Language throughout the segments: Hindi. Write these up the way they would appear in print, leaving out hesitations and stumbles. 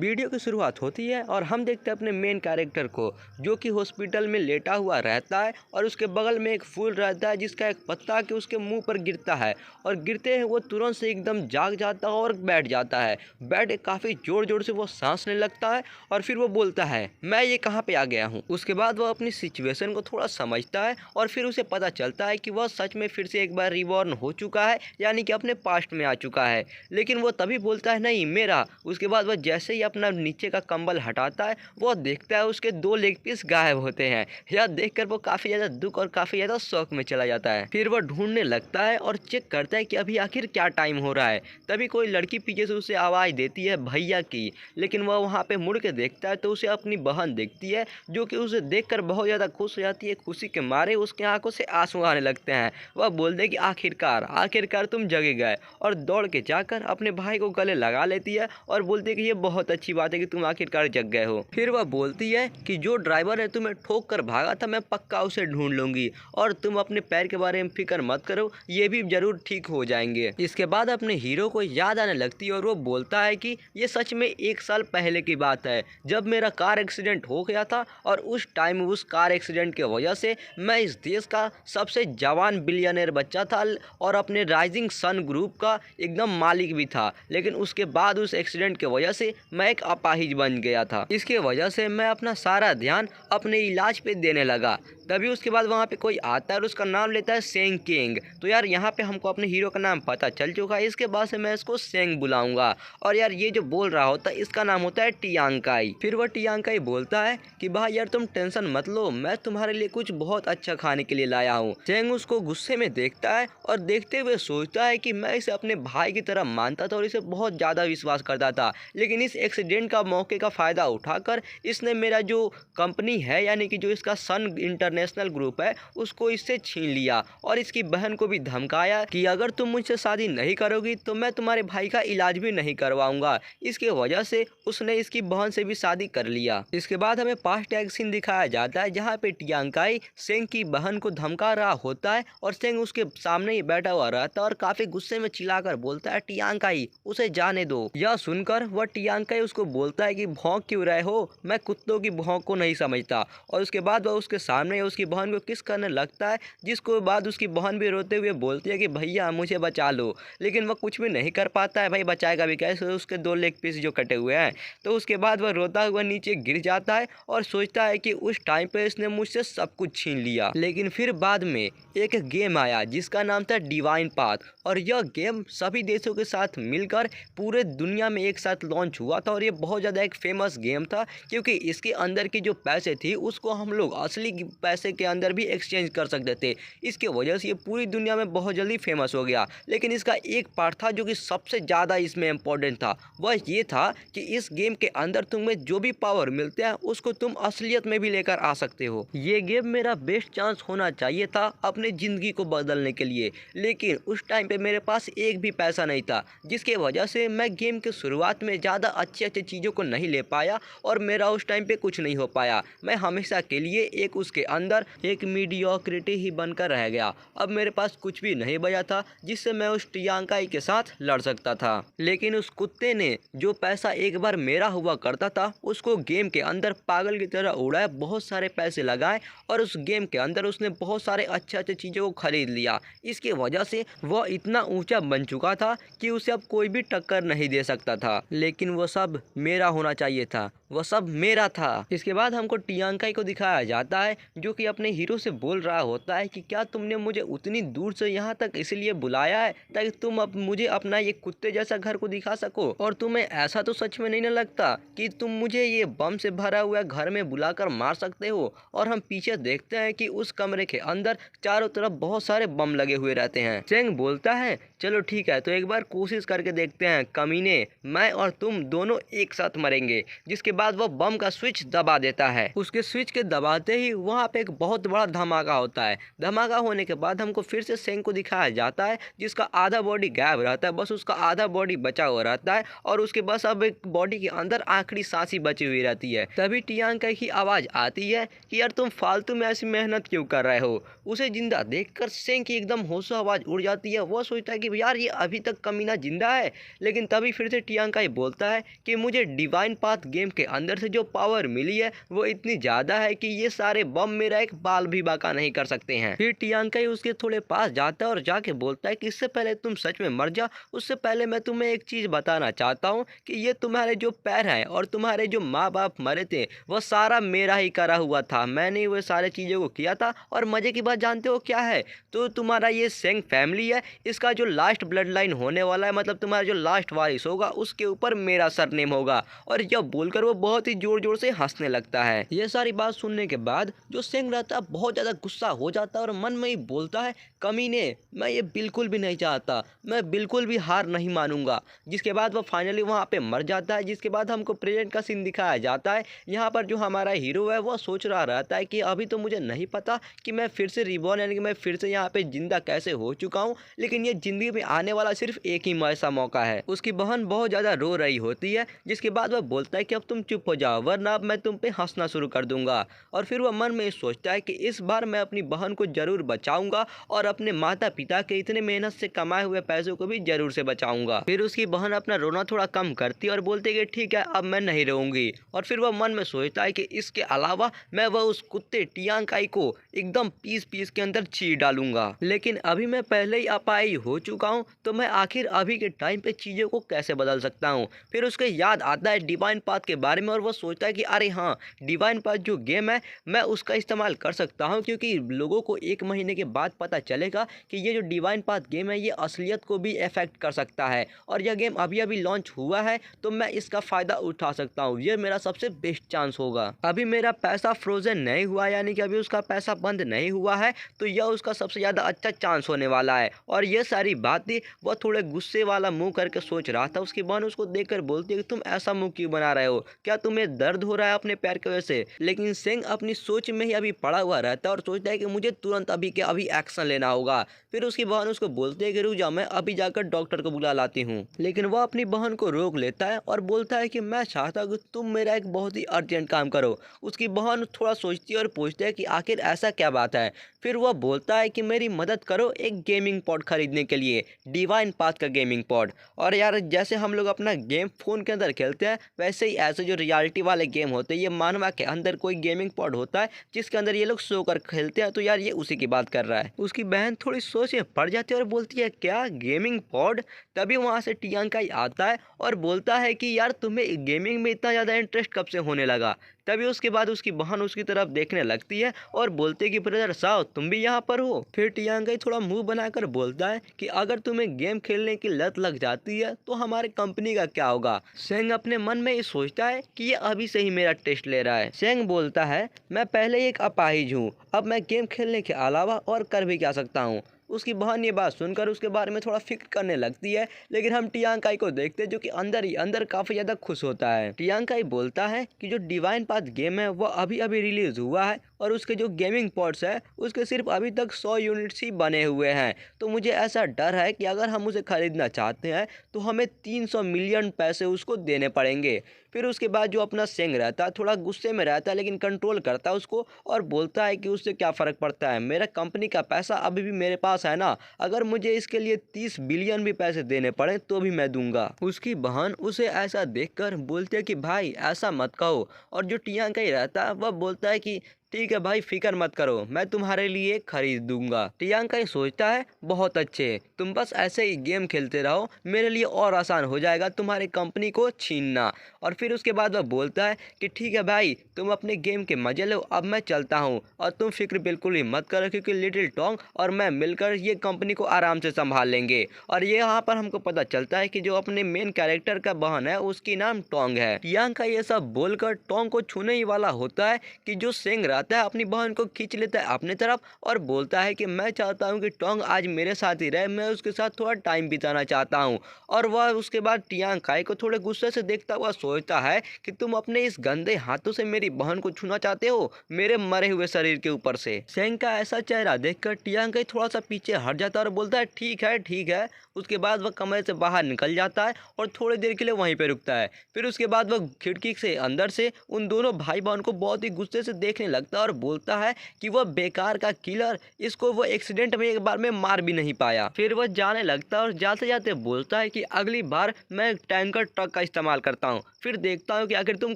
वीडियो की शुरुआत होती है और हम देखते हैं अपने मेन कैरेक्टर को, जो कि हॉस्पिटल में लेटा हुआ रहता है और उसके बगल में एक फूल रहता है जिसका एक पत्ता कि उसके मुंह पर गिरता है और गिरते ही वो तुरंत से एकदम जाग जाता है और बैठ जाता है। बैठ के काफ़ी ज़ोर ज़ोर से वो सांस लेने लगता है और फिर वो बोलता है, मैं ये कहाँ पे आ गया हूँ। उसके बाद वो अपनी सिचुएशन को थोड़ा समझता है और फिर उसे पता चलता है कि वह सच में फिर से एक बार रिबॉर्न हो चुका है, यानी कि अपने पास्ट में आ चुका है। लेकिन वो तभी बोलता है, नहीं मेरा। उसके बाद वह जैसे ही अपना नीचे का कंबल हटाता है, वो देखता है उसके 2 लेग पीस गायब होते हैं। यह देखकर वो काफ़ी ज़्यादा दुख और काफ़ी ज़्यादा शौक में चला जाता है। फिर वो ढूंढने लगता है और चेक करता है कि अभी आखिर क्या टाइम हो रहा है। तभी कोई लड़की पीछे से उसे आवाज़ देती है भैया की, लेकिन वह वहाँ पे मुड़ के देखता है तो उसे अपनी बहन दिखती है, जो कि उसे देखकर बहुत ज़्यादा खुश हो जाती है। खुशी के मारे उसके आंखों से आंसू आने लगते हैं। वह बोलते हैं कि आखिरकार तुम जगे गए, और दौड़ के जाकर अपने भाई को गले लगा लेती है और बोलती है कि ये बहुत अच्छी बात है कि तुम आखिरकार जग गए हो। फिर वह बोलती है कि जो ड्राइवर ने तुम्हें ठोक कर भागा था, मैं पक्का उसे ढूंढ लूंगी और तुम अपने पैर के बारे में फिक्र मत करो, ये भी जरूर ठीक हो जाएंगे। इसके बाद अपने हीरो को याद आने लगती है और वो बोलता है कि ये सच में 1 साल पहले की बात है, जब मेरा कार एक्सीडेंट हो गया था और उस टाइम उस कार एक्सीडेंट की वजह से मैं इस देश का सबसे जवान बिलियनर बच्चा था और अपने राइजिंग सन ग्रुप का एकदम मालिक भी था। लेकिन उसके बाद उस एक्सीडेंट की वजह से मैं एक अपाहिज बन गया था। इसके वजह से मैं अपना सारा ध्यान अपने इलाज पे देने लगा। तभी उसके बाद वहाँ पे कोई आता है और उसका नाम लेता है सेंग किंग। तो यार यहाँ पे हमको अपने हीरो का नाम पता चल चुका है, इसके बाद से मैं इसको सेंग बुलाऊंगा। और यार ये जो बोल रहा होता है इसका नाम होता है टियांकाई। फिर वह टियांकाई बोलता है कि भाई यार तुम टेंशन मत लो, मैं तुम्हारे लिए कुछ बहुत अच्छा खाने के लिए लाया हूँ। सेंग उसको गुस्से में देखता है और देखते हुए सोचता है कि मैं इसे अपने भाई की तरह मानता था और इसे बहुत ज़्यादा विश्वास करता था, लेकिन इस एक्सीडेंट का मौके का फ़ायदा उठाकर इसने मेरा जो कंपनी है, यानी कि जो इसका सन इंटरनेशनल ग्रुप है, उसको इससे छीन लिया और इसकी बहन को भी धमकाया कि अगर तुम मुझसे शादी नहीं करोगी तो मैं तुम्हारे भाई का इलाज भी नहीं करवाऊंगा। इसके वजह से उसने इसकी बहन से भी शादी कर लिया। इसके बाद हमें पास्ट एक सीन दिखाया जाता है जहाँ पे टियांकाई सेंग की बहन को धमका रहा होता है और सेंग उसके सामने ही बैठा हुआ रहता है और काफी गुस्से में चिल्लाकर बोलता है, टियांकाई उसे जाने दो। यह सुनकर वह टियांकाई उसको बोलता है कि भौंक क्यों रहे हो, मैं कुत्तों की भौंक को नहीं समझता। और उसके बाद वह उसके सामने उसकी बहन को किस करने लगता है, जिसको बाद उसकी बहन भी रोते हुए बोलती है कि भैया मुझे बचा लो। लेकिन वह कुछ भी नहीं कर पाता है, भाई बचाएगा भी कैसे, उसके 2 लेग पीस जो कटे हुए हैं। तो उसके बाद वह रोता हुआ नीचे गिर जाता है और सोचता है कि उस टाइम पे इसने मुझसे सब कुछ छीन लिया। लेकिन फिर बाद में एक गेम आया जिसका नाम था डिवाइन पाथ, और यह गेम सभी देशों के साथ मिलकर पूरे दुनिया में एक साथ लॉन्च हुआ था। और ये बहुत ज़्यादा एक फेमस गेम था क्योंकि इसके अंदर की जो पैसे थी उसको हम लोग असली पैसे के अंदर भी एक्सचेंज कर सकते थे। इसके वजह से ये पूरी दुनिया में बहुत जल्दी फेमस हो गया। लेकिन इसका एक पार्ट था जो कि सबसे ज़्यादा इसमें इम्पोर्टेंट था, वह ये था कि इस गेम के अंदर तुम्हें जो भी पावर मिलते हैं उसको तुम असलियत में भी लेकर आ सकते हो। ये गेम मेरा बेस्ट चांस होना चाहिए था अपने ज़िंदगी को बदलने के लिए, लेकिन उस टाइम पे मेरे पास एक भी पैसा नहीं था, जिसके वजह से मैं गेम के शुरुआत में ज़्यादा अच्छी चीज़ों को नहीं ले पाया और मेरा उस टाइम पे कुछ नहीं हो पाया। मैं हमेशा के लिए एक उसके अंदर एक मीडियोक्रिटी ही बनकर रह गया। अब मेरे पास कुछ भी नहीं बचा था जिससे मैं उस टियांकाई के साथ लड़ सकता था। लेकिन उस कुत्ते ने जो पैसा एक बार मेरा हुआ करता था उसको गेम के अंदर पागल की तरह उड़ाए, बहुत सारे पैसे लगाए और उस गेम के अंदर उसने बहुत सारे अच्छे चीज़ों को खरीद लिया। इसकी वजह से वह इतना ऊंचा बन चुका था कि उसे अब कोई भी टक्कर नहीं दे सकता था। लेकिन वह सब मेरा होना चाहिए था, वह सब मेरा था। इसके बाद हमको टियांकाई को दिखाया जाता है जो कि अपने हीरो से बोल रहा होता है कि क्या तुमने मुझे उतनी दूर से यहाँ तक इसलिए बुलाया है ताकि तुम अब मुझे अपना ये कुत्ते जैसा घर को दिखा सको, और तुम्हें ऐसा तो सच में नहीं न लगता कि तुम मुझे ये बम से भरा हुआ घर में बुलाकर मार सकते हो। और हम पीछे देखते हैं कि उस कमरे के अंदर चारों तरफ बहुत सारे बम लगे हुए रहते हैं। सेंग बोलता है, चलो ठीक है तो एक बार कोशिश करके देखते हैं कमीने, मैं और तुम दोनों एक साथ मरेंगे। जिसके बाद वो बम का स्विच दबा देता है। उसके स्विच के दबाते ही वहाँ पे एक बहुत बड़ा धमाका होता है। धमाका होने के बाद हमको फिर से सेंग को दिखाया जाता है जिसका आधा बॉडी गायब रहता है, बस उसका आधा बॉडी बचा हुआ रहता है और उसके बस अब एक बॉडी के अंदर आखिरी सांस ही बची हुई रहती है। तभी टियांकाई की आवाज़ आती है कि यार तुम फालतू में ऐसी मेहनत क्यों कर रहे हो। उसे जिंदा देखकर सेंग की एकदम होशो आवाज़ उड़ जाती है। वह सोचता है कि कि यार ये अभी तक कमीना जिंदा है। लेकिन तभी फिर से टियांकाई बोलता है कि मुझे डिवाइन पाथ गेम के अंदर से जो पावर मिली है वो इतनी ज़्यादा है कि ये सारे बम मेरा एक बाल भी बाका नहीं कर सकते हैं। फिर टियांकाई उसके थोड़े पास जाता है और जाके बोलता है कि इससे पहले तुम सच में मर जा, उससे पहले मैं तुम्हें एक चीज़ बताना चाहता हूँ कि ये तुम्हारे जो पैर हैं और तुम्हारे जो माँ बाप मरे थे वो सारा मेरा ही करा हुआ था, मैंने ही वो सारे चीज़ों को किया था। और मज़े की बात जानते हो क्या है? तो तुम्हारा ये सेंग फैमिली है, इसका जो लास्ट ब्लड लाइन होने वाला है, मतलब तुम्हारा जो लास्ट वारिस होगा उसके ऊपर मेरा सरनेम होगा। और यह बोलकर वो बहुत ही जोर जोर से हंसने लगता है। ये सारी बात सुनने के बाद जो सेंग रहता है बहुत ज़्यादा गुस्सा हो जाता है और मन में ही बोलता है, कमीने, मैं ये बिल्कुल भी नहीं चाहता, मैं बिल्कुल भी हार नहीं मानूंगा। जिसके बाद वो फाइनली वहाँ पे मर जाता है। जिसके बाद हमको प्रेजेंट का सीन दिखाया जाता है। यहाँ पर जो हमारा हीरो है वो सोच रहा रहता है कि अभी तो मुझे नहीं पता कि मैं फिर से रिबॉर्न यानी कि मैं फिर से यहाँ पे जिंदा कैसे हो चुका हूँ, लेकिन ये जिंदगी में आने वाला सिर्फ एक ही ऐसा मौका है। उसकी बहन बहुत ज़्यादा रो रही होती है। जिसके बाद वह बोलता है कि अब तुम चुप हो जाओ वरना अब मैं तुम पे हंसना शुरू कर दूंगा। और फिर वह मन में सोचता है कि इस बार मैं अपनी बहन को जरूर बचाऊंगा और अपने माता पिता के इतने मेहनत से कमाए हुए पैसों को भी जरूर से बचाऊंगा। फिर उसकी बहन अपना रोना थोड़ा कम करती है और बोलती है कि ठीक है अब मैं नहीं रोऊंगी। और फिर वह मन में सोचता है कि इसके अलावा मैं वह उस कुत्ते टियांकाई को एकदम पीस पीस के अंदर चीर डालूंगा। लेकिन अभी मैं पहले ही अपाई हो चुका हूँ, तो मैं आखिर अभी के टाइम पे चीज़ों को कैसे बदल सकता हूँ। फिर उसके याद आता है डिवाइन पाथ के बारे में और वह सोचता है कि अरे हाँ, डिवाइन पाथ जो गेम है मैं उसका इस्तेमाल कर सकता हूँ, क्योंकि लोगों को 1 महीने के बाद पता चलेगा कि ये जो डिवाइन पाथ गेम है ये असलियत को भी इफेक्ट कर सकता है। और यह गेम अभी अभी लॉन्च हुआ है तो मैं इसका फ़ायदा उठा सकता हूँ, ये मेरा सबसे बेस्ट चांस होगा। अभी मेरा पैसा फ्रोजन नहीं हुआ यानी कि अभी उसका पैसा बंद नहीं हुआ है, तो यह उसका सबसे ज़्यादा अच्छा चांस होने वाला है। और ये सारी बातें वह थोड़े गुस्से वाला मुंह करके सोच रहा था। उसकी बहन उसको देखकर बोलती है कि तुम ऐसा मुंह क्यों बना रहे हो, क्या तुम्हें दर्द हो रहा है अपने पैर की वजह से? लेकिन सेंग अपनी सोच में ही अभी पड़ा हुआ रहता है और सोचता है कि मुझे तुरंत अभी के अभी एक्शन लेना होगा। फिर उसकी बहन उसको बोलती है कि रुक जा, मैं अभी जाकर डॉक्टर को बुला लाती हूँ। लेकिन वह अपनी बहन को रोक लेता है और बोलता है कि मैं चाहता हूँ कि तुम मेरा एक बहुत ही अर्जेंट काम करो। उसकी बहन थोड़ा सोचती है और पूछती है कि आखिर ऐसा क्या बात है। फिर वह बोलता है कि मेरी मदद करो एक गेमिंग पॉड खरीदने के लिए, डिवाइन पाथ का गेमिंग पॉड। और यार जैसे हम लोग अपना गेम फ़ोन के अंदर खेलते हैं वैसे ही ऐसे जो रियलिटी वाले गेम होते हैं ये मानवा के अंदर कोई गेमिंग पॉड होता है जिसके अंदर ये लोग सो कर खेलते हैं। तो यार ये उसी की बात कर रहा है। उसकी बहन थोड़ी सोच में पड़ जाती है और बोलती है क्या गेमिंग पॉड? तभी वहाँ से टियांकाई आता है और बोलता है कि यार तुम्हें गेमिंग में इतना ज़्यादा इंटरेस्ट कब से होने लगा? तभी उसके बाद उसकी बहन उसकी तरफ देखने लगती है और बोलते कि ब्रदर साहब तुम भी यहाँ पर हो। फिर टियांकाई थोड़ा मुंह बनाकर बोलता है कि अगर तुम्हें गेम खेलने की लत लग जाती है तो हमारे कंपनी का क्या होगा? सेंग अपने मन में ये सोचता है कि ये अभी से ही मेरा टेस्ट ले रहा है। सेंग बोलता है मैं पहले ही एक अपाहिज हूँ, अब मैं गेम खेलने के अलावा और कर भी क्या सकता हूँ। उसकी बहन ये बात सुनकर उसके बारे में थोड़ा फिक्र करने लगती है। लेकिन हम टियांकाई को देखते हैं जो कि अंदर ही अंदर काफ़ी ज़्यादा खुश होता है। टियांकाई बोलता है कि जो डिवाइन पाथ गेम है वो अभी अभी रिलीज़ हुआ है और उसके जो गेमिंग पॉड्स है उसके सिर्फ अभी तक 100 यूनिट्स ही बने हुए हैं। तो मुझे ऐसा डर है कि अगर हम उसे ख़रीदना चाहते हैं तो हमें 300 मिलियन पैसे उसको देने पड़ेंगे। फिर उसके बाद जो अपना सेंग रहता है थोड़ा गुस्से में रहता है लेकिन कंट्रोल करता है उसको और बोलता है कि उससे क्या फ़र्क पड़ता है, मेरा कंपनी का पैसा अभी भी मेरे पास है ना, अगर मुझे इसके लिए 30 बिलियन भी पैसे देने पड़े तो भी मैं दूंगा। उसकी बहन उसे ऐसा देखकर बोलती है कि भाई ऐसा मत कहो। और जो टियांकाई रहता है वह बोलता है कि ठीक है भाई फिक्र मत करो, मैं तुम्हारे लिए खरीद दूंगा। टियांकाई सोचता है बहुत अच्छे, तुम बस ऐसे ही गेम खेलते रहो, मेरे लिए और आसान हो जाएगा तुम्हारी कंपनी को छीनना। और फिर उसके बाद वह बोलता है कि ठीक है भाई तुम अपने गेम के मजे लो, अब मैं चलता हूँ और तुम फिक्र बिल्कुल ही मत करो क्योंकि लिटिल टोंग और मैं मिलकर ये कंपनी को आराम से संभाल लेंगे। और ये यहाँ पर हमको पता चलता है कि जो अपने मेन कैरेक्टर का बहन है उसकी नाम टोंग है। टियांकाई ये सब बोलकर टोंग को छूने ही वाला होता है कि जो सेंग है अपनी बहन को खींच लेता है अपनी तरफ और बोलता है कि मैं चाहता हूं कि टोंग आज मेरे साथ ही रहे, मैं उसके साथ थोड़ा टाइम बिताना चाहता हूं। और वह उसके बाद टियांकाई को थोड़े गुस्से से देखता हुआ सोचता है कि तुम अपने इस गंदे हाथों से मेरी बहन को छूना चाहते हो मेरे मरे हुए शरीर के ऊपर से। सेंग का ऐसा चेहरा देखकर टियांकाई थोड़ा सा पीछे हट जाता है और बोलता है ठीक है ठीक है। उसके बाद वह कमरे से बाहर निकल जाता है और थोड़ी देर के लिए वहीं पर रुकता है। फिर उसके बाद वह खिड़की से अंदर से उन दोनों भाई बहन को बहुत ही गुस्से से देखने लगता लगता है और बोलता है कि वह बेकार का किलर, इसको वो एक्सीडेंट में एक बार में मार भी नहीं पाया। फिर वह जाने लगता है और जाते जाते बोलता है कि अगली बार मैं एक टैंकर ट्रक का इस्तेमाल करता हूँ, फिर देखता हूँ कि आखिर तुम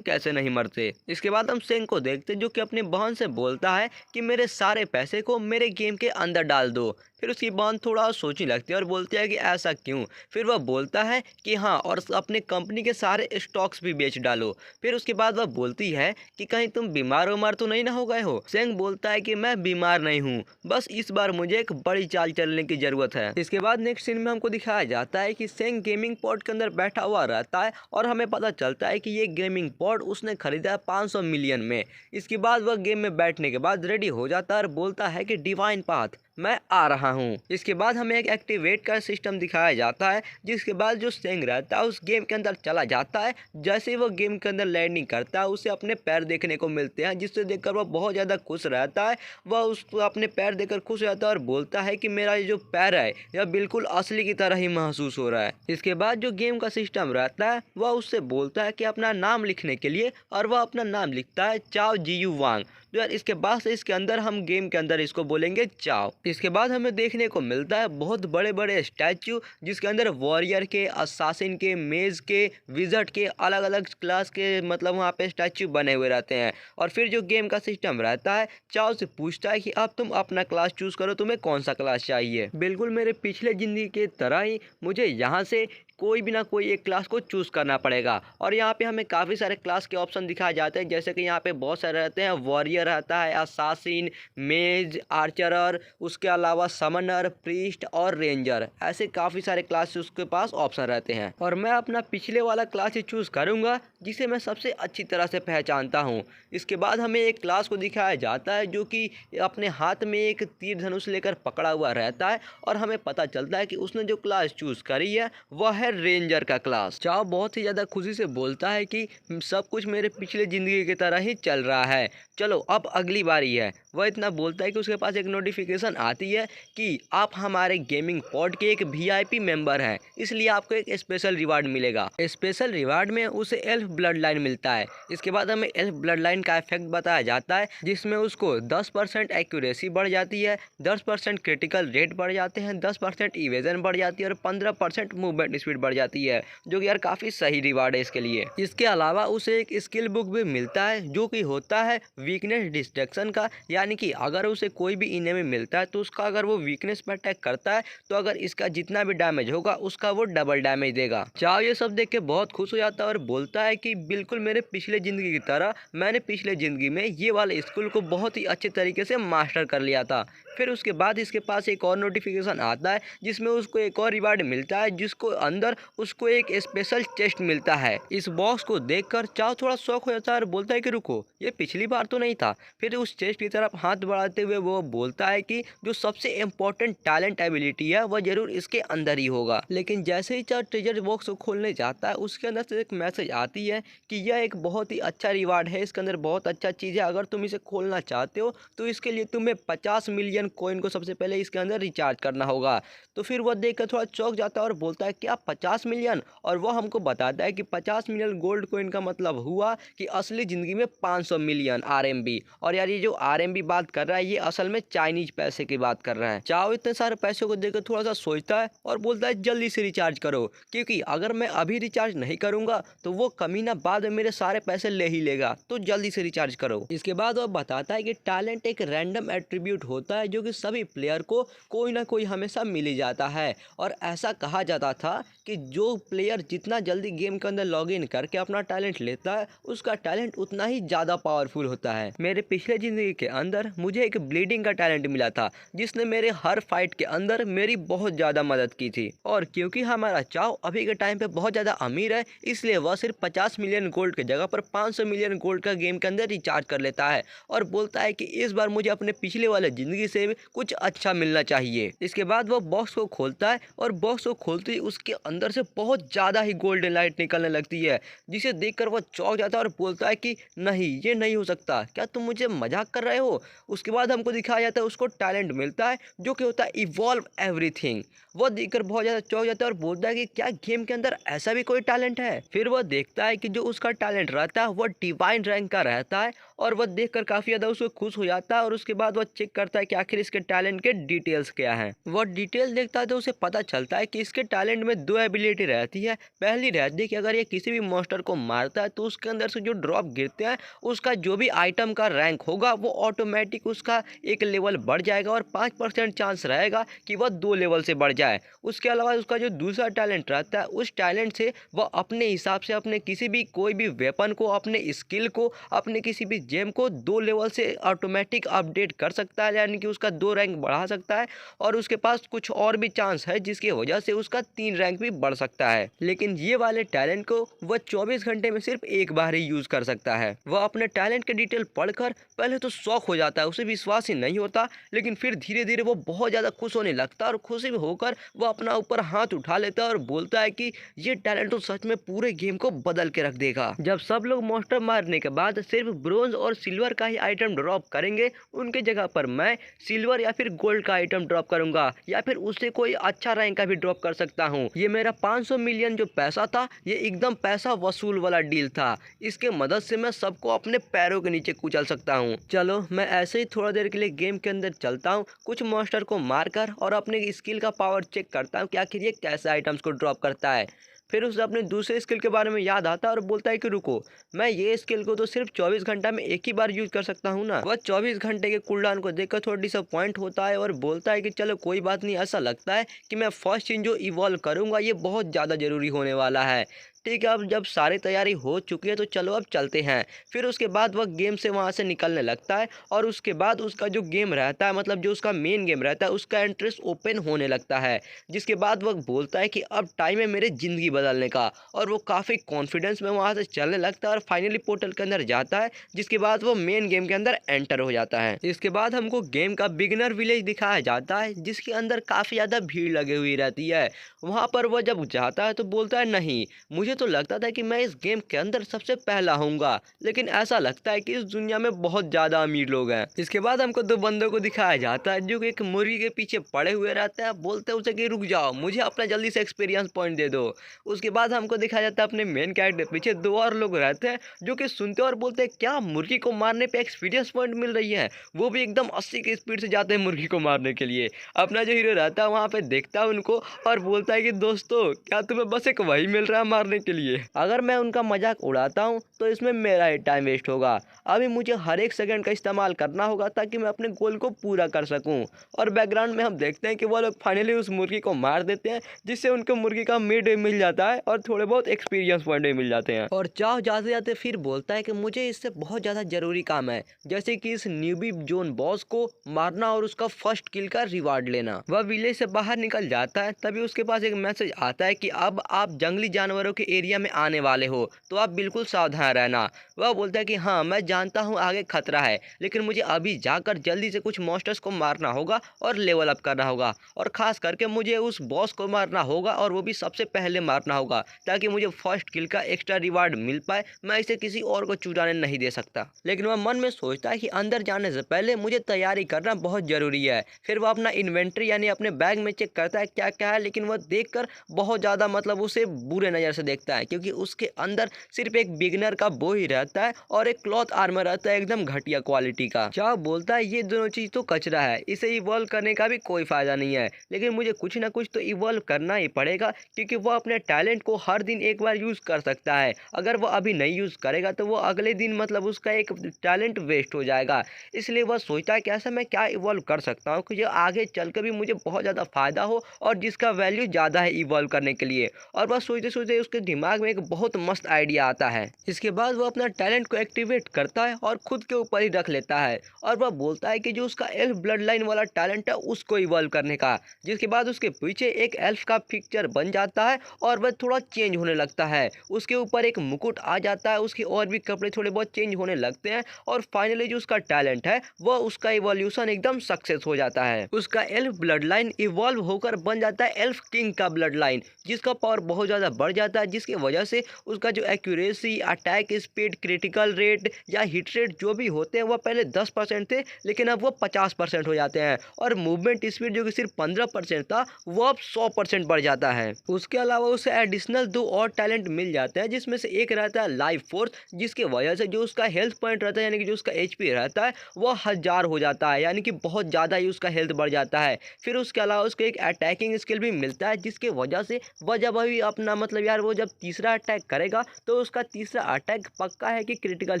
कैसे नहीं मरते। इसके बाद हम सेंग को देखते जो कि अपनी बहन से बोलता है कि मेरे सारे पैसे को मेरे गेम के अंदर डाल दो। फिर उसकी बहन थोड़ा सोचने लगती है और बोलती है कि ऐसा क्यों। फिर वह बोलता है कि हाँ, और अपने कंपनी के सारे स्टॉक्स भी बेच डालो। फिर उसके बाद वह बोलती है कि कहीं तुम बीमार उमार तो नहीं ना हो गए हो। सेंग बोलता है कि मैं बीमार नहीं हूँ, बस इस बार मुझे एक बड़ी चाल चलने की जरूरत है। इसके बाद नेक्स्ट सीन में हमको दिखाया जाता है कि सेंग गेमिंग पॉड के अंदर बैठा हुआ रहता है और हमें पता चलता है कि ये गेमिंग पॉड उसने खरीदा है 500 मिलियन में। इसके बाद वह गेम में बैठने के बाद रेडी हो जाता है और बोलता है कि डिवाइन पाथ, मैं आ रहा हूँ। इसके बाद हमें एक एक्टिवेट का सिस्टम दिखाया जाता है, जिसके बाद जो सेंग रहता है उस गेम के अंदर चला जाता है। जैसे ही वो गेम के अंदर लैंडिंग करता है उसे अपने पैर देखने को मिलते हैं, जिससे देखकर वह बहुत ज़्यादा खुश रहता है। वह उसको अपने पैर देखकर खुश रहता है और बोलता है कि मेरा ये जो पैर है यह बिल्कुल असली की तरह ही महसूस हो रहा है। इसके बाद जो गेम का सिस्टम रहता है वह उससे बोलता है कि अपना नाम लिखने के लिए, और वह अपना नाम लिखता है चाओ जीयू वांग। तो यार इसके बाद से इसके अंदर हम गेम के अंदर इसको बोलेंगे चाओ। इसके बाद हमें देखने को मिलता है बहुत बड़े बड़े स्टैचू, जिसके अंदर वॉरियर के, असासिन के, मेज के, विजर्ड के, अलग अलग क्लास के मतलब वहाँ पे स्टैचू बने हुए रहते हैं। और फिर जो गेम का सिस्टम रहता है चाओ से पूछता है कि अब तुम अपना क्लास चूज करो, तुम्हें कौन सा क्लास चाहिए। बिल्कुल मेरे पिछले जिंदगी के तरह ही मुझे यहाँ से कोई भी ना कोई एक क्लास को चूज़ करना पड़ेगा। और यहाँ पे हमें काफ़ी सारे क्लास के ऑप्शन दिखाए जाते हैं, जैसे कि यहाँ पे बहुत सारे रहते हैं। वॉरियर रहता है, असासिन, मेज, आर्चरर, उसके अलावा समनर, प्रीस्ट और रेंजर, ऐसे काफ़ी सारे क्लास उसके पास ऑप्शन रहते हैं। और मैं अपना पिछले वाला क्लास ही चूज़ करूँगा जिसे मैं सबसे अच्छी तरह से पहचानता हूँ। इसके बाद हमें एक क्लास को दिखाया जाता है जो कि अपने हाथ में एक तीर धनुष लेकर पकड़ा हुआ रहता है, और हमें पता चलता है कि उसने जो क्लास चूज़ करी है वह है रेंजर का क्लास। चाओ बहुत ही ज़्यादा खुशी से बोलता है कि सब कुछ मेरे पिछले ज़िंदगी की तरह ही चल रहा है, चलो अब अगली बारी है। वह इतना बोलता है कि उसके पास एक नोटिफिकेशन आती है कि आप हमारे गेमिंग पॉड के एक VIP मेंबर हैं, इसलिए आपको एक स्पेशल रिवार्ड मिलेगा। स्पेशल रिवार्ड में उसे एल्फ ब्लड लाइन मिलता है। इसके बाद हमें एल्फ ब्लड लाइन का इफेक्ट बताया जाता है, जिसमें उसको 10% एक्यूरेसी बढ़ जाती है, 10% क्रिटिकल रेट बढ़ जाते हैं, 10% इवेजन बढ़ जाती है और 15% मूवमेंट स्पीड बढ़ जाती है, जो कि यार काफ़ी सही रिवार्ड है इसके लिए। इसके अलावा उसे एक स्किल बुक भी मिलता है जो कि होता है वीकनेस डिस्ट्रक्शन का, यानी कि अगर उसे कोई भी इनेमी मिलता है तो उसका अगर वो वीकनेस पर अटैक करता है तो अगर इसका जितना भी डैमेज होगा उसका वो डबल डैमेज देगा। चाओ ये सब देख के बहुत खुश हो जाता है और बोलता है कि बिल्कुल मेरे पिछले ज़िंदगी की तरह मैंने पिछले ज़िंदगी में ये वाले स्किल को बहुत ही अच्छे तरीके से मास्टर कर लिया था। फिर उसके बाद इसके पास एक और नोटिफिकेशन आता है जिसमें उसको एक और रिवार्ड मिलता है, जिसको अंदर उसको एक स्पेशल चेस्ट मिलता है। इस बॉक्स को देखकर चाओ थोड़ा शौक हो जाता है और बोलता है कि रुको, ये पिछली बार तो नहीं था। फिर उस चेस्ट की तरफ हाथ बढ़ाते हुए वो बोलता है कि जो सबसे इम्पोर्टेंट टैलेंट एबिलिटी है वह जरूर इसके अंदर ही होगा। लेकिन जैसे ही चाओ ट्रेजर बॉक्स को खोलने जाता है उसके अंदर से एक मैसेज आती है कि यह एक बहुत ही अच्छा रिवार्ड है, इसके अंदर बहुत अच्छा चीज़ है, अगर तुम इसे खोलना चाहते हो तो इसके लिए तुम्हें 50 मिलियन कॉइन को सबसे पहले इसके अंदर रिचार्ज करना होगा। तो फिर वह देखकर थोड़ा चौंक जाता है और बोलता है क्या 50 मिलियन, और वह हमको बताता है कि 50 मिलियन गोल्ड कॉइन का मतलब हुआ कि असली ज़िंदगी में 500 मिलियन RMB। और यार ये जो RMB बात कर रहा है ये असल में चाइनीज पैसे की बात कर रहा है। चाओ इतने सारे पैसों को देखकर थोड़ा सा सोचता है और बोलता है जल्दी से रिचार्ज करो, क्योंकि अगर मैं अभी रिचार्ज नहीं करूंगा तो वो कमीना बाद में मेरे सारे पैसे ले ही लेगा, तो जल्दी से रिचार्ज करो। इसके बाद वह बताता है कि टैलेंट एक रैंडम एट्रीब्यूट होता है जो कि सभी प्लेयर को कोई ना कोई हमेशा मिल ही जाता है, और ऐसा कहा जाता था कि जो प्लेयर जितना जल्दी गेम के अंदर लॉग इन करके अपना टैलेंट लेता है उसका टैलेंट उतना ही ज़्यादा पावरफुल होता है। मेरे पिछले ज़िंदगी के अंदर मुझे एक ब्लीडिंग का टैलेंट मिला था जिसने मेरे हर फाइट के अंदर मेरी बहुत ज़्यादा मदद की थी। और क्योंकि हमारा चाओ अभी के टाइम पे बहुत ज़्यादा अमीर है, इसलिए वह सिर्फ 50 मिलियन गोल्ड की जगह पर 500 मिलियन गोल्ड का गेम के अंदर रिचार्ज कर लेता है और बोलता है कि इस बार मुझे अपने पिछले वाले ज़िंदगी से कुछ अच्छा मिलना चाहिए। इसके बाद वह बॉक्स को खोलता है और बॉक्स को खोलते ही उसके अंदर से बहुत ज़्यादा ही गोल्डन लाइट निकलने लगती है, जिसे देखकर वह चौंक जाता है और बोलता है कि नहीं, ये नहीं हो सकता, क्या तुम मुझे मजाक कर रहे हो। उसके बाद हमको दिखाया जाता है उसको टैलेंट मिलता है जो कि होता है इवॉल्व एवरीथिंग। वह देखकर बहुत ज़्यादा चौंक जाता है और बोलता है कि क्या गेम के अंदर ऐसा भी कोई टैलेंट है। फिर वह देखता है कि जो उसका टैलेंट रहता है वह डिवाइन रैंक का रहता है और वह देखकर काफ़ी ज़्यादा उसको खुश हो जाता है और उसके बाद वह चेक करता है कि आखिर इसके टैलेंट के डिटेल्स क्या हैं। वह डिटेल देखता है तो उसे पता चलता है कि इसके टैलेंट में दो एबिलिटी रहती है। पहली रहती है कि अगर ये किसी भी मॉन्स्टर को मारता है तो उसके अंदर से जो ड्रॉप गिरते हैं उसका जो भी आइटम का रैंक होगा वो ऑटोमेटिक उसका एक लेवल बढ़ जाएगा और 5% चांस रहेगा कि वह 2 लेवल से बढ़ जाए। उसके अलावा उसका जो दूसरा टैलेंट रहता है उस टैलेंट से वह अपने हिसाब से अपने किसी भी कोई भी वेपन को, अपने स्किल को, अपने किसी भी जेम को 2 लेवल से ऑटोमेटिक अपडेट कर सकता है, यानी कि उसका 2 रैंक बढ़ा सकता है। और उसके पास कुछ और भी चांस है जिसकी वजह से उसका 3 रैंक भी बढ़ सकता है। लेकिन ये वाले टैलेंट को वह 24 घंटे में सिर्फ एक बार ही यूज कर सकता है। वह अपने टैलेंट के डिटेल पढ़कर पहले तो शॉक हो जाता है, उसे विश्वास ही नहीं होता, लेकिन फिर धीरे धीरे वो बहुत ज़्यादा खुश होने लगता है और खुशी होकर वह अपना ऊपर हाथ उठा लेता है और बोलता है कि ये टैलेंट तो सच में पूरे गेम को बदल के रख देगा। जब सब लोग मॉन्स्टर मारने के बाद सिर्फ ब्रोंज और सिल्वर का ही आइटम ड्रॉप करेंगे, उनके जगह पर मैं सिल्वर या फिर गोल्ड का आइटम ड्रॉप करूंगा या फिर उससे कोई अच्छा रैंक का भी ड्रॉप कर सकता हूँ। ये मेरा 500 मिलियन जो पैसा था ये एकदम पैसा वसूल वाला डील था। इसके मदद से मैं सबको अपने पैरों के नीचे कुचल सकता हूँ। चलो मैं ऐसे ही थोड़ा देर के लिए गेम के अंदर चलता हूँ, कुछ मॉन्स्टर को मारकर और अपने स्किल का पावर चेक करता हूँ कि आखिर ये कैसे आइटम्स को ड्रॉप करता है। फिर उसे अपने दूसरे स्किल के बारे में याद आता है और बोलता है कि रुको, मैं ये स्किल को तो सिर्फ 24 घंटा में एक ही बार यूज कर सकता हूँ ना। वह 24 घंटे के कूलडाउन को देखकर थोड़ा डिसअपॉइंट होता है और बोलता है कि चलो कोई बात नहीं, ऐसा लगता है कि मैं फर्स्ट चीज जो इवॉल्व करूँगा ये बहुत ज़्यादा ज़रूरी होने वाला है। ठीक है, अब जब सारी तैयारी हो चुकी है तो चलो अब चलते हैं। फिर उसके बाद वह गेम से वहाँ से निकलने लगता है और उसके बाद उसका जो गेम रहता है, मतलब जो उसका मेन गेम रहता है, उसका इंटरेस्ट ओपन होने लगता है। जिसके बाद वह बोलता है कि अब टाइम है मेरे ज़िंदगी बदलने का, और वो काफ़ी कॉन्फिडेंस में वहाँ से चलने लगता है और फाइनली पोर्टल के अंदर जाता है, जिसके बाद वो मेन गेम के अंदर एंटर हो जाता है। इसके बाद हमको गेम का बिगिनर विलेज दिखाया जाता है जिसके अंदर काफ़ी ज़्यादा भीड़ लगी हुई रहती है। वहाँ पर वह जब जाता है तो बोलता है नहीं, मुझे तो लगता था कि मैं इस गेम के अंदर सबसे पहला होऊंगा, लेकिन ऐसा लगता है कि इस दुनिया में बहुत ज़्यादा अमीर लोग हैं। इसके बाद हमको 2 बंदों को दिखाया जाता है जो कि एक मुर्गी के पीछे पड़े हुए रहते हैं। बोलते हैं उसे कि रुक जाओ, मुझे अपना जल्दी से एक्सपीरियंस पॉइंट दे दो। उसके बाद हमको दिखाया जाता है अपने मेन कैरेक्टर पीछे 2 और लोग रहते हैं जो कि सुनते और बोलते हैं क्या मुर्गी को मारने पे एक्सपीरियंस पॉइंट मिल रही है, वो भी एकदम 80 की स्पीड से जाते हैं मुर्गी को मारने के लिए। अपना जो हीरो रहता है वहाँ पे देखता है उनको और बोलता है कि दोस्तों क्या तुम्हें बस एक वही मिल रहा है मारने के लिए, अगर मैं उनका मजाक उड़ाता हूँ तो इसमें मेरा ही टाइम वेस्ट होगा। अभी मुझे हर एक सेकंड का इस्तेमाल करना होगा ताकि मैं अपने गोल को पूरा कर सकूं। और बैकग्राउंड में हम देखते हैं कि वो लोग फाइनली उस मुर्गी को मार देते हैं, जिससे उनको मुर्गी का मीट भी मिल जाता है और थोड़े बहुत एक्सपीरियंस पॉइंट भी मिल जाते हैं। और चाहो जाते जाते फिर बोलता है कि मुझे इससे बहुत ज़्यादा ज़रूरी काम है, जैसे कि इस न्यूबी जोन बॉस को मारना और उसका फर्स्ट किल का रिवार्ड लेना। वह विलेज से बाहर निकल जाता है, तभी उसके पास एक मैसेज आता है कि अब आप जंगली जानवरों के एरिया में आने वाले हो, तो आप बिल्कुल सावधान रहना। वह बोलता है कि हाँ मैं जानता हूँ आगे खतरा है, लेकिन मुझे अभी जाकर जल्दी से कुछ मॉन्स्टर्स को मारना होगा और लेवल अप करना होगा, और ख़ास करके मुझे उस बॉस को मारना होगा और वो भी सबसे पहले मारना होगा ताकि मुझे फर्स्ट किल का एक्स्ट्रा रिवार्ड मिल पाए। मैं इसे किसी और को चुराने नहीं दे सकता। लेकिन वह मन में सोचता है कि अंदर जाने से पहले मुझे तैयारी करना बहुत ज़रूरी है। फिर वह अपना इन्वेंट्री यानी अपने बैग में चेक करता है क्या क्या है, लेकिन वह देखकर बहुत ज़्यादा मतलब उसे बुरे नज़र से देखता है, क्योंकि उसके अंदर सिर्फ एक बिगनर का बो ही रहता है और एक क्लॉथ आर्मर रहता है एकदम घटिया क्वालिटी का। चाह बोलता है ये दोनों चीज़ तो कचरा है, इसे इवॉल्व करने का भी कोई फायदा नहीं है, लेकिन मुझे कुछ ना कुछ तो इवॉल्व करना ही पड़ेगा, क्योंकि वह अपने टैलेंट को हर दिन एक बार यूज़ कर सकता है। अगर वह अभी नहीं यूज़ करेगा तो वो अगले दिन मतलब उसका एक टैलेंट वेस्ट हो जाएगा। इसलिए वह सोचता है कि ऐसा मैं क्या इवॉल्व कर सकता हूँ कि जो आगे चल कर भी मुझे बहुत ज़्यादा फायदा हो और जिसका वैल्यू ज़्यादा है इवॉल्व करने के लिए। और वह सोचते सोचते उसके दिमाग में एक बहुत मस्त आइडिया आता है। इसके बाद वो अपना टैलेंट को एक्टिवेट करता है और खुद के ऊपर ही रख लेता है और वह बोलता है कि जो उसका एल्फ ब्लड लाइन वाला टैलेंट है उसको इवॉल्व करने का। जिसके बाद उसके पीछे एक एल्फ का पिक्चर बन जाता है और वह थोड़ा चेंज होने लगता है। उसके ऊपर एक मुकुट आ जाता है, उसके और भी कपड़े थोड़े बहुत चेंज होने लगते हैं और फाइनली जो उसका टैलेंट है वह उसका इवोल्यूशन एकदम सक्सेस हो जाता है। उसका एल्फ ब्लड लाइन इवॉल्व होकर बन जाता है एल्फ किंग का ब्लड लाइन, जिसका पावर बहुत ज़्यादा बढ़ जाता है, जिसकी वजह से उसका जो accuracy, attack speed, critical rate या हिट रेट जो भी होते हैं वह पहले 10% थे लेकिन अब वो 50% हो जाते हैं और मूवमेंट स्पीड जो कि सिर्फ 15% था वो अब 100% बढ़ जाता है। उसके अलावा उसे एडिशनल 2 और टैलेंट मिल जाते हैं, जिसमें से एक रहता है लाइफ फोर्स, जिसकी वजह से जो उसका हेल्थ पॉइंट रहता है यानी कि जो उसका HP रहता है वह 1000 हो जाता है, यानी कि बहुत ज़्यादा ही उसका हेल्थ बढ़ जाता है। फिर उसके अलावा उसको एक अटैकिंग स्किल भी मिलता है, जिसकी वजह से वह जब अभी अपना मतलब यार वो जब तीसरा अटैक करेगा तो उसका तीसरा अटैक पक्का है कि क्रिटिकल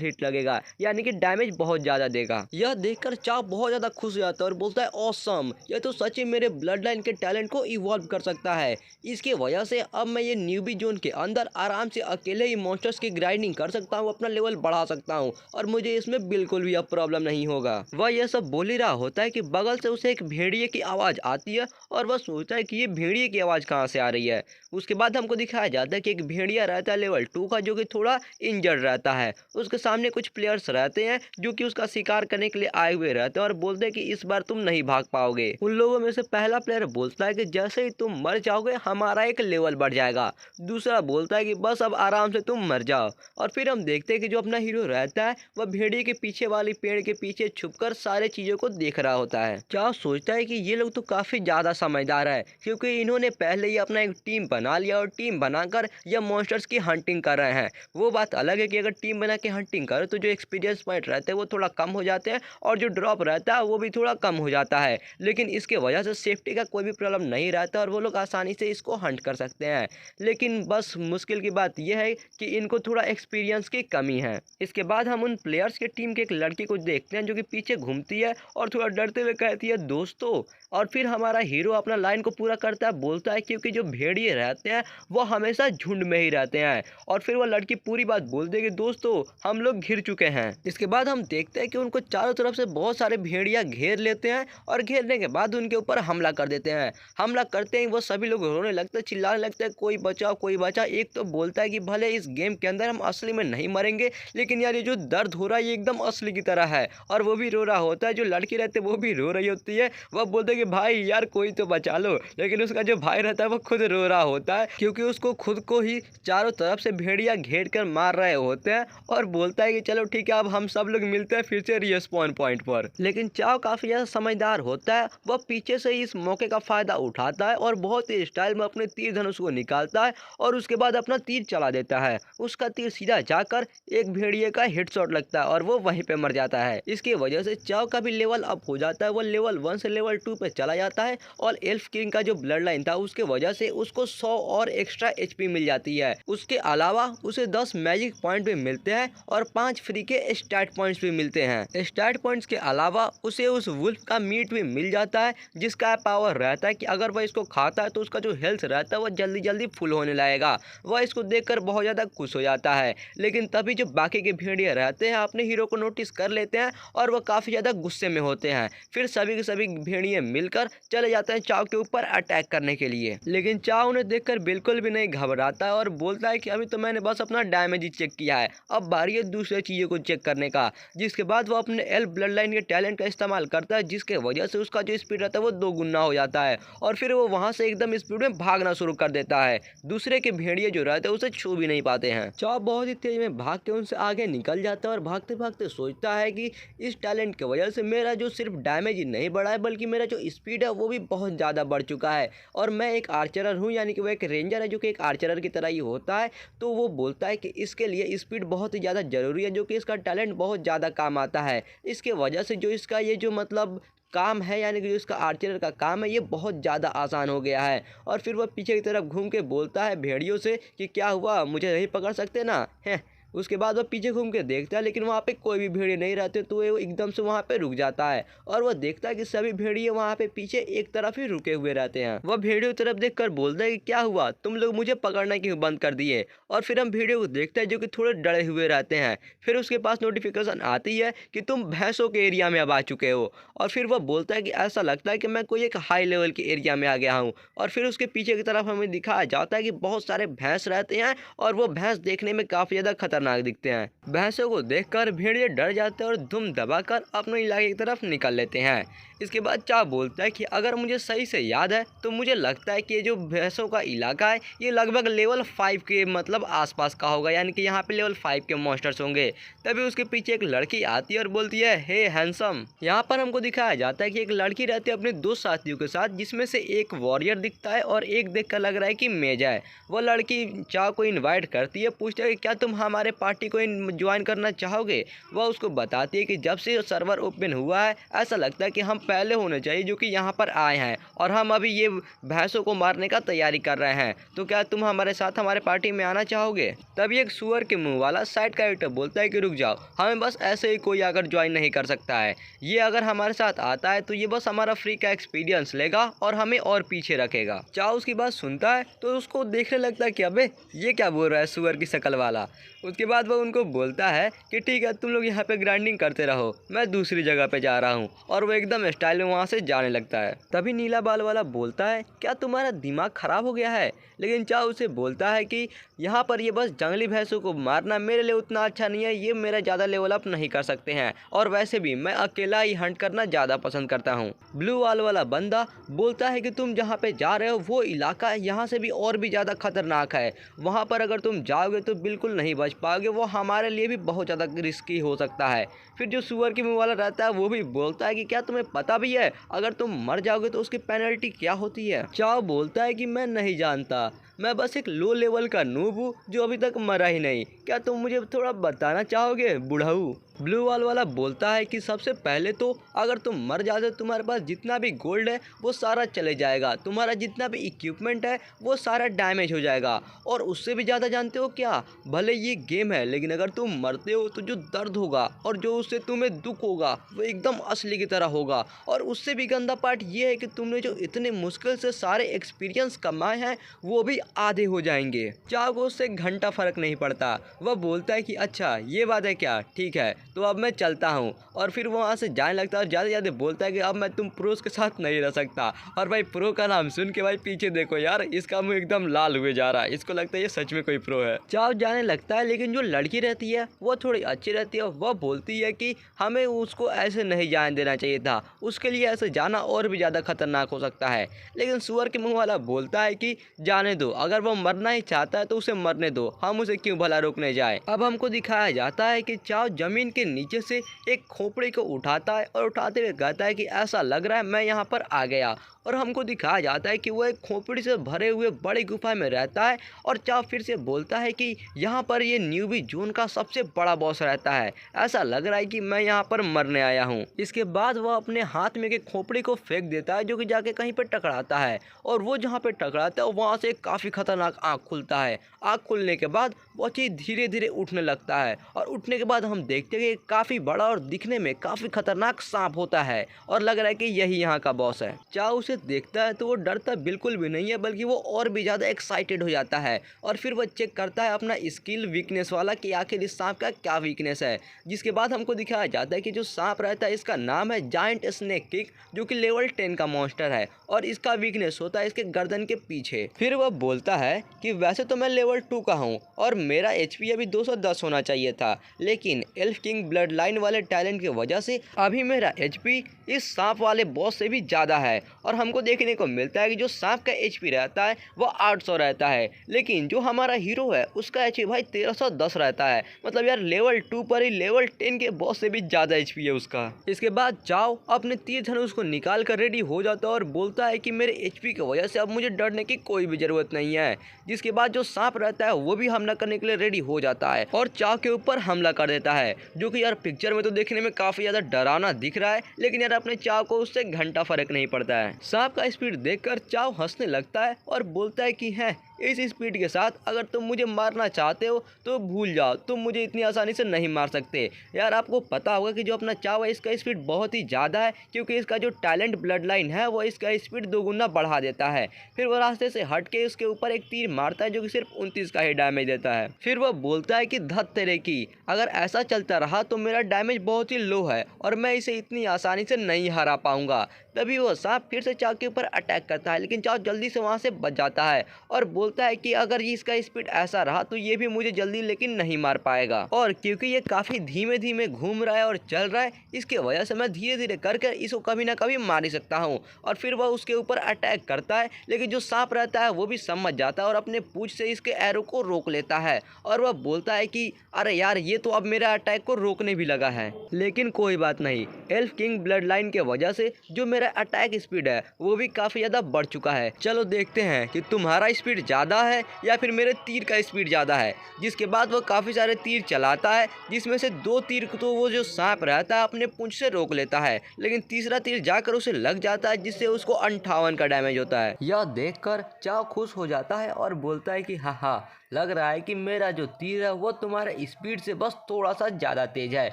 हिट लगेगा, यानी कि डैमेज बहुत ज़्यादा देगा। यह देखकर चाव बहुत ज़्यादा खुश हो जाता है और बोलता है ऑसम, यह तो सच ही मेरे ब्लड लाइन के टैलेंट को इवॉल्व कर सकता है। इसकी वजह से अब मैं ये न्यूबी जोन के अंदर आराम से अकेले ही मॉन्स्टर्स की ग्राइंडिंग कर सकता हूँ, अपना लेवल बढ़ा सकता हूँ और मुझे इसमें बिल्कुल भी अब प्रॉब्लम नहीं होगा। वह यह सब बोल ही रहा होता है कि बगल से उसे एक भेड़िए की आवाज़ आती है और वह सोचता है कि ये भेड़िए की आवाज़ कहाँ से आ रही है। उसके बाद हमको दिखाया जाता है कि एक भेड़िया रहता है लेवल 2 का, जो कि थोड़ा इंजर्ड रहता है। उसके सामने कुछ प्लेयर्स रहते हैं जो कि उसका शिकार करने के लिए आए हुए रहते हैं और बोलते हैं कि इस बार तुम नहीं भाग पाओगे। उन लोगों में से पहला प्लेयर बोलता है कि जैसे ही तुम मर जाओगे हमारा एक लेवल बढ़ जाएगा। दूसरा बोलता है कि बस अब आराम से तुम मर जाओ। और फिर हम देखते हैं कि जो अपना हीरो रहता है वह भेड़िए के पीछे वाली पेड़ के पीछे छुपकर सारे चीज़ों को देख रहा होता है। चाओ सोचता है कि ये लोग तो काफ़ी ज़्यादा समझदार है, क्योंकि इन्होंने पहले ही अपना एक टीम बना लिया और टीम बनाकर यह मॉन्स्टर्स की हंटिंग कर रहे हैं। वो बात अलग है कि अगर टीम बना के हंटिंग करो तो जो एक्सपीरियंस पॉइंट रहते हैं वो थोड़ा कम हो जाते हैं और जो ड्रॉप रहता है वो भी थोड़ा कम हो जाता है, लेकिन इसके वजह से सेफ्टी का कोई भी प्रॉब्लम नहीं रहता और वो लोग आसानी से इसको हंट कर सकते हैं। लेकिन बस मुश्किल की बात यह है कि इनको थोड़ा एक्सपीरियंस की कमी है। इसके बाद हम उन प्लेयर्स के टीम के एक लड़की को देखते हैं जो कि पीछे घूमती है और थोड़ा डरते हुए कहती है दोस्तों। और फिर हमारा हीरो अपना लाइन को पूरा करता है, बोलता है क्योंकि जो भेड़िए रहते हैं वो हमेशा झुंड में ही रहते हैं। और फिर वह लड़की पूरी बात बोलती है कि दोस्तों हम लोग घिर चुके हैं। इसके बाद हम देखते हैं कि उनको चारों तरफ से बहुत सारे भेड़िया घेर लेते हैं और घेरने के बाद उनके ऊपर हमला कर देते हैं। हमला करते ही वो सभी लोग रोने लगते हैं, चिल्लाने लगते हैं कोई बचाओ कोई बचाओ। एक तो बोलता है कि भले इस गेम के अंदर हम असली में नहीं मरेंगे, लेकिन यार ये जो दर्द हो रहा है ये एकदम असली की तरह है। और वो भी रो रहा होता है, जो लड़की रहती है वो भी रो रही होती है। वह बोलते हैं कि भाई यार कोई तो बचा लो, लेकिन उसका जो भाई रहता है वो खुद रो रहा होता है, क्योंकि उसको खुद को ही चारों तरफ से भेड़िया घेर कर मार रहे होते हैं। और बोलता है कि चलो ठीक है अब हम सब लोग मिलते हैं फिर से रिस्पॉन पॉइंट पर। लेकिन चाव काफ़ी ज़्यादा समझदार होता है, वह पीछे से ही इस मौके का फ़ायदा उठाता है और बहुत ही स्टाइल में अपने तीर धनुष को निकालता है और उसके बाद अपना तीर चला देता है। उसका तीर सीधा जाकर एक भेड़िए का हेडशॉट लगता है और वो वहीं पे मर जाता है। इसकी वजह से चाव का भी लेवल अप हो जाता है, वो लेवल 1 से लेवल 2 पे चला जाता है और एल्फ किंग का जो ब्लड लाइन था उसके वजह से उसको 100 और एक्स्ट्रा HP मिल जाती है। उसके अलावा उसे 10 मैजिक पॉइंट भी मिलते हैं और 5 फ्री के स्टैट पॉइंट्स भी मिलते हैं। स्टैट पॉइंट्स के अलावा उसे उस वुल्फ का मीट भी मिल जाता है, जिसका पावर रहता है कि अगर वह इसको खाता है तो उसका जो हेल्थ रहता है वह जल्दी जल्दी फुल होने लगेगा। वह इसको देखकर बहुत ज़्यादा खुश हो जाता है, लेकिन तभी जो बाकी के भेड़िए रहते हैं अपने हीरो को नोटिस कर लेते हैं और वह काफ़ी ज़्यादा गुस्से में होते हैं। फिर सभी के सभी भेड़िए मिलकर चले जाते हैं चाव के ऊपर अटैक करने के लिए, लेकिन चाव उन्हें देखकर बिल्कुल भी नहीं घबराता है और बोलता है कि अभी तो मैंने बस अपना डैमेज ही चेक किया है, अब बारी है दूसरे चीज़ों को चेक करने का। जिसके बाद वो अपने एल्फ ब्लड लाइन के टैलेंट का इस्तेमाल करता है, जिसके वजह से उसका जो स्पीड रहता है वो 2 गुना हो जाता है और फिर वो वहाँ से एकदम स्पीड में भागना शुरू कर देता है। दूसरे के भेड़िए जो रहते हैं उसे छू भी नहीं पाते हैं। चाव बहुत ही तेज में भाग के उनसे आगे निकल जाता है और भागते भागते सोचता है कि इस टैलेंट की वजह से मेरा जो सिर्फ डैमेज ही नहीं बढ़ा है बल्कि मेरा जो स्पीड है वो भी बहुत ज़्यादा बढ़ चुका है और मैं एक आर्चरर हूँ, यानी कि वो एक रेंजर है जो कि एक आर्चरर की तरह ही होता है। तो वो बोलता है कि इसके लिए स्पीड बहुत ही ज़्यादा ज़रूरी है, जो कि इसका टैलेंट बहुत ज़्यादा काम आता है। इसके वजह से जो इसका ये जो मतलब काम है, यानी कि जो इसका आर्चरर का काम है ये बहुत ज़्यादा आसान हो गया है। और फिर वह पीछे की तरफ घूम के बोलता है भेड़ियों से कि क्या हुआ, मुझे नहीं पकड़ सकते ना, हैं उसके बाद वो पीछे घूम के देखता है लेकिन वहाँ पे कोई भी भेड़िए नहीं रहते, तो वो एकदम से वहाँ पे रुक जाता है और वो देखता है कि सभी भेड़िए वहाँ पे पीछे एक तरफ ही रुके हुए रहते हैं। वह भेड़ियों की तरफ देखकर बोलता है कि क्या हुआ, तुम लोग मुझे पकड़ना क्यों बंद कर दिए। और फिर हम भेड़ियों को देखते हैं जो कि थोड़े डरे हुए रहते हैं। फिर उसके पास नोटिफिकेशन आती है कि तुम भैंसों के एरिया में अब आ चुके हो। और फिर वह बोलता है कि ऐसा लगता है कि मैं कोई एक हाई लेवल के एरिया में आ गया हूँ। और फिर उसके पीछे की तरफ हमें दिखाया जाता है कि बहुत सारे भैंस रहते हैं और वो भैंस देखने में काफ़ी ज़्यादा खतरनाक दिखते हैं। भैंसों को देखकर भेड़िए डर जाते हैं और धुम दबाकर अपने इलाके की तरफ निकल लेते हैं। इसके बाद चाव बोलता है कि अगर मुझे सही से याद है तो मुझे लगता है कि ये जो भैंसों का इलाका है ये लगभग लेवल 5 के मतलब आसपास का होगा, यानी कि यहाँ पे लेवल 5 के मॉन्स्टर्स होंगे। तभी उसके पीछे एक लड़की आती है और बोलती है, हे हैंडसम। यहाँ पर हमको दिखाया जाता है कि एक लड़की रहती है अपने 2 साथियों के साथ, जिसमें से एक वॉरियर दिखता है और एक देखकर लग रहा है कि मेज है। वो लड़की चाव को इन्वाइट करती है, पूछती है कि क्या तुम हमारे पार्टी को ज्वाइन करना चाहोगे। वह उसको बताती है कि जब से सर्वर ओपन हुआ है ऐसा लगता है कि हम पहले होने चाहिए जो कि यहाँ पर आए हैं और हम अभी ये भैंसों को मारने का तैयारी कर रहे हैं, तो क्या तुम हमारे साथ हमारे पार्टी में आना चाहोगे। तभी एक सुअर के मुंह वाला साइड कैरेक्टर बोलता है कि रुक जाओ, हमें बस ऐसे ही कोई आकर ज्वाइन नहीं कर सकता है। ये अगर हमारे साथ आता है तो ये बस हमारा फ्री का एक्सपीरियंस लेगा और हमें और पीछे रखेगा। चाव उसकी बात सुनता है तो उसको देखने लगता है कि अबे ये क्या बोल रहा है सुअर की शक्ल वाला। उसके बाद वह उनको बोलता है कि ठीक है तुम लोग यहाँ पे ग्राइंडिंग करते रहो, मैं दूसरी जगह पे जा रहा हूँ। और वो एकदम स्टाइल में वहाँ से जाने लगता है। तभी नीला बाल वाला बोलता है, क्या तुम्हारा दिमाग खराब हो गया है। लेकिन चाव उसे बोलता है कि यहाँ पर ये बस जंगली भैंसों को मारना मेरे लिए उतना अच्छा नहीं है, ये मेरा ज़्यादा लेवल अप नहीं कर सकते हैं और वैसे भी मैं अकेला ही हंट करना ज़्यादा पसंद करता हूँ। ब्लू वाल वाला बंदा बोलता है कि तुम जहाँ पे जा रहे हो वो इलाका यहाँ से भी और भी ज़्यादा खतरनाक है, वहाँ पर अगर तुम जाओगे तो बिल्कुल नहीं बच पाओगे, वो हमारे लिए भी बहुत ज़्यादा रिस्की हो सकता है। फिर जो सुअर के मुँह वाला रहता है वो भी बोलता है कि क्या तुम्हें पता भी है अगर तुम मर जाओगे तो उसकी पेनल्टी क्या होती है। चाव बोलता है कि मैं नहीं जानता, मैं बस एक लो लेवल का नूब हूँ जो अभी तक मरा ही नहीं, क्या तुम मुझे थोड़ा बताना चाहोगे बुढ़ाऊ। ब्लू वाल वाला बोलता है कि सबसे पहले तो अगर तुम मर जाते तुम्हारे पास जितना भी गोल्ड है वो सारा चले जाएगा, तुम्हारा जितना भी इक्विपमेंट है वो सारा डैमेज हो जाएगा, और उससे भी ज़्यादा जानते हो क्या, भले ये गेम है लेकिन अगर तुम मरते हो तो जो दर्द होगा और जो उससे तुम्हें दुख होगा वो एकदम असली की तरह होगा। और उससे भी गंदा पार्ट ये है कि तुमने जो इतने मुश्किल से सारे एक्सपीरियंस कमाए हैं वो भी आधे हो जाएंगे। चाव को उससे घंटा फर्क नहीं पड़ता। वह बोलता है कि अच्छा ये बात है क्या, ठीक है तो अब मैं चलता हूँ। और फिर वहाँ से जाने लगता है और ज़्यादा ज़्यादा बोलता है कि अब मैं तुम प्रोस के साथ नहीं रह सकता। और भाई प्रो का नाम सुन के भाई पीछे देखो यार, इसका मुँह एकदम लाल हुए जा रहा है, इसको लगता है ये सच में कोई प्रो है। चाव जाने लगता है लेकिन जो लड़की रहती है वो थोड़ी अच्छी रहती है। वह बोलती है कि हमें उसको ऐसे नहीं जाने देना चाहिए था, उसके लिए ऐसे जाना और भी ज़्यादा खतरनाक हो सकता है। लेकिन सुअर के मुँह वाला बोलता है कि जाने दो, अगर वो मरना ही चाहता है तो उसे मरने दो, हम उसे क्यों भला रोकने जाए। अब हमको दिखाया जाता है कि चाव जमीन के नीचे से एक खोपड़ी को उठाता है और उठाते हुए कहता है कि ऐसा लग रहा है मैं यहाँ पर आ गया। और हमको दिखाया जाता है कि वो एक खोपड़ी से भरे हुए बड़ी गुफा में रहता है। और चाव फिर से बोलता है कि यहाँ पर ये न्यूबी जोन का सबसे बड़ा बॉस रहता है, ऐसा लग रहा है कि मैं यहाँ पर मरने आया हूँ। इसके बाद वह अपने हाथ में के खोपड़ी को फेंक देता है जो कि जाके कहीं पर टकराता है, और वो जहाँ पे टकराता है वहाँ से काफ़ी खतरनाक आँख खुलता है। आँख खुलने के बाद वो चीज़ धीरे धीरे उठने लगता है, और उठने के बाद हम देखते हैं कि काफ़ी बड़ा और दिखने में काफ़ी खतरनाक सांप होता है, और लग रहा है कि यही यहाँ का बॉस है। चाव उसे देखता है तो वो डरता बिल्कुल भी नहीं है, बल्कि वो और भी ज़्यादा एक्साइटेड हो जाता है। और फिर वो चेक करता है अपना स्किल वीकनेस वाला कि आखिर इस सांप का क्या वीकनेस है। जिसके बाद हमको दिखाया जाता है कि जो सांप रहता है इसका नाम है जायंट स्नेक किक, जो कि लेवल 10 का मॉन्स्टर है, और इसका वीकनेस होता है इसके गर्दन के पीछे। फिर वह बोलता है कि वैसे तो मैं लेवल 2 का हूँ और मेरा HP अभी 210 होना चाहिए था, लेकिन एल्फ किंग ब्लड लाइन वाले टैलेंट की वजह से अभी मेरा HP इस सांप वाले बॉस से भी ज़्यादा है। और हमको देखने को मिलता है कि जो सांप का HP रहता है वो 800 रहता है, लेकिन जो हमारा हीरो है उसका HP भाई 1310 रहता है। मतलब यार लेवल 2 पर ही लेवल 10 के बॉस से भी ज़्यादा HP है उसका। इसके बाद चाव अपने तीर धनुष को निकाल कर रेडी हो जाता है और बोलता है कि मेरे HP की वजह से अब मुझे डरने की कोई भी ज़रूरत नहीं है। जिसके बाद जो सांप रहता है वो भी हमला करने के लिए रेडी हो जाता है और चाव के ऊपर हमला कर देता है, जो कि यार पिक्चर में तो देखने में काफ़ी ज़्यादा डरावना दिख रहा है, लेकिन यार अपने चाव को उससे घंटा फर्क नहीं पड़ता है। सांप का स्पीड देखकर चाव हंसने लगता है और बोलता है कि है इस स्पीड के साथ अगर तुम मुझे मारना चाहते हो तो भूल जाओ, तुम मुझे इतनी आसानी से नहीं मार सकते। यार आपको पता होगा कि जो अपना चाव है इसका स्पीड बहुत ही ज़्यादा है, क्योंकि इसका जो टैलेंट ब्लड लाइन है वो इसका स्पीड दोगुना बढ़ा देता है। फिर वो रास्ते से हट के उसके ऊपर एक तीर मारता है जो कि सिर्फ 29 का ही डैमेज देता है। फिर वह बोलता है कि धत तेरे की, अगर ऐसा चलता रहा तो मेरा डैमेज बहुत ही लो है और मैं इसे इतनी आसानी से नहीं हरा पाऊंगा। तभी वो सांप फिर से चाव के ऊपर अटैक करता है, लेकिन चाव जल्दी से वहां से बच जाता है और बोलता है कि अगर ये इसका स्पीड ऐसा रहा तो ये भी मुझे जल्दी लेकिन नहीं मार पाएगा। और क्योंकि ये काफी धीमे धीमे घूम रहा है और चल रहा है, इसके वजह से मैं धीरे धीरे करके इसको कभी ना कभी मार ही सकता हूँ। और फिर वह उसके ऊपर अटैक करता है, लेकिन जो सांप रहता है वो भी समझ जाता है और अपने पूंछ से इसके एरो को रोक लेता है। और वह बोलता है कि अरे यार ये तो अब मेरा अटैक को रोकने भी लगा है। लेकिन कोई बात नहीं, एल्फ किंग ब्लड लाइन के वजह से जो मेरा अटैक स्पीड है वो भी काफ़ी ज़्यादा बढ़ चुका है। चलो देखते हैं कि तुम्हारा स्पीड ज़्यादा है या फिर मेरे तीर का स्पीड ज़्यादा है। जिसके बाद वो काफ़ी सारे तीर चलाता है, जिसमें से 2 तीर को तो वो जो सांप रहता है अपने पूंछ से रोक लेता है, लेकिन तीसरा तीर जाकर उसे लग जाता है जिससे उसको 58 का डैमेज होता है। यह देखकर चाव खुश हो जाता है और बोलता है कि हाँ, लग रहा है कि मेरा जो तीर है वो तुम्हारे स्पीड से बस थोड़ा सा ज़्यादा तेज है।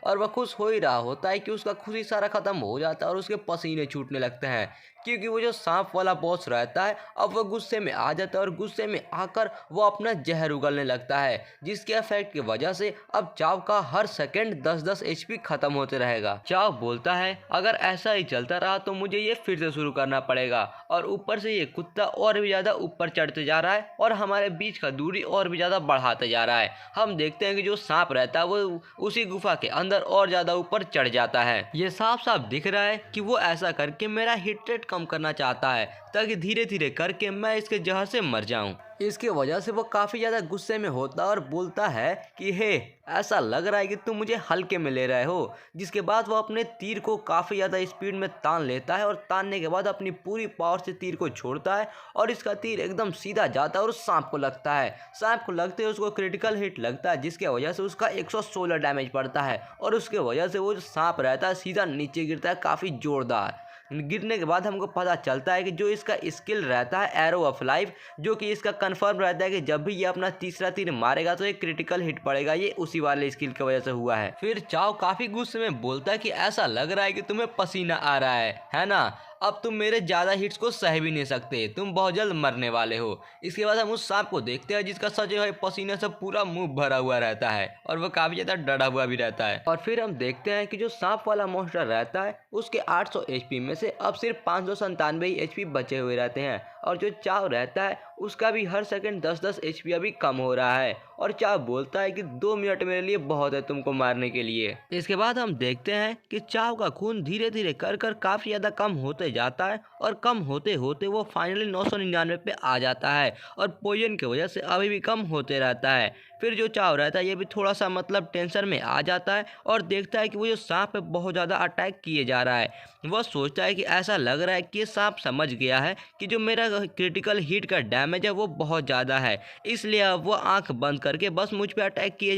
और वह खुश हो ही रहा होता है कि उसका खुशी सारा खत्म हो जाता है और उसके पसीने छूटने लगते हैं, क्योंकि वो जो सांप वाला बॉस रहता है अब वह गुस्से में आ जाता है और गुस्से में आकर वो अपना जहर उगलने लगता है, जिसके इफेक्ट की वजह से अब चाव का हर सेकंड 10-10 HP खत्म होते रहेगा। चाव बोलता है अगर ऐसा ही चलता रहा तो मुझे ये फिर से शुरू करना पड़ेगा। और ऊपर से ये कुत्ता और भी ज़्यादा ऊपर चढ़ते जा रहा है और हमारे बीच का दूरी और भी ज़्यादा बढ़ाते जा रहा है। हम देखते हैं कि जो सांप रहता है वो उसी गुफा के अंदर और ज़्यादा ऊपर चढ़ जाता है। ये साफ साफ दिख रहा है कि वो ऐसा करके मेरा हिट रेट कम करना चाहता है, ताकि धीरे धीरे करके मैं इसके जहर से मर जाऊं। इसके वजह से वो काफ़ी ज़्यादा गुस्से में होता है और बोलता है कि हे, ऐसा लग रहा है कि तुम मुझे हल्के में ले रहे हो। जिसके बाद वो अपने तीर को काफ़ी ज़्यादा स्पीड में तान लेता है और तानने के बाद अपनी पूरी पावर से तीर को छोड़ता है और इसका तीर एकदम सीधा जाता है और उस सांप को लगता है। सांप को लगते ही उसको क्रिटिकल हिट लगता है, जिसके वजह से उसका 116 डैमेज पड़ता है और उसके वजह से वो जो सांप रहता है सीधा नीचे गिरता है काफ़ी जोरदार। गिरने के बाद हमको पता चलता है कि जो इसका स्किल रहता है एरो ऑफ लाइफ, जो कि इसका कंफर्म रहता है कि जब भी ये अपना तीसरा तीर मारेगा तो एक क्रिटिकल हिट पड़ेगा, ये उसी वाले स्किल की वजह से हुआ है। फिर चाव काफी गुस्से में बोलता है कि ऐसा लग रहा है कि तुम्हें पसीना आ रहा है ना? अब तुम मेरे ज़्यादा हिट्स को सह भी नहीं सकते, तुम बहुत जल्द मरने वाले हो। इसके बाद हम उस सांप को देखते हैं जिसका सजे हुए पसीने से पूरा मुंह भरा हुआ रहता है और वह काफ़ी ज़्यादा डरा हुआ भी रहता है। और फिर हम देखते हैं कि जो सांप वाला मॉन्स्टर रहता है उसके 800 HP में से अब सिर्फ 597 HP बचे हुए रहते हैं और जो चाव रहता है उसका भी हर सेकंड 10-10 HP अभी कम हो रहा है। और चाव बोलता है कि 2 मिनट मेरे लिए बहुत है तुमको मारने के लिए। इसके बाद हम देखते हैं कि चाव का खून धीरे धीरे कर काफ़ी ज़्यादा कम होते जाता है और कम होते होते वो फाइनली 999 पे आ जाता है और पॉइजन की वजह से अभी भी कम होते रहता है। फिर जो चाव रहता है ये भी थोड़ा सा मतलब टेंशन में आ जाता है और देखता है कि वो जो सांप है बहुत ज़्यादा अटैक किए जा रहा है। वह सोचता है कि ऐसा लग रहा है कि ये सांप समझ गया है कि जो मेरा क्रिटिकल हिट का डैमेज है वो बहुत ज़्यादा है, इसलिए अब वो आंख बंद करके बस मुझ पे अटैक किए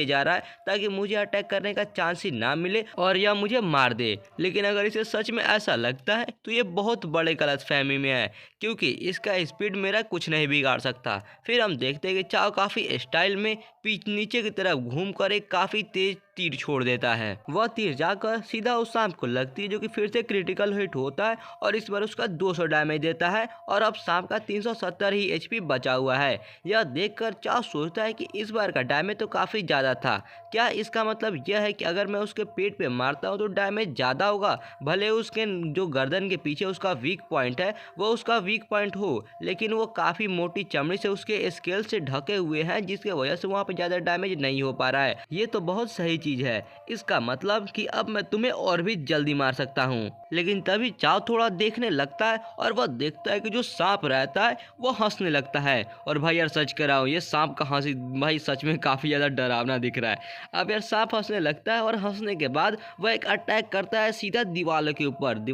जा रहा है ताकि मुझे अटैक करने का चांस ही ना मिले और यह मुझे मार दे। लेकिन अगर इसे सच में ऐसा लगता है तो ये बहुत बड़े गलतफहमी में है, क्योंकि इसका स्पीड मेरा कुछ नहीं बिगाड़ सकता। फिर हम देखते हैं कि चाव काफ़ी स्टाइल में नीचे की तरफ घूम कर एक काफ़ी तेज तीर छोड़ देता है। वह तीर जाकर सीधा उस सांप को लगती है जो कि फिर से क्रिटिकल हिट होता है और इस बार उसका 200 डैमेज देता है और अब सांप का 370 ही HP बचा हुआ है। यह देखकर चाव सोचता है कि इस बार का डैमेज तो काफ़ी ज़्यादा था। क्या इसका मतलब यह है कि अगर मैं उसके पेट पे मारता हूँ तो डैमेज ज़्यादा होगा? भले उसके जो गर्दन के पीछे उसका वीक पॉइंट है वो उसका वीक पॉइंट हो, लेकिन वो काफ़ी मोटी चमड़ी से उसके स्केल से ढके हुए हैं, जिसके वजह से वहाँ पे ज़्यादा डैमेज नहीं हो पा रहा है। ये तो बहुत सही चीज़ है, इसका मतलब कि अब मैं तुम्हें और भी जल्दी मार सकता हूँ। लेकिन तभी चाव थोड़ा देखने लगता है और वह देखता है कि जो सांप रहता है वो हंसने लगता है। और भाई यार सच कह रहा हूँ, ये सांप का हंसी भाई सच में काफ़ी ज़्यादा डरावना दिख रहा है। अब यार सांप हंसने लगता है और हंसने के बाद वह एक अटैक करता है सीधा दीवार के ऊपर।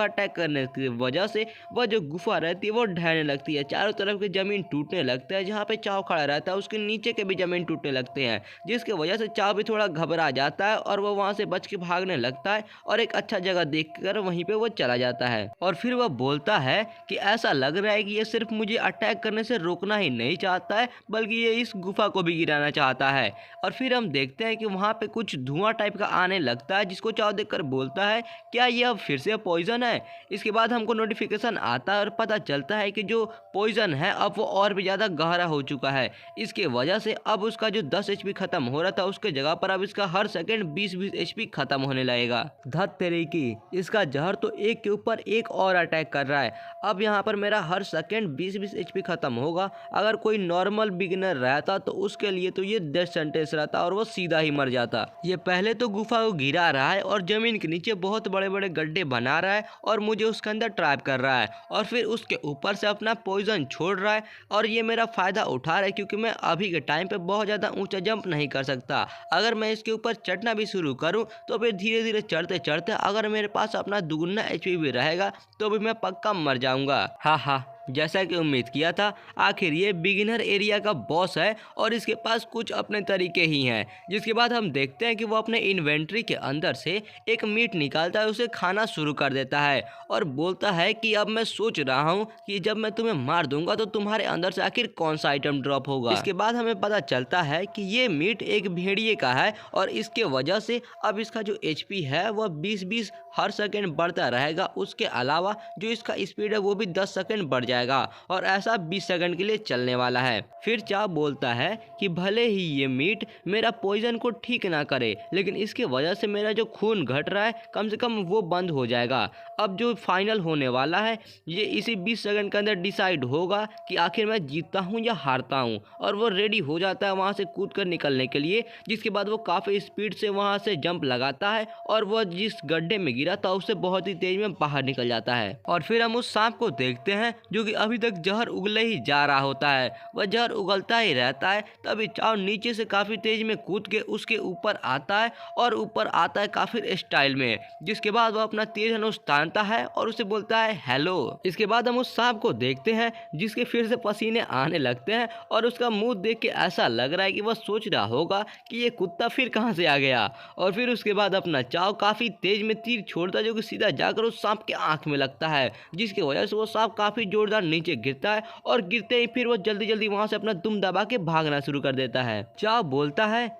अटैक करने की वजह से वह जो गुफा रहती है वो ढहने लगती है, चारों तरफ की ज़मीन टूटने लगता है। जहाँ पे चाव खड़ा रहता है उसके नीचे के भी ज़मीन टूटने लगते हैं, जिसके वजह से चाव भी थोड़ा घबरा जाता है और वह वहाँ से बच के भागने लगता है और एक अच्छा जगह देखकर वहीं पे वो चला जाता है। और फिर वह बोलता है कि ऐसा लग रहा है कि ये सिर्फ मुझे अटैक करने से रोकना ही नहीं चाहता है, बल्कि ये इस गुफा को भी गिराना चाहता है। और फिर हम देखते हैं कि वहाँ पे कुछ धुआं टाइप का आने लगता है, जिसको चाओ देखकर बोलता है क्या ये अब फिर से पॉइजन है। इसके बाद हमको नोटिफिकेशन आता है और पता चलता है कि जो पॉइजन है अब वो और भी ज़्यादा गहरा हो चुका है। इसके वजह से अब उसका जो 10 HP खत्म हो रहा था, उसके जगह पर अब इसका हर सेकंड 20-20 HP खत्म होने लगेगा। धत तेरे की, इसका जहर तो एक के ऊपर एक और अटैक कर रहा है। अब यहाँ पर मेरा हर सेकंड 20-20 HP खत्म होगा। अगर कोई नॉर्मल बिगिनर रहता तो उसके लिए तो ये डेथ सेंटेंस रहता और वो सीधा ही मर जाता। ये पहले तो गुफा को गिरा रहा है और जमीन के नीचे बहुत बड़े बड़े गड्ढे बना रहा है और मुझे उसके अंदर ट्रैप कर रहा है, और फिर उसके ऊपर से अपना पॉइजन छोड़ रहा है। और ये मेरा फ़ायदा उठा रहा है क्योंकि मैं अभी के टाइम पे बहुत ज़्यादा ऊंचा जंप नहीं कर सकता। अगर मैं इसके ऊपर चढ़ना भी शुरू करूं तो फिर धीरे धीरे चढ़ते चढ़ते अगर मेरे पास अपना दुगुना HP भी रहेगा तो भी मैं पक्का मर जाऊंगा। हा, जैसा कि उम्मीद किया था, आखिर ये बिगिनर एरिया का बॉस है और इसके पास कुछ अपने तरीके ही हैं। जिसके बाद हम देखते हैं कि वो अपने इन्वेंट्री के अंदर से एक मीट निकालता है, उसे खाना शुरू कर देता है और बोलता है कि अब मैं सोच रहा हूँ कि जब मैं तुम्हें मार दूंगा तो तुम्हारे अंदर से आखिर कौन सा आइटम ड्रॉप होगा। इसके बाद हमें पता चलता है कि ये मीट एक भेड़िए का है और इसके वजह से अब इसका जो HP है वह 20-20 हर सेकेंड बढ़ता रहेगा। उसके अलावा जो इसका स्पीड है वो भी 10 सेकेंड बढ़ जाएगा और ऐसा 20 सेकंड के लिए चलने वाला है। फिर चाव बोलता है कि भले ही ये मीट मेरा पॉइजन को ठीक ना करे, लेकिन इसके वजह से मेरा जो खून घट रहा है कम से कम वो बंद हो जाएगा। अब जो फाइनल होने वाला है ये इसी 20 सेकंड के अंदर डिसाइड होगा कि आखिर मैं जीतता हूँ या हारता हूँ। और वो रेडी हो जाता है वहाँ से कूद कर निकलने के लिए, जिसके बाद वो काफ़ी स्पीड से वहाँ से जंप लगाता है और वह जिस गड्ढे में गिरा था उससे बहुत ही तेज में बाहर निकल जाता है। और फिर हम उस सांप को देखते हैं जो कि अभी तक जहर उगले ही जा रहा होता है। वह जहर उगलता ही रहता है। तभी चाव नीचे से काफ़ी तेज में कूद के उसके ऊपर आता है और ऊपर आता है काफ़ी स्टाइल में, जिसके बाद वह अपना तीर धनुष तानता है और उसे बोलता है हेलो। इसके बाद हम उस सांप को देखते हैं जिसके फिर से पसीने आने लगते हैं और उसका मुंह देख के ऐसा लग रहा है कि वह सोच रहा होगा कि ये कुत्ता फिर कहाँ से आ गया। और फिर उसके बाद अपना चाव काफ़ी तेज में तीर छोड़ता है जो कि सीधा जाकर उस सांप के आँख में लगता है, जिसकी वजह से वो सांप काफ़ी जोरदार नीचे गिरता है और गिरते ही फिर वो जल्दी जल्दी वहां से अपना दुम दबा के भागना शुरू कर देता है। चाव बोलता है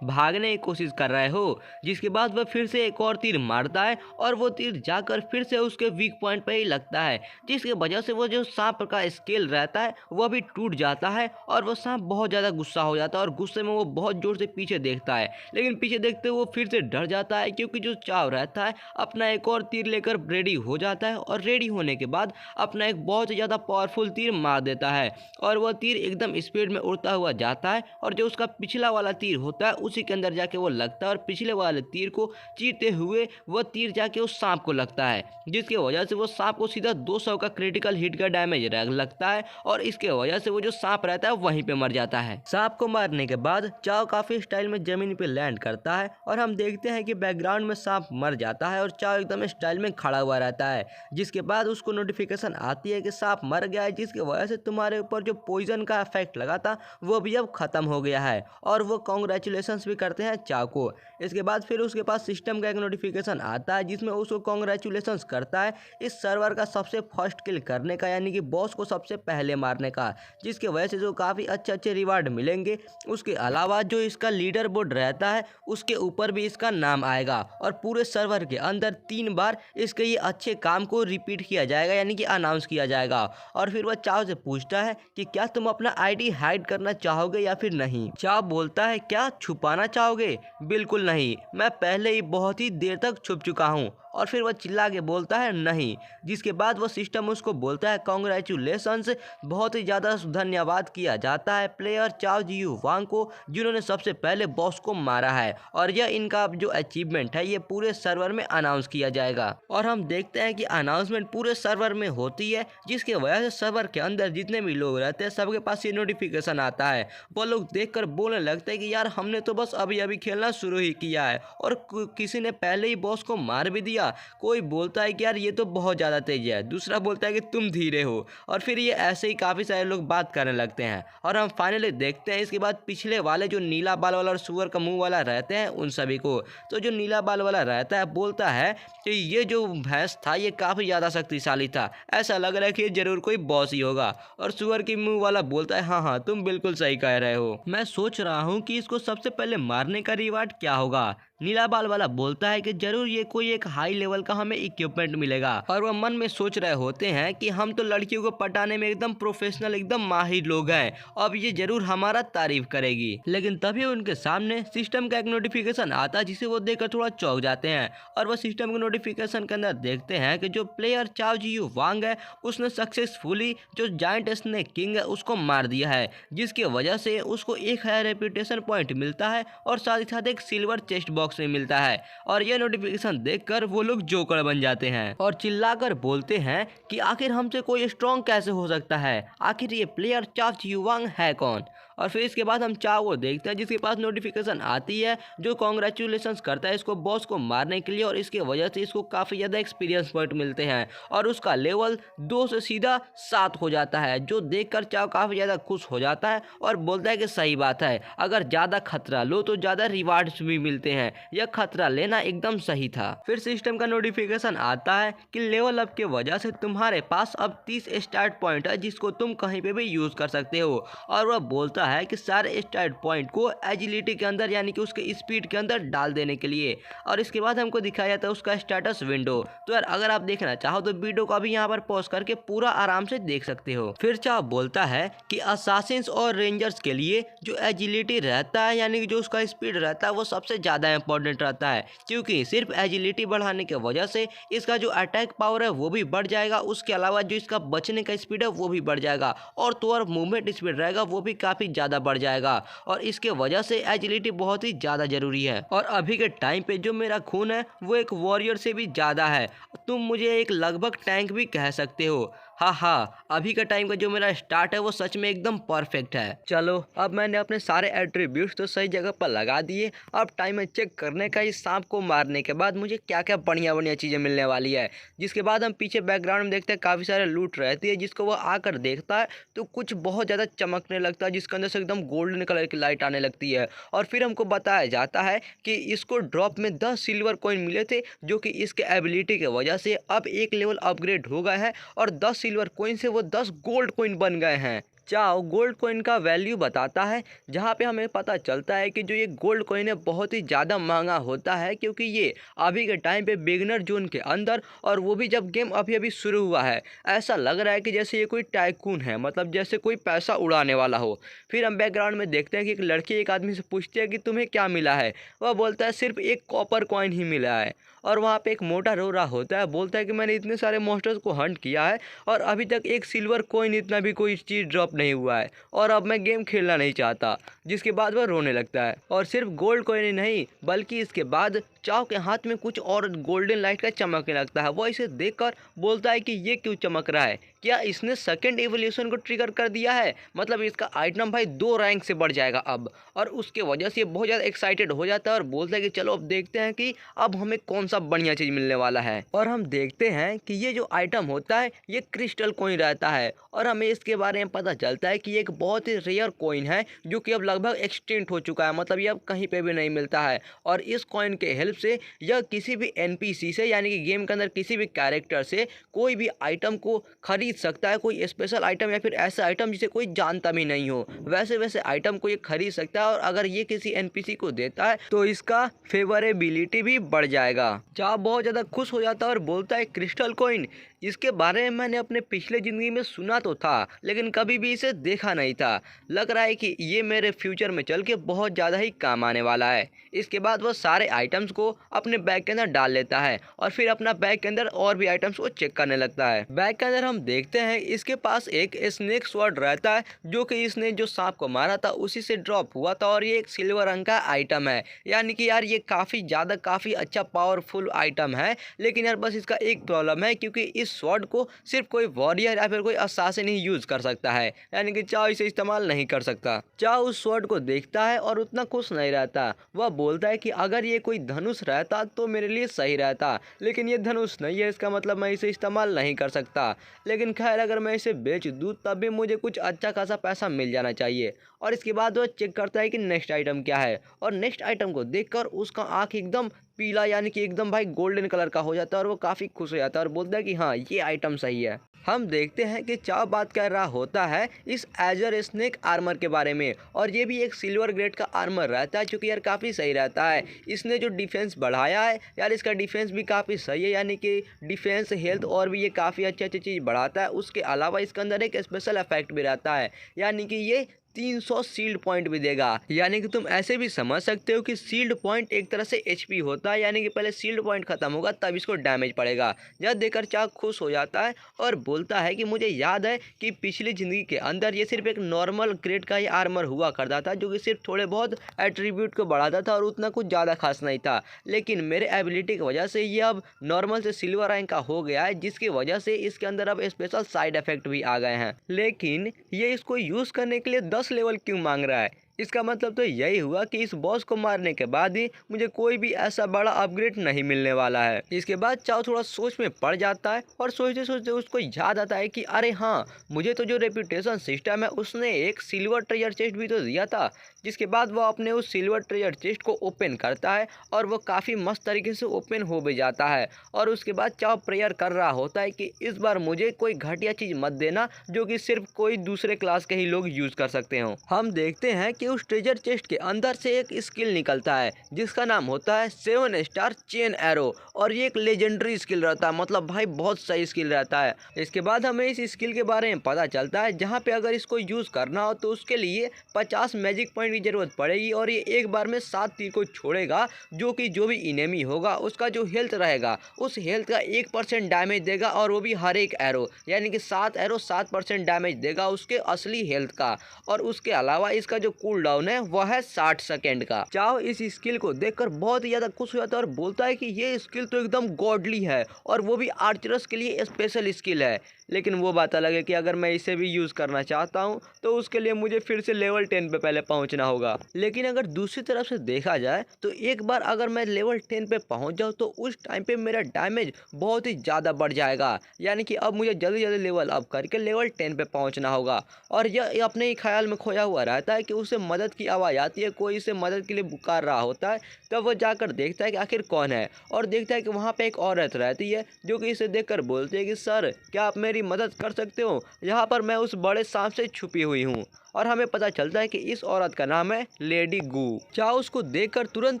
भागने की कोशिश कर रहे हो। जिसके बाद वह फिर से एक और तीर मारता है और वो तीर जाकर फिर से उसके वीक पॉइंट पे ही लगता है, जिसकी वजह से वो जो सांप का स्केल रहता है वह भी टूट जाता है और वो सांप बहुत ज़्यादा गुस्सा हो जाता है और गुस्से में वो बहुत जोर से पीछे देखता है। लेकिन पीछे देखते वो फिर से डर जाता है क्योंकि जो चाव रहता है अपना एक और तीर लेकर रेडी हो जाता है और रेडी होने के बाद अपना एक बहुत ही ज़्यादा पावरफुल तीर मार देता है और वह तीर एकदम स्पीड में उड़ता हुआ जाता है और जो उसका पिछला वाला तीर होता है उसी के अंदर जाके वो लगता है और पिछले वाले तीर को चीरते हुए वह तीर जाके उस सांप को लगता है, जिसकी वजह से वो सांप को सीधा 200 का क्रिटिकल हिट का डैमेज लगता है और इसके वजह से वो जो सांप रहता है वहीं पे मर जाता है। सांप को मारने के बाद चाव काफी स्टाइल में जमीन पे लैंड करता है और हम देखते हैं कि बैकग्राउंड में सांप मर जाता है और चाव एकदम स्टाइल में खड़ा हुआ रहता है। जिसके बाद उसको नोटिफिकेशन आती है कि सांप मर गया है, जिसकी वजह से तुम्हारे ऊपर जो पॉइजन का इफेक्ट लगा था वो भी अब खत्म हो गया है और वो कॉन्ग्रेचुलेशंस भी करते हैं चाव को। इसके बाद फिर उसके पास सिस्टम का एक नोटिफिकेशन आता है जिसमें उसको कॉन्ग्रेचुलेशंस करता है इस सर्वर का सबसे फर्स्ट किल करने का, यानी कि बॉस को सबसे पहले मारने का, जिसकी वजह से जो काफ़ी अच्छे रिवार्ड मिलेंगे। उसके अलावा जो इसका लीडर बोर्ड रहता है उसके ऊपर भी इसका नाम आएगा और पूरे सर्वर के अंदर 3 बार इसके ये अच्छे काम को रिपीट किया जाएगा, यानी कि अनाउंस किया जाएगा। और फिर वह चाव से पूछता है कि क्या तुम अपना आईडी हाइड करना चाहोगे या फिर नहीं। चाव बोलता है क्या छुपाना चाहोगे? बिल्कुल नहीं, मैं पहले ही बहुत ही देर तक छुप चुका हूँ। और फिर वह चिल्ला के बोलता है नहीं, जिसके बाद वो सिस्टम उसको बोलता है कॉन्ग्रेचुलेशंस, बहुत ही ज़्यादा धन्यवाद किया जाता है प्लेयर चाव जियू वांग को जिन्होंने सबसे पहले बॉस को मारा है और यह इनका जो अचीवमेंट है ये पूरे सर्वर में अनाउंस किया जाएगा। और हम देखते हैं कि अनाउंसमेंट पूरे सर्वर में होती है, जिसकी वजह से सर्वर के अंदर जितने भी लोग रहते हैं सबके पास ये नोटिफिकेशन आता है। वो लोग देखकर बोलने लगते हैं कि यार हमने तो बस अभी अभी खेलना शुरू ही किया है और किसी ने पहले ही बॉस को मार भी दिया। कोई बोलता है कि यार ये तो बहुत ज़्यादा तेज है, दूसरा बोलता है कि तुम धीरे हो, और फिर ये ऐसे ही काफ़ी सारे लोग बात करने लगते हैं। और हम फाइनली देखते हैं इसके बाद पिछले वाले जो नीला बाल वाला और सुअर का मुंह वाला रहते हैं उन सभी को। तो जो नीला बाल वाला रहता है बोलता है कि ये जो भैंस था ये काफ़ी ज़्यादा शक्तिशाली था, ऐसा लग रहा है कि जरूर कोई बॉस ही होगा। और सुअर की मुंह वाला बोलता है हाँ हाँ तुम बिल्कुल सही कह रहे हो, मैं सोच रहा हूँ कि इसको सबसे पहले मारने का रिवार्ड क्या होगा। नीला बाल वाला बोलता है कि जरूर ये कोई एक हाई लेवल का हमें इक्विपमेंट मिलेगा। और वह मन में सोच रहे होते हैं कि हम तो लड़कियों को पटाने में एकदम प्रोफेशनल एकदम माहिर लोग हैं, अब ये जरूर हमारा तारीफ करेगी। लेकिन तभी उनके सामने सिस्टम का एक नोटिफिकेशन आता है जिसे वो देखकर थोड़ा चौंक जाते हैं। और वह सिस्टम के नोटिफिकेशन के अंदर देखते हैं कि जो प्लेयर चाओ जियू वांग है उसने सक्सेसफुली जो जायंट स्नेक किंग है उसको मार दिया है, जिसकी वजह से उसको 1000 रेपुटेशन पॉइंट मिलता है और साथ ही साथ एक सिल्वर चेस्ट बॉक्स में मिलता है। और यह नोटिफिकेशन देखकर वो लोग जोकर बन जाते हैं और चिल्लाकर बोलते हैं कि आखिर हमसे कोई स्ट्रॉन्ग कैसे हो सकता है, आखिर ये प्लेयर चाओ जियू वांग है कौन। और फिर इसके बाद हम चाओ को देखते हैं जिसके पास नोटिफिकेशन आती है जो कॉन्ग्रेचुलेशंस करता है इसको बॉस को मारने के लिए, और इसके वजह से इसको काफ़ी ज़्यादा एक्सपीरियंस पॉइंट मिलते हैं और उसका लेवल 2 से सीधा 7 हो जाता है, जो देखकर चाओ काफ़ी ज़्यादा खुश हो जाता है और बोलता है कि सही बात है, अगर ज़्यादा खतरा लो तो ज़्यादा रिवार्ड्स भी मिलते हैं, यह खतरा लेना एकदम सही था। फिर सिस्टम का नोटिफिकेशन आता है कि लेवल अप की वजह से तुम्हारे पास अब 30 स्टार्ट पॉइंट है जिसको तुम कहीं पे भी यूज़ कर सकते हो। और वह बोलता है कि सारे स्टार्ट पॉइंट को एजिलिटी के अंदर यानी कि उसके स्पीड के अंदर डाल देने के लिए। और इसके बाद हमको दिखाया जाता है उसका स्टेटस विंडो। तो यार अगर आप देखना चाहो तो वीडियो को अभी यहाँ पर पॉज करके पूरा आराम से देख सकते हो। फिर चाओ बोलता है कि असासिन्स और रेंजर्स के लिए जो एजिलिटी रहता है यानी कि जो उसका स्पीड रहता है वो सबसे ज़्यादा इंपॉर्टेंट रहता है, क्योंकि सिर्फ एजिलिटी बढ़ाने की वजह से इसका जो अटैक पावर है वो भी बढ़ जाएगा, उसके अलावा जो इसका बचने का स्पीड है वो भी बढ़ जाएगा और तो और मूवमेंट स्पीड रहेगा वो भी काफ़ी ज़्यादा बढ़ जाएगा। और इसके वजह से एजिलिटी बहुत ही ज़्यादा ज़रूरी है। और अभी के टाइम पे जो मेरा खून है वो एक वॉरियर से भी ज़्यादा है, तुम मुझे एक लगभग टैंक भी कह सकते हो। हाँ, अभी का टाइम का जो मेरा स्टार्ट है वो सच में एकदम परफेक्ट है। चलो अब मैंने अपने सारे एट्रीब्यूट्स तो सही जगह पर लगा दिए, अब टाइम है चेक करने का इस सांप को मारने के बाद मुझे क्या क्या बढ़िया बढ़िया चीज़ें मिलने वाली है। जिसके बाद हम पीछे बैकग्राउंड में देखते हैं काफ़ी सारे लूट रहती है, जिसको वो आकर देखता है तो कुछ बहुत ज़्यादा चमकने लगता है जिसके अंदर से एकदम गोल्डन कलर की लाइट आने लगती है। और फिर हमको बताया जाता है कि इसको ड्रॉप में 10 सिल्वर कॉइन मिले थे, जो कि इसके एबिलिटी की वजह से अब एक लेवल अपग्रेड हो गए हैं और 10 सिल्वर कॉइन से वो 10 गोल्ड कॉइन बन गए हैं। चाओ गोल्ड कॉइन का वैल्यू बताता है, जहाँ पे हमें पता चलता है कि जो ये गोल्ड कॉइन है बहुत ही ज़्यादा महंगा होता है, क्योंकि ये अभी के टाइम पे बिगनर जोन के अंदर, और वो भी जब गेम अभी अभी शुरू हुआ है, ऐसा लग रहा है कि जैसे ये कोई टाइकून है, मतलब जैसे कोई पैसा उड़ाने वाला हो। फिर हम बैकग्राउंड में देखते हैं कि एक लड़की एक आदमी से पूछती है कि तुम्हें क्या मिला है, वह बोलता है सिर्फ एक कॉपर कॉइन ही मिला है। और वहाँ पे एक मोटा रो रहा होता है, बोलता है कि मैंने इतने सारे मॉन्स्टर्स को हंट किया है और अभी तक एक सिल्वर कॉइन इतना भी कोई चीज़ ड्रॉप नहीं हुआ है और अब मैं गेम खेलना नहीं चाहता। जिसके बाद वह रोने लगता है। और सिर्फ गोल्ड कॉइन ही नहीं बल्कि इसके बाद चाओ के हाथ में कुछ और गोल्डन लाइट का चमकने लगता है। वह इसे देखकर बोलता है कि ये क्यों चमक रहा है, क्या इसने सेकंड एवोल्यूशन को ट्रिगर कर दिया है, मतलब इसका आइटम भाई 2 रैंक से बढ़ जाएगा अब। और उसके वजह से ये बहुत ज़्यादा एक्साइटेड हो जाता है और बोलता है कि चलो अब देखते हैं कि अब हमें कौन सा बढ़िया चीज़ मिलने वाला है। और हम देखते हैं कि ये जो आइटम होता है ये क्रिस्टल कॉइन रहता है और हमें इसके बारे में पता चलता है कि ये एक बहुत ही रेयर कॉइन है जो कि अब लगभग एक्सटिंक्ट हो चुका है, मतलब ये अब कहीं पे भी नहीं मिलता है। और इस कॉइन के हेल्प से यह किसी भी एनपीसी से यानी कि गेम के अंदर किसी भी कैरेक्टर से कोई भी आइटम को खरीद सकता है, कोई स्पेशल आइटम या फिर ऐसा आइटम जिसे कोई जानता भी नहीं हो, वैसे वैसे आइटम को ये खरीद सकता है। और अगर ये किसी एनपीसी को देता है तो इसका फेवरेबिलिटी भी बढ़ जाएगा। चाओ बहुत ज़्यादा खुश हो जाता है और बोलता है क्रिस्टल कॉइन, इसके बारे में मैंने अपने पिछले ज़िंदगी में सुना तो था लेकिन कभी भी इसे देखा नहीं था, लग रहा है कि ये मेरे फ्यूचर में चल के बहुत ज़्यादा ही काम आने वाला है। इसके बाद वह सारे आइटम्स को अपने बैग के अंदर डाल लेता है और फिर अपना बैग के अंदर और भी आइटम्स को चेक करने लगता है। बैग के अंदर हम देखते हैं इसके पास एक स्नेक स्वॉर्ड रहता है जो कि इसने जो सांप को मारा था उसी से ड्रॉप हुआ था और ये एक सिल्वर रंग का आइटम है, यानी कि यार ये काफ़ी अच्छा पावरफुल आइटम है। लेकिन यार बस इसका एक प्रॉब्लम है, क्योंकि इस स्वॉर्ड को सिर्फ कोई वॉरियर या फिर कोई असासिन ही यूज़ कर सकता है, यानी कि चाओ इसे इस्तेमाल नहीं कर सकता। चाओ उस स्वॉर्ड को देखता है और उतना खुश नहीं रहता। वह बोलता है कि अगर ये कोई धनुष रहता तो मेरे लिए सही रहता, लेकिन ये धनुष नहीं है, इसका मतलब मैं इसे इस्तेमाल नहीं कर सकता। लेकिन खैर अगर मैं इसे बेच दूँ तब भी मुझे कुछ अच्छा खासा पैसा मिल जाना चाहिए। और इसके बाद वह चेक करता है कि नेक्स्ट आइटम क्या है और नेक्स्ट आइटम को देखकर उसका आँख एकदम पीला यानी कि एकदम भाई गोल्डन कलर का हो जाता है और वो काफ़ी खुश हो जाता है और बोलता है कि हाँ ये आइटम सही है। हम देखते हैं कि चाओ बात कर रहा होता है इस एजर स्नेक आर्मर के बारे में, और ये भी एक सिल्वर ग्रेड का आर्मर रहता है जो कि यार काफ़ी सही रहता है। इसने जो डिफेंस बढ़ाया है यार, इसका डिफेंस भी काफ़ी सही है, यानी कि डिफेंस, हेल्थ और भी ये काफ़ी अच्छी अच्छी चीज़ बढ़ाता है। उसके अलावा इसके अंदर एक स्पेशल इफेक्ट भी रहता है, यानी कि ये 300 शील्ड पॉइंट भी देगा। यानी कि तुम ऐसे भी समझ सकते हो कि शील्ड पॉइंट एक तरह से एचपी होता है, यानी कि पहले शील्ड पॉइंट खत्म होगा तब इसको डैमेज पड़ेगा। यह देखकर चाक खुश हो जाता है और बोलता है कि मुझे याद है कि पिछली ज़िंदगी के अंदर ये सिर्फ एक नॉर्मल ग्रेड का ही आर्मर हुआ करता था जो कि सिर्फ थोड़े बहुत एट्रीब्यूट को बढ़ाता था और उतना कुछ ज़्यादा खास नहीं था, लेकिन मेरे एबिलिटी की वजह से ये अब नॉर्मल से सिल्वर रैंक का हो गया है, जिसकी वजह से इसके अंदर अब स्पेशल साइड इफेक्ट भी आ गए हैं। लेकिन ये इसको यूज़ करने के लिए 10 लेवल क्यों मांग रहा है? इसका मतलब तो यही हुआ कि इस बॉस को मारने के बाद ही मुझे कोई भी ऐसा बड़ा अपग्रेड नहीं मिलने वाला है। इसके बाद चाओ थोड़ा सोच में पड़ जाता है और सोचते सोचते उसको याद आता है कि अरे हाँ, मुझे तो जो रेपुटेशन सिस्टम है उसने एक सिल्वर ट्रेजर चेस्ट भी तो दिया था। जिसके बाद वो अपने उस सिल्वर ट्रेजर चेस्ट को ओपन करता है और वो काफ़ी मस्त तरीके से ओपन हो भी जाता है, और उसके बाद चाओ प्रेयर कर रहा होता है कि इस बार मुझे कोई घटिया चीज़ मत देना जो कि सिर्फ कोई दूसरे क्लास के ही लोग यूज़ कर सकते हो। हम देखते हैं कि उस ट्रेजर चेस्ट के अंदर से एक स्किल निकलता है जिसका नाम होता है 7 स्टार चेन एरो, और ये एक लेजेंडरी स्किल रहता है, मतलब भाई बहुत सही स्किल रहता है। इसके बाद हमें इस स्किल के बारे में पता चलता है जहाँ पे अगर इसको यूज़ करना हो तो उसके लिए 50 मैजिक पॉइंट की ज़रूरत पड़ेगी, और ये एक बार में 7 तीर को छोड़ेगा जो कि जो भी इनेमी होगा उसका जो हेल्थ रहेगा उस हेल्थ का 1% डैमेज देगा, और वो भी हर एक एरो, यानी कि 7 एरो 7% डैमेज देगा उसके असली हेल्थ का। और उसके अलावा इसका जो कूल डाउन है वह है 60 सेकेंड का। चाओ इस स्किल को देखकर बहुत ही ज़्यादा खुश हो जाता है और बोलता है कि ये स्किल तो एकदम गॉडली है और वो भी आर्चरस के लिए स्पेशल स्किल है। लेकिन वो बात अलग है कि अगर मैं इसे भी यूज़ करना चाहता हूँ तो उसके लिए मुझे फिर से लेवल 10 पे पहले पहुँचना होगा। लेकिन अगर दूसरी तरफ से देखा जाए तो एक बार अगर मैं लेवल 10 पे पहुँच जाऊँ तो उस टाइम पे मेरा डैमेज बहुत ही ज़्यादा बढ़ जाएगा, यानी कि अब मुझे जल्दी जल्दी लेवल अप करके लेवल 10 पे पहुँचना होगा। और यह अपने ही ख्याल में खोया हुआ रहता है कि उसे मदद की आवाज़ आती है, कोई इसे मदद के लिए पुकार रहा होता है। तब वह जाकर देखता है कि आखिर कौन है, और देखता है कि वहाँ पे एक औरत रहती है जो कि इसे देखकर बोलती है कि सर क्या आप मेरी मदद कर सकते हो, यहाँ पर मैं उस बड़े सांप से छुपी हुई हूँ। और हमें पता चलता है कि इस औरत का नाम है लेडी गू। चाओ उसको देखकर तुरंत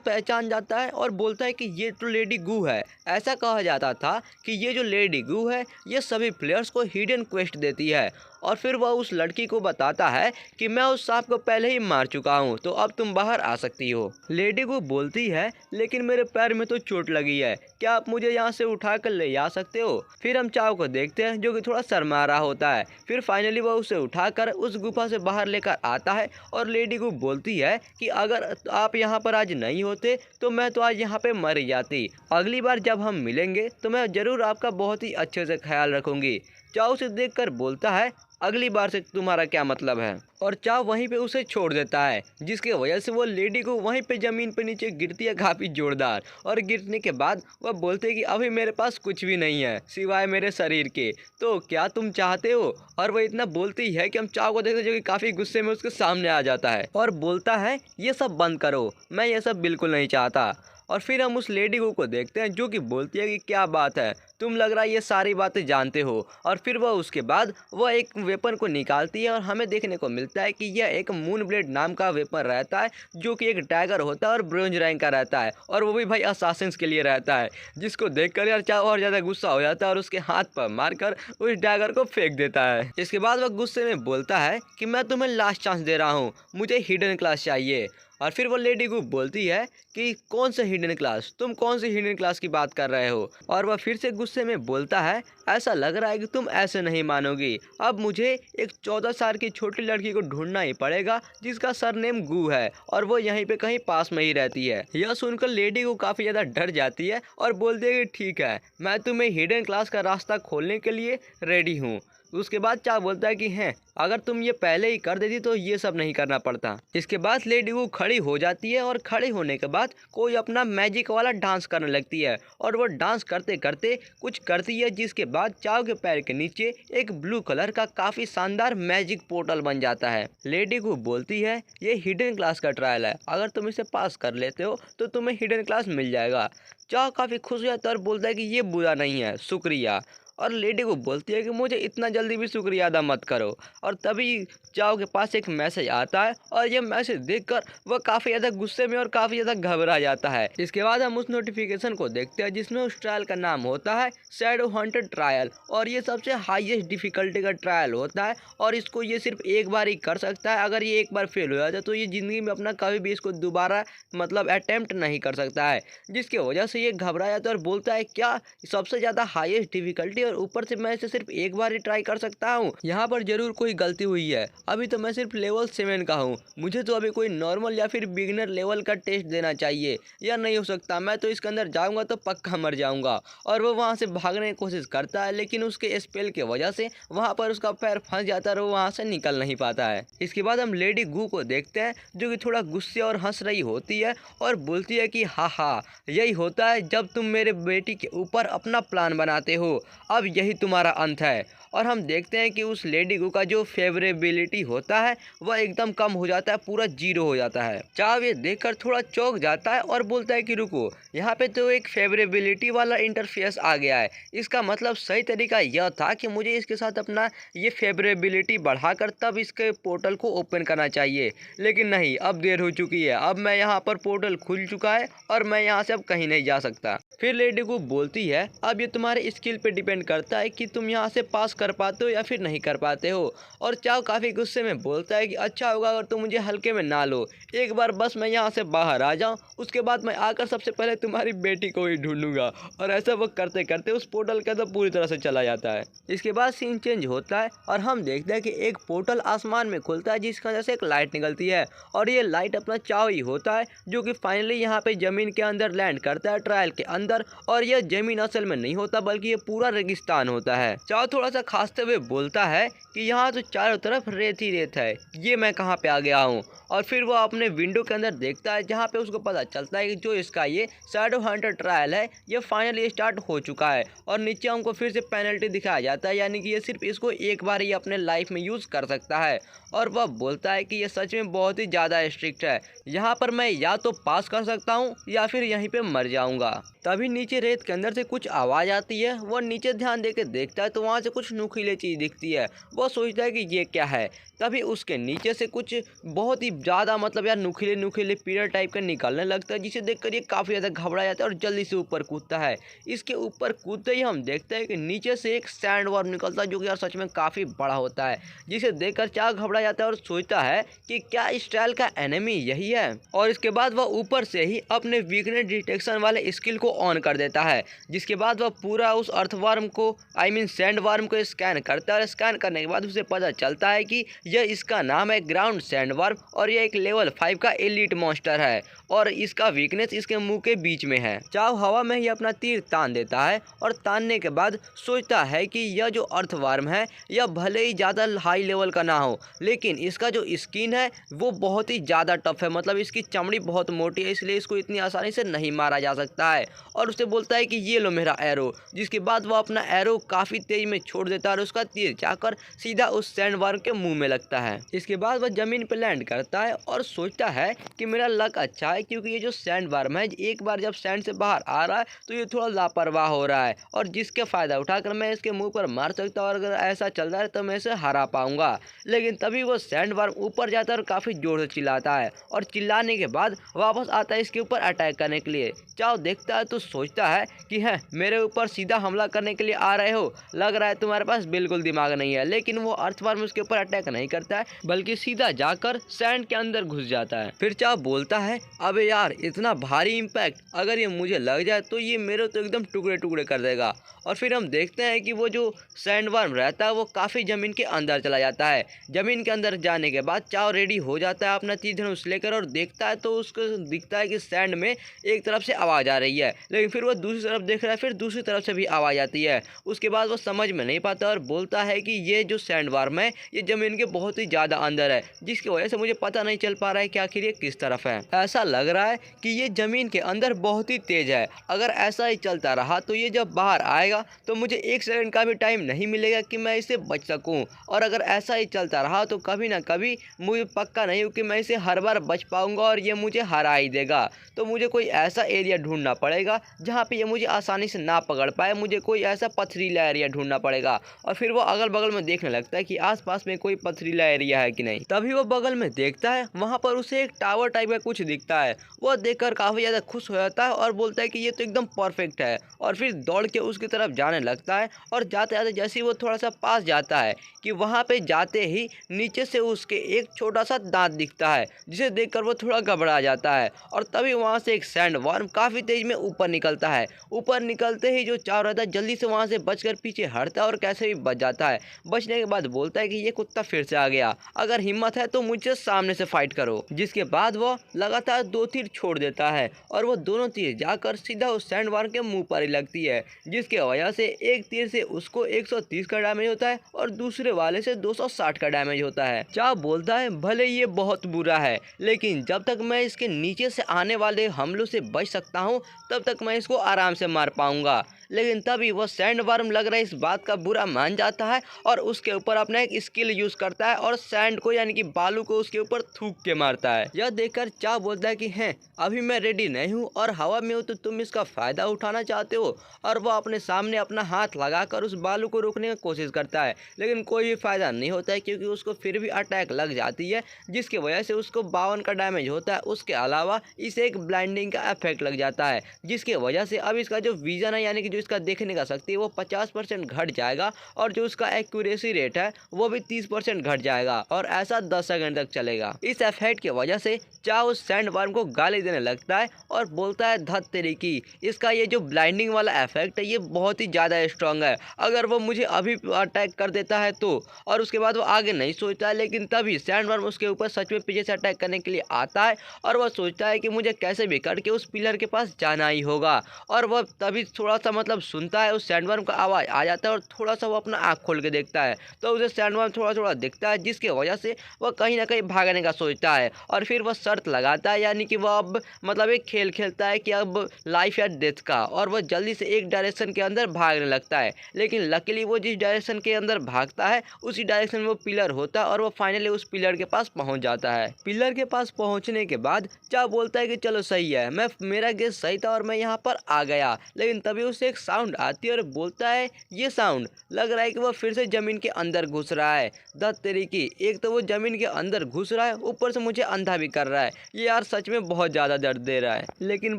पहचान जाता है और बोलता है कि ये तो लेडी गू है। ऐसा कहा जाता था कि ये जो लेडी गू है ये सभी प्लेयर्स को हिडन क्वेस्ट देती है, और फिर वह उस लड़की को बताता है कि मैं उस सांप को पहले ही मार चुका हूँ तो अब तुम बाहर आ सकती हो। लेडी गू बोलती है लेकिन मेरे पैर में तो चोट लगी है, क्या आप मुझे यहाँ से उठा कर ले जा सकते हो। फिर हम चाओ को देखते हैं जो कि थोड़ा शर्मा रहा होता है। फिर फाइनली वह उसे उठाकर उस गुफा से बाहर लेकर आता है, और लेडी गू बोलती है कि अगर आप यहाँ पर आज नहीं होते तो मैं तो आज यहाँ पे मर ही जाती। अगली बार जब हम मिलेंगे तो मैं ज़रूर आपका बहुत ही अच्छे से ख्याल रखूँगी। चाओ उसे देखकर बोलता है अगली बार से तुम्हारा क्या मतलब है, और चाओ वहीं पे उसे छोड़ देता है, जिसकी वजह से वो लेडी को वहीं पे ज़मीन पे नीचे गिरती है काफ़ी जोरदार। और गिरने के बाद वह बोलते हैं कि अभी मेरे पास कुछ भी नहीं है सिवाय मेरे शरीर के, तो क्या तुम चाहते हो। और वह इतना बोलती है कि हम चाओ को देखते जो कि काफ़ी गुस्से में उसके सामने आ जाता है और बोलता है ये सब बंद करो, मैं ये सब बिल्कुल नहीं चाहता। और फिर हम उस लेडी को देखते हैं जो कि बोलती है कि क्या बात है, तुम लग रहा है ये सारी बातें जानते हो। और फिर वह उसके बाद वह एक वेपन को निकालती है और हमें देखने को मिलता है कि यह एक मून ब्लेड नाम का वेपन रहता है जो कि एक डैगर होता है और ब्रोंज रैंक का रहता है, और वो भी भाई असासिन्स के लिए रहता है। जिसको देखकर यार चाओ और ज़्यादा गुस्सा हो जाता है और उसके हाथ पर मारकर उस डैगर को फेंक देता है। इसके बाद वह गुस्से में बोलता है कि मैं तुम्हें लास्ट चांस दे रहा हूँ, मुझे हिडन क्लास चाहिए। और फिर वो लेडी को बोलती है कि कौन से हिडन क्लास, तुम कौन सी हिडन क्लास की बात कर रहे हो। और वह फिर से गुस्से में बोलता है ऐसा लग रहा है कि तुम ऐसे नहीं मानोगी, अब मुझे एक 14 साल की छोटी लड़की को ढूंढना ही पड़ेगा जिसका सरनेम गू है और वो यहीं पे कहीं पास में ही रहती है। यह सुनकर लेडी को काफ़ी ज़्यादा डर जाती है और बोलती है कि ठीक है, मैं तुम्हें हिडन क्लास का रास्ता खोलने के लिए रेडी हूँ। उसके बाद चाव बोलता है कि हैं अगर तुम ये पहले ही कर देती तो ये सब नहीं करना पड़ता। इसके बाद लेडी वू खड़ी हो जाती है और खड़ी होने के बाद कोई अपना मैजिक वाला डांस करने लगती है और वो डांस करते करते कुछ करती है, जिसके बाद चाव के पैर के नीचे एक ब्लू कलर का काफी शानदार मैजिक पोर्टल बन जाता है। लेडी वू बोलती है ये हिडन क्लास का ट्रायल है, अगर तुम इसे पास कर लेते हो तो तुम्हें हिडन क्लास मिल जाएगा। चाव काफी खुश हो जाता है और बोलता है कि ये बुरा नहीं है, शुक्रिया। और लेडी को बोलती है कि मुझे इतना जल्दी भी शुक्रिया अदा मत करो। और तभी चाव के पास एक मैसेज आता है और ये मैसेज देखकर वह काफ़ी ज़्यादा गुस्से में और काफ़ी ज़्यादा घबरा जाता है। इसके बाद हम उस नोटिफिकेशन को देखते हैं जिसमें उस ट्रायल का नाम होता है शैडो हंटर ट्रायल, और ये सबसे हाईएस्ट डिफ़िकल्टी का ट्रायल होता है और इसको ये सिर्फ एक बार ही कर सकता है। अगर ये एक बार फेल हो जाता है तो ये ज़िंदगी में अपना कभी भी इसको दोबारा मतलब अटैम्प्ट नहीं कर सकता है, जिसकी वजह से ये घबरा जाता है और बोलता है क्या सबसे ज़्यादा हाईएस्ट डिफ़िकल्टी और ऊपर से मैं इसे सिर्फ एक बार ही ट्राई कर सकता हूँ, यहाँ पर जरूर कोई गलती हुई है। अभी तो मैं सिर्फ लेवल 7 का हूँ, मुझे तो अभी कोई नॉर्मल या फिर बिगिनर लेवल का टेस्ट देना चाहिए, या नहीं हो सकता, मैं तो इसके अंदर जाऊँगा तो पक्का मर जाऊँगा। और वो वहाँ से भागने की कोशिश करता है लेकिन उसके स्पेल की वजह से वहाँ पर उसका पैर फंस जाता है और वो वहाँ से निकल नहीं पाता है। इसके बाद हम लेडी गू को देखते हैं जो कि थोड़ा गुस्से और हंस रही होती है और बोलती है कि हाँ यही होता है जब तुम मेरे बेटी के ऊपर अपना प्लान बनाते हो, अब यही तुम्हारा अंत है। और हम देखते हैं कि उस लेडी गू का जो फेवरेबिलिटी होता है वह एकदम कम हो जाता है, पूरा 0 हो जाता है। चाव ये देखकर थोड़ा चौंक जाता है और बोलता है कि रुको, यहाँ पे तो एक फेवरेबिलिटी वाला इंटरफेस आ गया है, इसका मतलब सही तरीका यह था कि मुझे इसके साथ अपना ये फेवरेबिलिटी बढ़ाकर तब इसके पोर्टल को ओपन करना चाहिए, लेकिन नहीं, अब देर हो चुकी है, अब मैं यहाँ पर पोर्टल खुल चुका है और मैं यहाँ से अब कहीं नहीं जा सकता। फिर लेडी गू बोलती है अब ये तुम्हारे स्किल पे डिपेंड करता है कि तुम यहाँ से पास कर पाते हो या फिर नहीं कर पाते हो। और चाव काफ़ी गुस्से में बोलता है कि अच्छा होगा अगर तुम मुझे हल्के में ना लो, एक बार बस मैं यहाँ से बाहर आ जाऊँ, उसके बाद मैं आकर सबसे पहले तुम्हारी बेटी को ही ढूंढूंगा। और ऐसा वो करते करते उस पोर्टल के अंदर पूरी तरह से चला जाता है। इसके बाद सीन चेंज होता है और हम देखते हैं कि एक पोर्टल आसमान में खुलता है जिसकी वजह से एक लाइट निकलती है और ये लाइट अपना चाव ही होता है जो कि फाइनली यहाँ पे ज़मीन के अंदर लैंड करता है ट्रायल के अंदर। और यह जमीन असल में नहीं होता बल्कि ये पूरा रेगिस्तान होता है। चाव थोड़ा सा खांसते हुए बोलता है कि यहाँ तो चारों तरफ रेत ही रेत है, ये मैं कहाँ पे आ गया हूँ। और फिर वो अपने विंडो के अंदर देखता है जहाँ पे उसको पता चलता है कि जो इसका ये शैडो हंटर ट्रायल है ये फाइनली स्टार्ट हो चुका है। और नीचे हमको फिर से पेनल्टी दिखाया जाता है, यानी कि ये सिर्फ इसको एक बार ही अपने लाइफ में यूज़ कर सकता है। और वह बोलता है कि ये सच में बहुत ही ज़्यादा स्ट्रिक्ट है, यहाँ पर मैं या तो पास कर सकता हूँ या फिर यहीं पे मर जाऊँगा। तभी नीचे रेत के अंदर से कुछ आवाज़ आती है, वो नीचे ध्यान देके देखता है तो वहाँ से कुछ नुकीली चीज़ दिखती है। वो सोचता है कि ये क्या है, तभी उसके नीचे से कुछ बहुत ही ज़्यादा मतलब यार नुकीले नुकीले पीलर टाइप का निकलने लगता है, जिसे देखकर ये काफ़ी ज़्यादा घबरा जाता है और जल्दी से ऊपर कूदता है। इसके ऊपर कूदते ही हम देखते हैं कि नीचे से एक सैंड वर्म निकलता है जो कि यार सच में काफ़ी बड़ा होता है, जिसे देखकर चाव घबरा जाता है और सोचता है कि क्या इस ट्रायल का एनिमी यही है। और इसके बाद वह ऊपर से ही अपने वीकनेस डिटेक्शन वाले स्किल को ऑन कर देता है, जिसके बाद वह पूरा उस अर्थवर्म को सैंड वर्म को स्कैन करता है। और स्कैन करने के बाद उसे पता चलता है कि यह इसका नाम है ग्राउंड सैंडवर्म और यह एक लेवल 5 का एलीट मॉन्स्टर है और इसका वीकनेस इसके मुंह के बीच में है। चाव हवा में ही अपना तीर तान देता है और तानने के बाद सोचता है कि यह जो अर्थवर्म है यह भले ही ज़्यादा हाई लेवल का ना हो, लेकिन इसका जो स्किन है वो बहुत ही ज़्यादा टफ है, मतलब इसकी चमड़ी बहुत मोटी है, इसलिए इसको इतनी आसानी से नहीं मारा जा सकता है। और उसे बोलता है कि ये लो मेरा एरो, जिसके बाद वह अपना एरो काफ़ी तेज में छोड़ देता है और उसका तीर जाकर सीधा उस सैंडवर्म के मुंह में लगता है। इसके बाद वह ज़मीन पर लैंड करता है और सोचता है कि मेरा लक अच्छा है, क्योंकि ये जो सैंडवर्म है एक बार जब सैंड से बाहर आ रहा है तो ये थोड़ा लापरवाह हो रहा है और जिसके फ़ायदा उठाकर मैं इसके मुंह पर मार सकता हूँ और अगर ऐसा चल रहा है तो मैं इसे हरा पाऊंगा। लेकिन तभी वो सैंडवर्म ऊपर जाता है और काफ़ी ज़ोर से चिल्लाता है और चिल्लाने के बाद वापस आता है इसके ऊपर अटैक करने के लिए। चाव देखता है तो सोचता है कि है मेरे ऊपर सीधा हमला करने के लिए आ रहे हो, लग रहा है तुम्हारे पास बिल्कुल दिमाग नहीं है। लेकिन वो अर्थवर्म उसके ऊपर अटैक नहीं करता है बल्कि सीधा जाकर सैंड के अंदर घुस जाता है। फिर चाव बोलता है अबे यार इतना भारी इम्पैक्ट, अगर ये मुझे लग जाए तो ये मेरे तो एकदम टुकड़े टुकड़े कर देगा। और फिर हम देखते हैं कि वो जो सैंडवर्म रहता है वो काफ़ी ज़मीन के अंदर चला जाता है। ज़मीन के अंदर जाने के बाद चाव रेडी हो जाता है अपना तीर धनुष लेकर और देखता है तो उसको दिखता है कि सैंड में एक तरफ से आवाज़ आ रही है, लेकिन फिर वो दूसरी तरफ देख रहा है, फिर दूसरी तरफ से भी आवाज़ आती है। उसके बाद वो समझ में नहीं पाता आता है और बोलता है कि ये जो सैंडवर्म है ये ज़मीन के बहुत ही ज़्यादा अंदर है, जिसकी वजह से मुझे पता नहीं चल पा रहा है कि आखिर ये किस तरफ है। ऐसा लग रहा है कि ये ज़मीन के अंदर बहुत ही तेज़ है। अगर ऐसा ही चलता रहा तो ये जब बाहर आएगा तो मुझे 1 सेकंड का भी टाइम नहीं मिलेगा कि मैं इससे बच सकूं, और अगर ऐसा ही चलता रहा तो कभी ना कभी मुझे पक्का नहीं कि मैं इसे हर बार बच पाऊंगा और ये मुझे हरा ही देगा। तो मुझे कोई ऐसा एरिया ढूंढना पड़ेगा जहाँ पे ये मुझे आसानी से ना पकड़ पाए। मुझे कोई ऐसा पथरीला एरिया ढूंढना पड़ेगा, और फिर वो अगल बगल में देखने लगता है कि आसपास में कोई पथरीला एरिया है कि नहीं। तभी वो बगल में देखता है, वहाँ पर उसे एक टावर टाइप का कुछ दिखता है। वो देखकर काफ़ी ज़्यादा खुश हो जाता है और बोलता है कि ये तो एकदम परफेक्ट है, और फिर दौड़ के उसकी तरफ जाने लगता है। और जाते जाते जैसे ही वो थोड़ा सा पास जाता है कि वहाँ पे जाते ही नीचे से उसके एक छोटा सा दांत दिखता है, जिसे देखकर वो थोड़ा घबरा जाता है। और तभी वहाँ से एक सैंडवर्म काफ़ी तेज में ऊपर निकलता है। ऊपर निकलते ही जो चाव रहता है जल्दी से वहाँ से बचकर पीछे हटता है और कैसे भी बच जाता है। बचने के बाद बोलता है कि ये कुत्ता फिर से आ गया, अगर हिम्मत है तो मुझसे सामने से फाइट करो। जिसके बाद वो लगातार 2 तीर छोड़ देता है, और वो दोनों तीर जाकर सीधा उस सैंडवर्म के मुंह पर ही लगती है, जिसके वजह से एक तीर से उसको 130 का डैमेज होता है और दूसरे वाले से 260 का डैमेज होता है। चाव बोलता है भले ये बहुत बुरा है, लेकिन जब तक मैं इसके नीचे से आने वाले हमलों से बच सकता हूँ तब तक मैं इसको आराम से मार पाऊंगा। लेकिन तभी वह सैंडवर्म लग रहा है इस बात का बुरा मान जाता है और उसके ऊपर अपना एक स्किल यूज करता है और सैंड को यानी कि बालू को उसके ऊपर थूक के मारता है। यह देखकर चाव बोलता है कि हैं अभी मैं रेडी नहीं हूँ और हवा में हूँ, तो तुम इसका फायदा उठाना चाहते हो। और वह अपने सामने अपना हाथ लगाकर उस बालू को रोकने की कोशिश करता है, लेकिन कोई भी फायदा नहीं होता है, क्योंकि उसको फिर भी अटैक लग जाती है, जिसकी वजह से उसको 52 का डैमेज होता है। उसके अलावा इसे एक ब्लाइंडिंग का इफेक्ट लग जाता है, जिसकी वजह से अब इसका जो विजन है यानी कि जो इसका देखने का शक्ति है वो 50% घट जाएगा, और जो उसका एक्यूरेसी रेट है वो भी 30% घट जाएगा, और ऐसा 10 सेकंड तक चलेगा। इस इफेक्ट की वजह से चाव उस सैंडवर्म को गाली देने लगता है और बोलता है धत तेरी की, इसका ये जो ब्लाइंडिंग वाला इफेक्ट है ये बहुत ही ज़्यादा स्ट्रांग है, अगर वो मुझे अभी अटैक कर देता है तो। और उसके बाद वो आगे नहीं सोचता है, लेकिन तभी सैंडवर्म उसके ऊपर सच में पीछे से अटैक करने के लिए आता है, और वह सोचता है कि मुझे कैसे भी करके उस पिलर के पास जाना ही होगा। और वह तभी थोड़ा सा मतलब सुनता है, उस सैंडवर्म का आवाज़ आ जाता है और थोड़ा सा वो अपना आँख खोल के देखता है, तो उसे सैंडवर्म थोड़ा थोड़ा दिखता है, जिसकी वजह से वह कहीं ना कहीं भागने का सोचता है। और फिर वह शर्त लगाता है, यानी कि वह अब मतलब एक खेल खेलता है कि अब लाइफ या डेथ का, और वह जल्दी से एक डायरेक्शन के अंदर भागने लगता है। लेकिन लकीली वो जिस डायरेक्शन के अंदर भागता है उसी डायरेक्शन में वो पिलर होता है, और वो फाइनली उस पिलर के पास पहुंच जाता है। पिलर के पास पहुंचने के बाद चाव बोलता है कि चलो सही है, मेरा गेस सही था और मैं यहाँ पर आ गया। लेकिन तभी उसे एक साउंड आती है और बोलता है ये साउंड लग रहा है कि वह फिर से जमीन के अंदर घुस रहा है। दस तेरी की, एक तो वो जमीन के अंदर घुस रहा है, ऊपर से मुझे अंधा भी कर रहा है। ये यार सच में बहुत ज़्यादा दर्द दे रहा है। लेकिन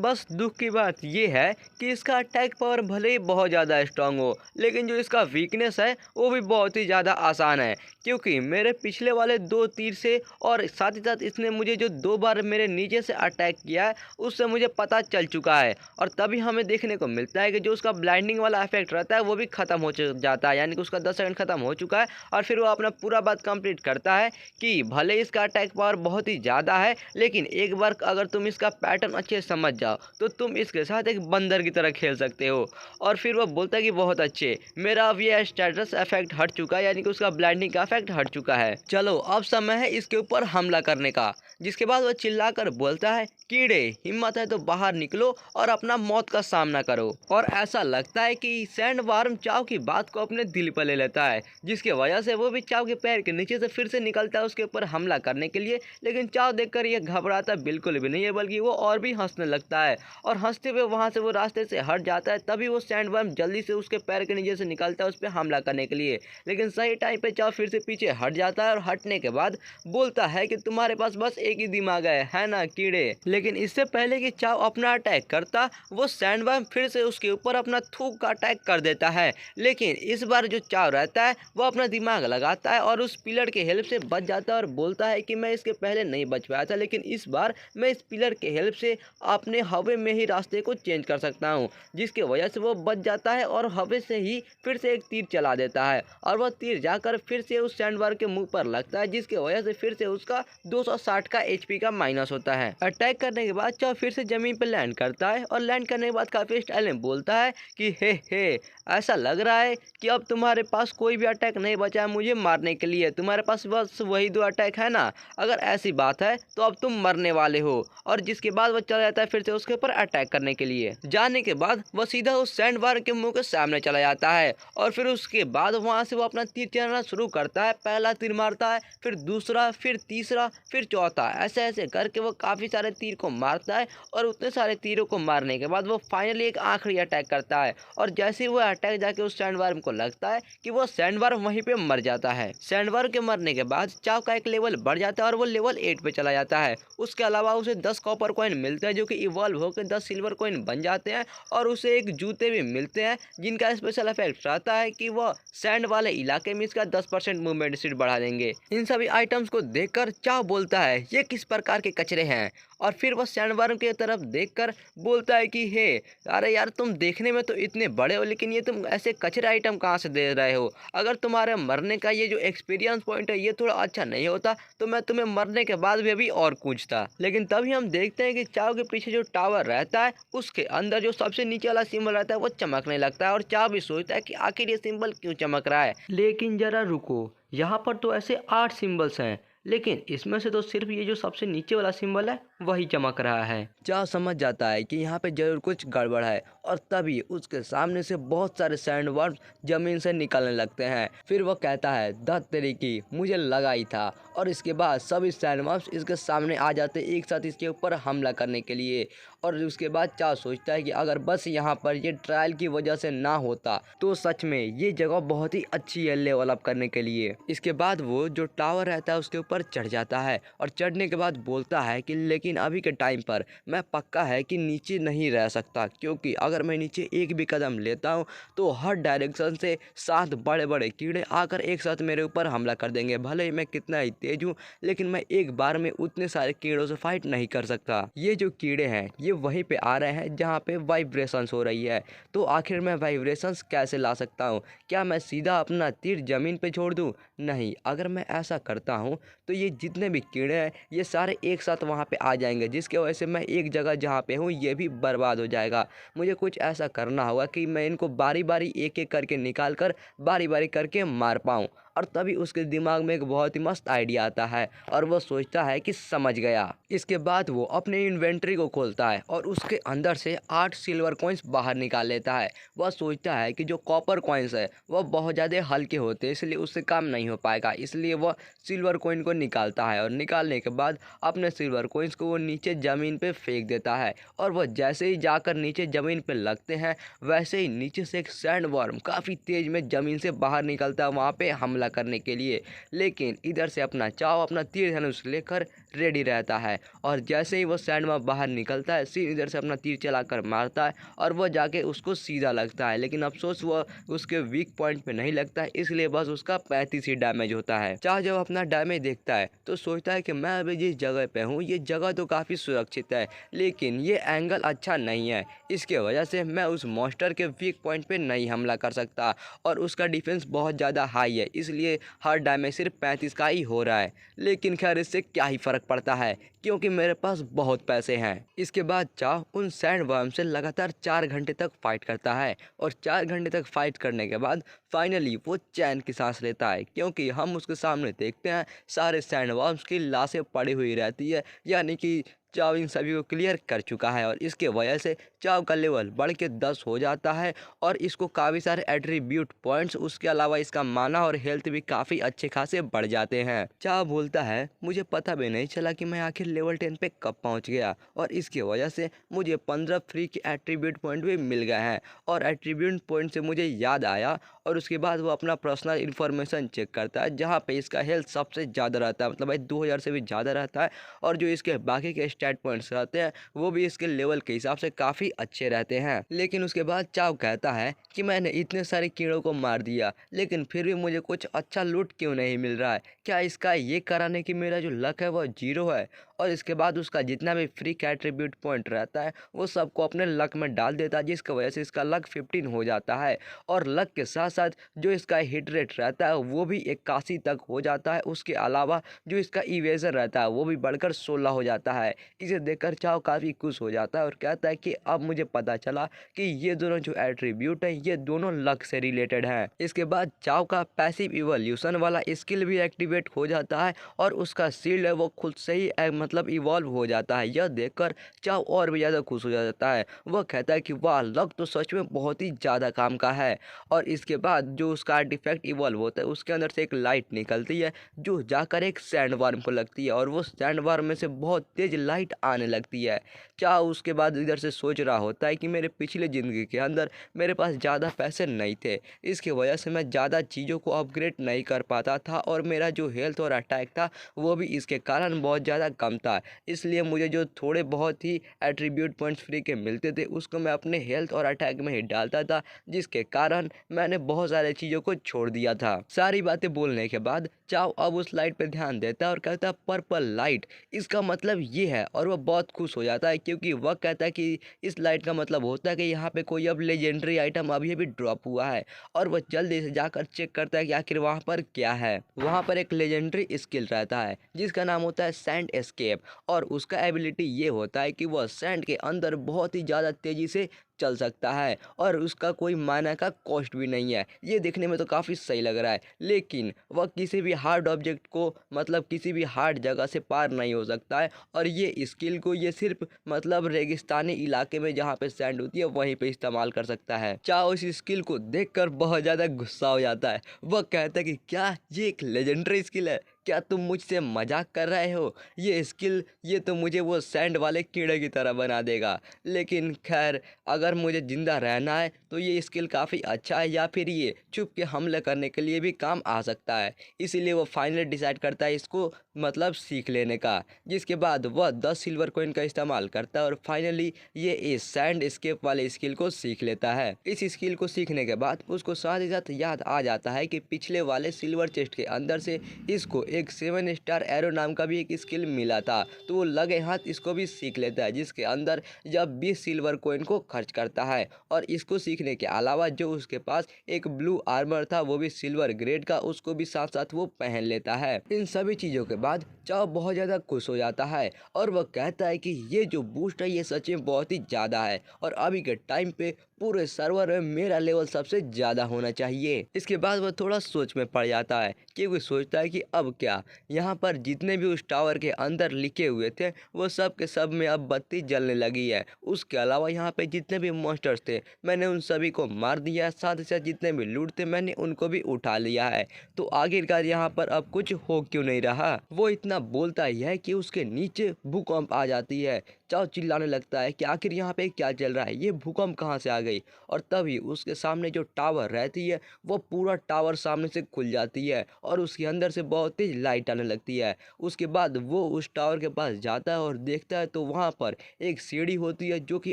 बस दुख की बात ये है कि इसका अटैक पावर भले ही बहुत ज़्यादा स्ट्रांग हो, लेकिन जो इसका वीकनेस है वो भी बहुत ही ज़्यादा आसान है, क्योंकि मेरे पिछले वाले 2 तीर से और साथ ही साथ इसने मुझे जो 2 बार मेरे नीचे से अटैक किया है उससे मुझे पता चल चुका है। और तभी हमें देखने को मिलता है कि जो उसका ब्लाइंडिंग वाला इफेक्ट रहता है वो भी खत्म हो जाता है, यानी कि उसका 10 सेकंड खत्म हो चुका है। और फिर वो अपना पूरा बात कंप्लीट करता है कि भले इसका अटैक पावर बहुत ही ज़्यादा है, लेकिन एक बार अगर तुम इसका पैटर्न अच्छे से समझ जाओ तो तुम इसके साथ एक बंदर की तरह खेल सकते हो। और फिर वो बोलता है कि बहुत अच्छे, मेरा अब ये स्टेटस इफेक्ट हट चुका है, यानी कि उसका ब्लाइंडिंग का इफेक्ट हट चुका है, चलो अब समय है इसके ऊपर हमला करने का। जिसके बाद वह चिल्लाकर बोलता है कीड़े, हिम्मत है तो बाहर निकलो और अपना मौत का सामना करो। और ऐसा लगता है कि सैंडवर्म चाव की बात को अपने दिल पर ले लेता है, जिसकी वजह से वो भी चाव के पैर के नीचे से फिर से निकलता है उसके ऊपर हमला करने के लिए। लेकिन चाव देखकर ये घबराता बिल्कुल भी नहीं है, बल्कि वो और भी हंसने लगता है, और हंसते हुए वहाँ से वो रास्ते से हट जाता है। तभी वो सैंडवर्म जल्दी से उसके पैर के नीचे से निकलता है उस पर हमला करने के लिए, लेकिन सही टाइम पे चाव फिर से पीछे हट जाता है, और हटने के बाद बोलता है कि तुम्हारे पास बस एक ही दिमाग है ना कीड़े। लेकिन इससे पहले कि चाव अपना अटैक करता, वो सैंडवर्म फिर से उसके ऊपर अपना थूक का अटैक कर देता है। लेकिन इस बार जो चाव रहता है वो अपना दिमाग लगाता है और उस पिलर के हेल्प से बच जाता है, और बोलता है कि मैं इसके पहले नहीं बच पाया था, लेकिन इस बार मैं इस पिलर के हेल्प से अपने हवे में ही रास्ते को चेंज कर सकता हूँ, जिसकी वजह से वो बच जाता है और हवे से ही फिर से एक तीर चला देता है, और वह तीर जाकर फिर से उस सैंडवर्म के मुंह पर लगता है, जिसकी वजह से फिर से उसका 260 का HP का माइनस होता है। अटैक करने के बाद चाओ फिर से जमीन पर लैंड करता है और लैंड करने के बाद काफी स्टाइल में बोलता है कि हे ऐसा लग रहा है कि अब तुम्हारे पास कोई भी अटैक नहीं बचा है मुझे मारने के लिए, तुम्हारे पास बस वही 2 अटैक है ना, अगर ऐसी बात है तो अब तुम मरने वाले हो। और जिसके बाद वो चला जाता है फिर से उसके ऊपर अटैक करने के लिए। जाने के बाद वो सीधा उस सैंडवर्म के मुंह के सामने चला जाता है और फिर उसके बाद वहां से वो अपना तीर चलाना शुरू करता है। पहला तीर मारता है, फिर दूसरा, फिर तीसरा, फिर चौथा, ऐसे ऐसे करके वो काफी सारे तीर को मारता है। और उतने सारे तीरों को मारने के बाद वो फाइनली एक आखिरी अटैक करता है और जैसे ही वो अटैक जाके उस सैंडवर्म को लगता है कि वो सैंडवर्म वहीं पे मर जाता है। सैंडवर्म के मरने के बाद चाओ का एक लेवल बढ़ जाता है और वो लेवल 8 पे चला जाता है। उसके अलावा उसे 10 कॉपर कॉइन मिलते हैं जो कि इवॉल्व होकर 10 सिल्वर कॉइन बन जाते हैं और उसे एक जूते भी मिलते हैं जिनका स्पेशल इफेक्ट रहता है कि वो सैंड वाले इलाके में इसका 10% मूवमेंट स्पीड बढ़ा देंगे। इन सभी आइटम्स को देखकर चाओ बोलता है ये किस प्रकार के कचरे हैं, और फिर वह सैंडवर्म की तरफ देखकर बोलता है कि हे अरे यार तुम देखने में तो इतने बड़े हो लेकिन ये तुम ऐसे कचरे आइटम कहाँ से दे रहे हो। अगर तुम्हारे मरने का ये जो एक्सपीरियंस पॉइंट है ये थोड़ा अच्छा नहीं होता तो मैं तुम्हें मरने के बाद भी अभी और कूदता। लेकिन तभी हम देखते हैं कि चाओ के पीछे जो टावर रहता है उसके अंदर जो सबसे नीचे वाला सिंबल रहता है वो चमकने लगता है और चाओ भी सोचता है कि आखिर ये सिंबल क्यों चमक रहा है। लेकिन जरा रुको, यहाँ पर तो ऐसे 8 सिंबल्स हैं लेकिन इसमें से तो सिर्फ ये जो सबसे नीचे वाला सिंबल है वही चमक रहा है। चाओ समझ जाता है कि यहाँ पे जरूर कुछ गड़बड़ है और तभी उसके सामने से बहुत सारे सैंडवर्म्स जमीन से निकलने लगते हैं। फिर वो कहता है धत तेरी की, मुझे लगा ही था। और इसके बाद सभी सैंडवर्म्स इसके सामने आ जाते एक साथ इसके ऊपर हमला करने के लिए। और उसके बाद चाओ सोचता है कि अगर बस यहाँ पर ये ट्रायल की वजह से ना होता तो सच में ये जगह बहुत ही अच्छी है लेवल अप करने के लिए। इसके बाद वो जो टावर रहता है उसके ऊपर चढ़ जाता है और चढ़ने के बाद बोलता है कि लेकिन अभी के टाइम पर मैं पक्का है कि नीचे नहीं रह सकता, क्योंकि अगर मैं नीचे एक भी कदम लेता हूँ तो हर डायरेक्शन से 7 बड़े बड़े कीड़े आकर एक साथ मेरे ऊपर हमला कर देंगे। भले ही मैं कितना ही तेज हूँ लेकिन मैं एक बार में उतने सारे कीड़ों से फाइट नहीं कर सकता। ये जो कीड़े हैं ये वहीं पे आ रहे हैं जहाँ पे वाइब्रेशंस हो रही है, तो आखिर मैं वाइब्रेशंस कैसे ला सकता हूँ? क्या मैं सीधा अपना तीर जमीन पे छोड़ दूँ? नहीं, अगर मैं ऐसा करता हूँ तो ये जितने भी कीड़े हैं ये सारे एक साथ वहाँ पे आ जाएंगे, जिसकी वजह से मैं एक जगह जहाँ पे हूँ ये भी बर्बाद हो जाएगा। मुझे कुछ ऐसा करना होगा कि मैं इनको बारी बारी एक एक करके निकाल कर बारी बारी करके मार पाऊँ। और तभी उसके दिमाग में एक बहुत ही मस्त आइडिया आता है और वो सोचता है कि समझ गया। इसके बाद वो अपने इन्वेंट्री को खोलता है और उसके अंदर से 8 सिल्वर कॉइन्स बाहर निकाल लेता है। वह सोचता है कि जो कॉपर कॉइन्स है वह बहुत ज़्यादा हल्के होते हैं इसलिए उससे काम नहीं हो पाएगा, इसलिए वह सिल्वर कॉइन को निकालता है और निकालने के बाद अपने सिल्वर कॉइन्स को वो नीचे ज़मीन पे फेंक देता है। और वह जैसे ही जाकर नीचे ज़मीन पे लगते हैं वैसे ही नीचे से एक सैंडवर्म काफ़ी तेज़ में ज़मीन से बाहर निकलता है वहाँ पे हमला करने के लिए। लेकिन इधर से अपना चाओ अपना तीर धनुष लेकर रेडी रहता है और जैसे ही वो सैंडवर्म बाहर निकलता है सीधे इधर से अपना तीर चलाकर मारता है और वह जाके उसको सीधा लगता है। लेकिन अफसोस वह उसके वीक पॉइंट पे नहीं लगता है, इसलिए बस उसका 35 ही डैमेज होता है। चाओ जब अपना डैमेज देखता है तो सोचता है कि मैं अभी जिस जगह पे हूँ ये जगह तो काफ़ी सुरक्षित है लेकिन ये एंगल अच्छा नहीं है, इसके वजह से मैं उस मॉन्स्टर के वीक पॉइंट पे नहीं हमला कर सकता और उसका डिफेंस बहुत ज़्यादा हाई है, इसलिए हर डैमेज सिर्फ 35 का ही हो रहा है। लेकिन खैर इससे क्या ही फ़र्क पड़ता है क्योंकि मेरे पास बहुत पैसे हैं। इसके बाद चाओ उन सैंडवर्म से लगातार 4 घंटे तक फाइट करता है और 4 घंटे तक फाइट करने के बाद फाइनली वो चैन की सांस लेता है, क्योंकि हम उसके सामने देखते हैं सारे सैंडवर्म्स की लाशें पड़ी हुई रहती है, यानी कि चाओ इन सभी को क्लियर कर चुका है और इसके वजह से चाओ का लेवल बढ़ के 10 हो जाता है और इसको काफ़ी सारे एट्रीब्यूट पॉइंट्स, उसके अलावा इसका माना और हेल्थ भी काफ़ी अच्छे खासे बढ़ जाते हैं। चाओ बोलता है मुझे पता भी नहीं चला कि मैं आखिर लेवल 10 पे कब पहुंच गया और इसकी वजह से मुझे 15 फ्री के एट्रीब्यूट पॉइंट भी मिल गए हैं। और एट्रीब्यूट पॉइंट से मुझे याद आया और उसके बाद वो अपना पर्सनल इन्फॉर्मेशन चेक करता है जहाँ पे इसका हेल्थ सबसे ज़्यादा रहता है, मतलब भाई 2000 से भी ज़्यादा रहता है और जो इसके बाकी के स्टैट पॉइंट्स रहते हैं वो भी इसके लेवल के हिसाब से काफ़ी अच्छे रहते हैं। लेकिन उसके बाद चाओ कहता है कि मैंने इतने सारे कीड़ों को मार दिया लेकिन फिर भी मुझे कुछ अच्छा लूट क्यों नहीं मिल रहा है, क्या इसका ये कारण है कि मेरा जो लक है वह 0 है। और इसके बाद उसका जितना भी फ्री एट्रीब्यूट पॉइंट रहता है वो सबको अपने लक में डाल देता है, जिसकी वजह से इसका लक 15 हो जाता है। और लक के साथ साथ जो इसका हिट रेट रहता है वो भी 81 तक हो जाता है। उसके अलावा जो इसका इवेजन रहता है वो भी बढ़कर 16 हो जाता है। इसे देखकर चाओ काफ़ी खुश हो जाता है और कहता है कि अब मुझे पता चला कि ये दोनों जो एट्रीब्यूट हैं ये दोनों लक से रिलेटेड हैं। इसके बाद चाओ का पैसिव इवोल्यूशन वाला स्किल भी एक्टिवेट हो जाता है और उसका शील्ड है वो खुद से ही मतलब इवॉल्व हो जाता है। यह देखकर चाओ और भी ज़्यादा खुश हो जाता है। वह कहता है कि वाह, लक तो सच में बहुत ही ज़्यादा काम का है। और इसके बाद जो उसका आर्टिफैक्ट इवॉल्व होता है उसके अंदर से एक लाइट निकलती है जो जाकर एक सैंड वर्म को लगती है और वो सैंड वर्म में से बहुत तेज लाइट आने लगती है। चाओ उसके बाद इधर से सोच रहा होता है कि मेरे पिछले ज़िंदगी के अंदर मेरे पास ज़्यादा पैसे नहीं थे, इसकी वजह से मैं ज़्यादा चीज़ों को अपग्रेड नहीं कर पाता था और मेरा जो हेल्थ और अटैक था वो भी इसके कारण बहुत ज़्यादा कम था। इसलिए मुझे जो थोड़े बहुत ही एट्रीब्यूट पॉइंट्स फ्री के मिलते थे उसको मैं अपने हेल्थ और अटैक में ही डालता था, जिसके कारण मैंने बहुत सारी चीज़ों को छोड़ दिया था। सारी बातें बोलने के बाद चाओ अब उस लाइट पे ध्यान देता है और कहता है पर्पल लाइट, इसका मतलब ये है। और वह बहुत खुश हो जाता है क्योंकि वह कहता है कि इस लाइट का मतलब होता है कि यहाँ पे कोई अब लेजेंडरी आइटम अभी अभी ड्रॉप हुआ है। और वह जल्दी से जाकर चेक करता है कि आखिर वहाँ पर क्या है। वहाँ पर एक लेजेंडरी स्किल रहता है जिसका नाम होता है सैंड एस्केप और उसका एबिलिटी ये होता है कि वह सैंड के अंदर बहुत ही ज़्यादा तेज़ी से चल सकता है और उसका कोई मायने का कॉस्ट भी नहीं है। ये देखने में तो काफ़ी सही लग रहा है, लेकिन वह किसी भी हार्ड ऑब्जेक्ट को मतलब किसी भी हार्ड जगह से पार नहीं हो सकता है। और ये स्किल को ये सिर्फ मतलब रेगिस्तानी इलाके में जहाँ पे सैंड होती है वहीं पे इस्तेमाल कर सकता है। चाओ इस स्किल को देखकर बहुत ज़्यादा गुस्सा हो जाता है। वह कहता है कि क्या ये एक लेजेंडरी स्किल है, क्या तुम मुझसे मजाक कर रहे हो? ये स्किल ये तो मुझे वो सैंड वाले कीड़े की तरह बना देगा। लेकिन खैर, अगर मुझे ज़िंदा रहना है तो ये स्किल काफ़ी अच्छा है या फिर ये छुप के हमले करने के लिए भी काम आ सकता है। इसीलिए वो फाइनली डिसाइड करता है इसको मतलब सीख लेने का, जिसके बाद वह 10 सिल्वर कॉइन का इस्तेमाल करता है और फाइनली ये इस सैंड एस्केप वाले स्किल को सीख लेता है। इस स्किल को सीखने के बाद उसको साथ ही साथ याद आ जाता है कि पिछले वाले सिल्वर चेस्ट के अंदर से इसको एक 7 स्टार एरो नाम का भी एक स्किल मिला था, तो वो लगे हाथ इसको भी सीख लेता है, जिसके अंदर जब 20 सिल्वर कॉइन को खर्च करता है। और इसको सीखने के अलावा जो उसके पास एक ब्लू आर्मर था वो भी सिल्वर ग्रेड का, उसको भी साथ साथ वो पहन लेता है। इन सभी चीज़ों के बाद चाओ बहुत ज़्यादा खुश हो जाता है और वह कहता है कि ये जो बूस्ट है ये सच में बहुत ही ज़्यादा है और अभी के टाइम पे पूरे सर्वर में मेरा लेवल सबसे ज़्यादा होना चाहिए। इसके बाद वह थोड़ा सोच में पड़ जाता है क्योंकि सोचता है कि अब क्या, यहाँ पर जितने भी उस टावर के अंदर लिखे हुए थे वो सब के सब में अब बत्ती जलने लगी है। उसके अलावा यहाँ पे जितने भी मॉन्स्टर्स थे मैंने उन सभी को मार दिया, साथ ही साथ जितने भी लूट थे मैंने उनको भी उठा लिया है। तो आखिरकार यहाँ पर अब कुछ हो क्यों नहीं रहा? वो इतना बोलता ही है कि उसके नीचे भूकंप आ जाती है। चाओ चिल्लाने लगता है कि आखिर यहाँ पे क्या चल रहा है, ये भूकंप कहाँ से आ गई? और तभी उसके सामने जो टावर रहती है वो पूरा टावर सामने से खुल जाती है और उसके अंदर से बहुत तेज लाइट आने लगती है। उसके बाद वो उस टावर के पास जाता है और देखता है तो वहाँ पर एक सीढ़ी होती है जो कि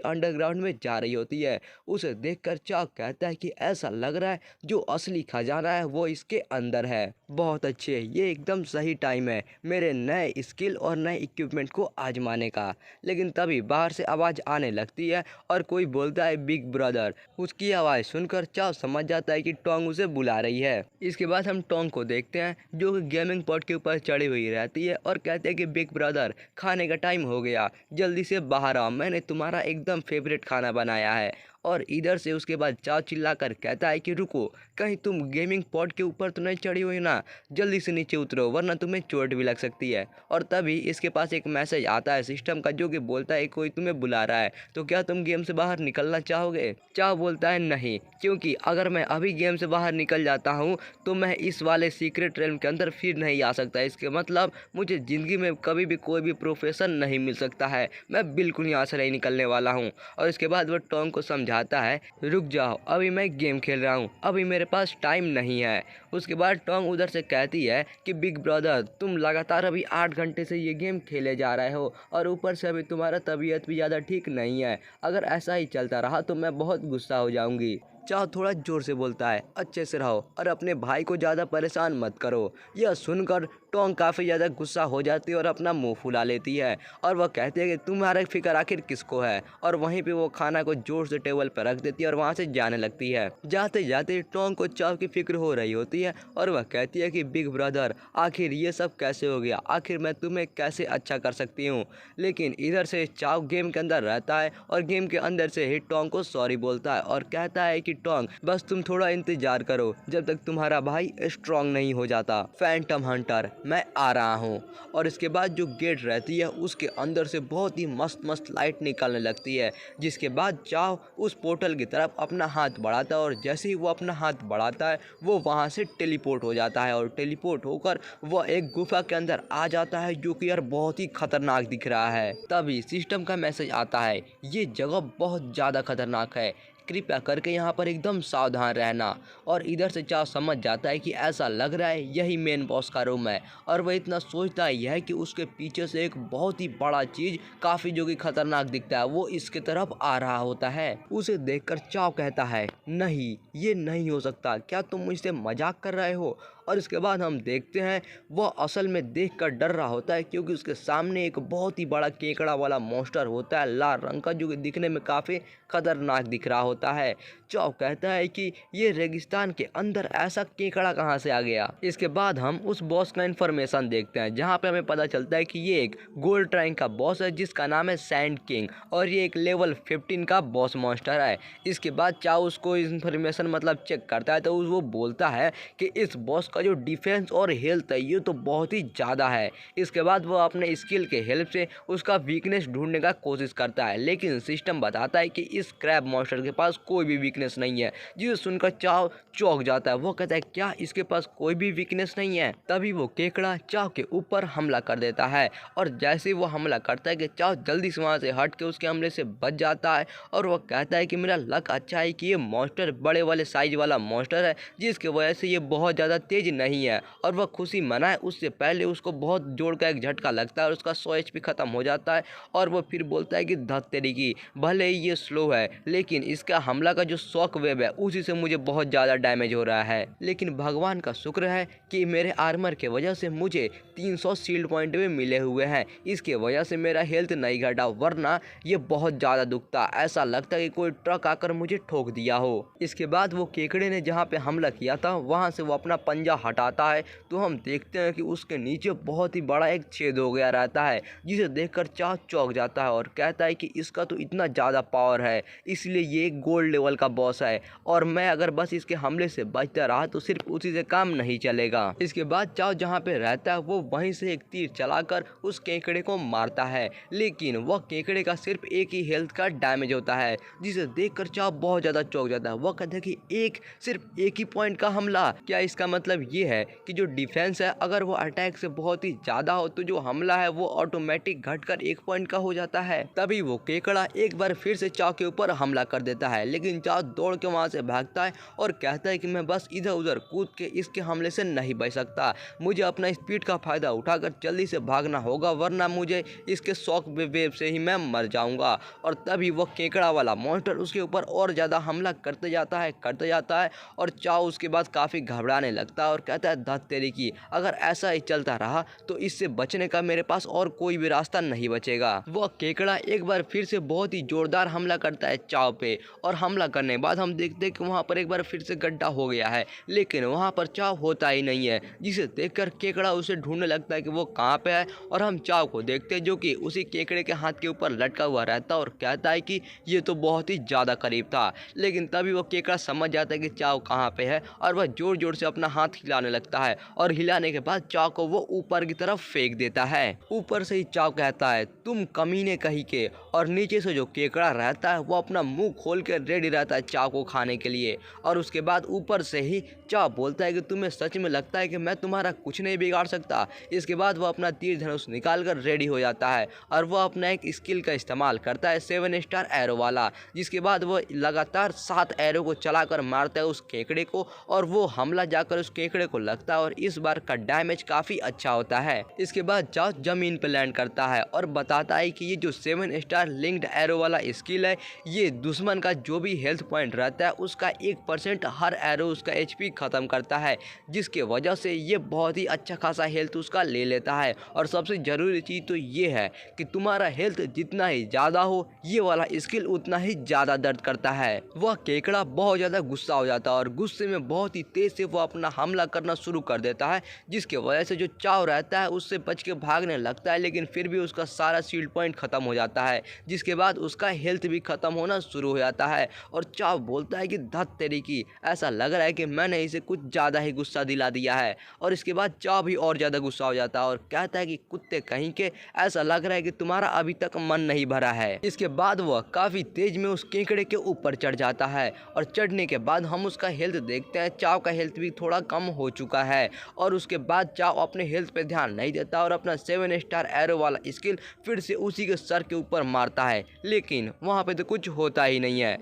अंडरग्राउंड में जा रही होती है। उसे देखकर चाओ कहता है कि ऐसा लग रहा है जो असली खजाना है वो इसके अंदर है। बहुत अच्छे, ये एकदम सही टाइम है मेरे नए स्किल और नए इक्विपमेंट को आजमाने का। लेकिन तभी बाहर से आवाज़ आने लगती है और कोई बोलता है बिग ब्रदर। उसकी आवाज़ सुनकर चाओ समझ जाता है कि टोंग उसे बुला रही है। इसके बाद हम टोंग को देखते हैं जो कि गेमिंग पॉड के ऊपर चढ़ी हुई रहती है और कहते हैं कि बिग ब्रदर खाने का टाइम हो गया, जल्दी से बाहर आओ, मैंने तुम्हारा एकदम फेवरेट खाना बनाया है। और इधर से उसके बाद चाओ चिल्लाकर कहता है कि रुको, कहीं तुम गेमिंग पॉड के ऊपर तो नहीं चढ़ी हुई ना, जल्दी से नीचे उतरो वरना तुम्हें चोट भी लग सकती है। और तभी इसके पास एक मैसेज आता है सिस्टम का जो कि बोलता है कोई तुम्हें बुला रहा है, तो क्या तुम गेम से बाहर निकलना चाहोगे? चाओ बोलता है नहीं, क्योंकि अगर मैं अभी गेम से बाहर निकल जाता हूँ तो मैं इस वाले सीक्रेट रेल्म के अंदर फिर नहीं आ सकता। इसके मतलब मुझे ज़िंदगी में कभी भी कोई भी प्रोफेशन नहीं मिल सकता है, मैं बिल्कुल यहाँ से नहीं निकलने वाला हूँ। और इसके बाद वो टोंग को समझा समझाता है, रुक जाओ अभी मैं गेम खेल रहा हूँ, अभी मेरे पास टाइम नहीं है। उसके बाद टोंग उधर से कहती है कि बिग ब्रदर तुम लगातार अभी 8 घंटे से ये गेम खेले जा रहे हो और ऊपर से अभी तुम्हारा तबीयत भी ज़्यादा ठीक नहीं है, अगर ऐसा ही चलता रहा तो मैं बहुत गुस्सा हो जाऊंगी। चाओ थोड़ा जोर से बोलता है, अच्छे से रहो और अपने भाई को ज़्यादा परेशान मत करो। यह सुनकर टोंग काफ़ी ज़्यादा गुस्सा हो जाती है और अपना मुंह फुला लेती है और वह कहती है कि तुम्हारा फिक्र आखिर किसको है, और वहीं पे वो खाना को जोर से टेबल पर रख देती है और वहाँ से जाने लगती है। जाते जाते टोंग को चाव की फिक्र हो रही होती है और वह कहती है कि बिग ब्रदर आखिर ये सब कैसे हो गया, आखिर मैं तुम्हें कैसे अच्छा कर सकती हूँ। लेकिन इधर से चाव गेम के अंदर रहता है और गेम के अंदर से ही टोंग को सॉरी बोलता है और कहता है कि टोंग बस तुम थोड़ा इंतजार करो जब तक तुम्हारा भाई स्ट्रांग नहीं हो जाता। फैंटम हंटर मैं आ रहा हूँ। और इसके बाद जो गेट रहती है उसके अंदर से बहुत ही मस्त मस्त लाइट निकलने लगती है, जिसके बाद चाव उस पोर्टल की तरफ अपना हाथ बढ़ाता है और जैसे ही वो अपना हाथ बढ़ाता है वो वहाँ से टेलीपोर्ट हो जाता है और टेलीपोर्ट होकर वह एक गुफा के अंदर आ जाता है जो कि यार बहुत ही खतरनाक दिख रहा है। तभी सिस्टम का मैसेज आता है, ये जगह बहुत ज़्यादा खतरनाक है, कृपया करके यहाँ पर एकदम सावधान रहना। और इधर से चाव समझ जाता है कि ऐसा लग रहा है यही मेन बॉस का रूम है, और वह इतना सोचता ही है कि उसके पीछे से एक बहुत ही बड़ा चीज़ काफ़ी जो कि खतरनाक दिखता है वो इसके तरफ आ रहा होता है। उसे देखकर चाव कहता है, नहीं ये नहीं हो सकता, क्या तुम मुझसे मजाक कर रहे हो। और इसके बाद हम देखते हैं वह असल में देखकर डर रहा होता है क्योंकि उसके सामने एक बहुत ही बड़ा केकड़ा वाला मॉन्स्टर होता है लाल रंग का, जो कि दिखने में काफ़ी खतरनाक दिख रहा होता है। चाव कहता है कि ये रेगिस्तान के अंदर ऐसा केकड़ा कहाँ से आ गया। इसके बाद हम उस बॉस का इन्फॉर्मेशन देखते हैं जहाँ पे हमें पता चलता है कि ये एक गोल्ड रैंक का बॉस है जिसका नाम है सैंड किंग, और ये एक लेवल 15 का बॉस मॉन्स्टर है। इसके बाद चाव उसको इन्फॉर्मेशन मतलब चेक करता है तो वो बोलता है कि इस बॉस का जो डिफेंस और हेल्थ है ये तो बहुत ही ज़्यादा है। इसके बाद वो अपने स्किल के हेल्प से उसका वीकनेस ढूंढने का कोशिश करता है, लेकिन सिस्टम बताता है कि इस क्रैब मॉन्स्टर के पास कोई भी वीकनेस नहीं है, जिसे सुनकर चाव चौंक जाता है। वो कहता है क्या इसके पास कोई भी वीकनेस नहीं है। तभी वो केकड़ा चाव के ऊपर हमला कर देता है, और जैसे ही वो हमला करता है कि चाव जल्दी से वहाँ से हट के उसके हमले से बच जाता है। और वह कहता है कि मेरा लक अच्छा है कि ये मॉन्स्टर बड़े वाले साइज वाला मॉन्स्टर है जिसकी वजह से ये बहुत ज़्यादा तेज नहीं है। और वह खुशी मनाए उससे पहले उसको बहुत जोर का एक झटका लगता है और उसका 100 HP खत्म हो जाता है। और वो फिर बोलता है कि धत तेरी की, भले ही ये स्लो है लेकिन इसका हमला का जो शॉक वेव है उसी से मुझे बहुत ज़्यादा डैमेज हो रहा है। लेकिन भगवान का शुक्र है कि मेरे आर्मर के वजह से मुझे 300 शील्ड पॉइंट भी मिले हुए हैं, इसके वजह से मेरा हेल्थ नहीं घटा, वरना ये बहुत ज़्यादा दुखता, ऐसा लगता है कि कोई ट्रक आकर मुझे ठोक दिया हो। इसके बाद वो केकड़े ने जहाँ पे हमला किया था वहाँ से वो अपना पंजा हटाता है तो हम देखते हैं कि उसके नीचे बहुत ही बड़ा एक छेद हो गया रहता है, जिसे देखकर चाव चौंक जाता है और कहता है कि इसका तो इतना ज़्यादा पावर है, इसलिए ये एक गोल्ड लेवल का बॉस है और मैं अगर बस इसके हमले से बचता रहा तो सिर्फ उसी से काम नहीं चलेगा। इसके बाद चाव जहाँ पे रहता है वो वहीं से एक तीर चलाकर उस केकड़े को मारता है, लेकिन वह केकड़े का सिर्फ एक ही हेल्थ का डैमेज होता है, जिसे देखकर चाव बहुत ज़्यादा चौंक जाता है। वह कहता है कि सिर्फ एक ही पॉइंट का हमला, क्या इसका मतलब ये है कि जो डिफेंस है अगर वो अटैक से बहुत ही ज़्यादा हो तो जो हमला है वो ऑटोमेटिक घटकर 1 पॉइंट का हो जाता है। तभी वो केकड़ा एक बार फिर से चाव के ऊपर हमला कर देता है, लेकिन चाव दौड़ के वहाँ से भागता है और कहता है कि मैं बस इधर उधर कूद के इसके हमले से नहीं बच सकता, मुझे अपना स्पीड का फ़ायदा उठाकर जल्दी से भागना होगा, वरना मुझे इसके शॉक वेव से ही मैं मर जाऊँगा। और तभी वो केकड़ा वाला मॉन्स्टर उसके ऊपर और ज़्यादा हमला करते जाता है और चाव उसके बाद काफ़ी घबराने लगता है और कहता है धत तेरी की, अगर ऐसा ही चलता रहा तो इससे बचने का मेरे पास और कोई भी रास्ता नहीं बचेगा। वह केकड़ा एक बार फिर से बहुत ही जोरदार हमला करता है चाव पे, और हमला करने के बाद हम देखते हैं कि वहाँ पर एक बार फिर से गड्ढा हो गया है, लेकिन वहाँ पर चाव होता ही नहीं है, जिसे देखकर केकड़ा उसे ढूंढने लगता है कि वो कहाँ पे है। और हम चाव को देखते हैं जो कि उसी केकड़े के हाथ के ऊपर लटका हुआ रहता है और कहता है कि ये तो बहुत ही ज़्यादा करीब था। लेकिन तभी वो केकड़ा समझ जाता है कि चाव कहाँ पे है और वह जोर जोर से अपना हाथ हिलाने लगता है, और हिलाने के बाद चाव को वो ऊपर की तरफ फेंक देता है। ऊपर से ही चाव कहता है तुम कमीने कहीं के, और नीचे से जो केकड़ा रहता है वो अपना मुंह खोल लेकर रेडी रहता है चाव को खाने के लिए। और उसके बाद ऊपर से ही चाव बोलता है कि तुम्हें सच में लगता है कि मैं तुम्हारा कुछ नहीं बिगाड़ सकता। इसके बाद वह अपना तीर धनुष निकाल कर रेडी हो जाता है और वह अपना एक स्किल का इस्तेमाल करता है 7 स्टार एरो वाला, जिसके बाद वह लगातार 7 एरो को चलाकर मारता है उस केकड़े को और वो हमला जाकर उस केकड़े को लगता है और इस बार का डैमेज काफ़ी अच्छा होता है। इसके बाद चाव जमीन पर लैंड करता है और बताता है कि ये जो 7 स्टार लिंक्ड एरो वाला स्किल है ये दुश्मन का जो भी हेल्थ पॉइंट रहता है उसका 1% हर एरो उसका HP ख़त्म करता है, जिसके वजह से ये बहुत ही अच्छा खासा हेल्थ उसका ले लेता है। और सबसे ज़रूरी चीज़ तो ये है कि तुम्हारा हेल्थ जितना ही ज़्यादा हो ये वाला स्किल उतना ही ज़्यादा दर्द करता है। वह केकड़ा बहुत ज़्यादा गुस्सा हो जाता है और गुस्से में बहुत ही तेज़ से वो अपना हमला करना शुरू कर देता है, जिसके वजह से जो चाव रहता है उससे बच के भागने लगता है, लेकिन फिर भी उसका सारा शील्ड पॉइंट ख़त्म हो जाता है, जिसके बाद उसका हेल्थ भी ख़त्म होना शुरू हो जाता है। और चाव बोलता है कि धत तेरी की, ऐसा लग रहा है कि मैंने इसे कुछ ज़्यादा ही गुस्सा दिला दिया है। और इसके बाद चाव भी और ज़्यादा गुस्सा हो जाता है और कहता है कि कुत्ते कहीं के, ऐसा लग रहा है कि तुम्हारा अभी तक मन नहीं भरा है। इसके बाद वह काफ़ी तेज में उस केकड़े के ऊपर चढ़ जाता है और चढ़ने के बाद हम उसका हेल्थ देखते हैं। चाव का हेल्थ भी थोड़ा कम हो चुका है और उसके बाद चाव अपने हेल्थ पे ध्यान नहीं देता और अपना 7 स्टार एरो वाला स्किल फिर से उसी के सर के ऊपर मारता है, लेकिन वहाँ पे तो कुछ होता ही नहीं है।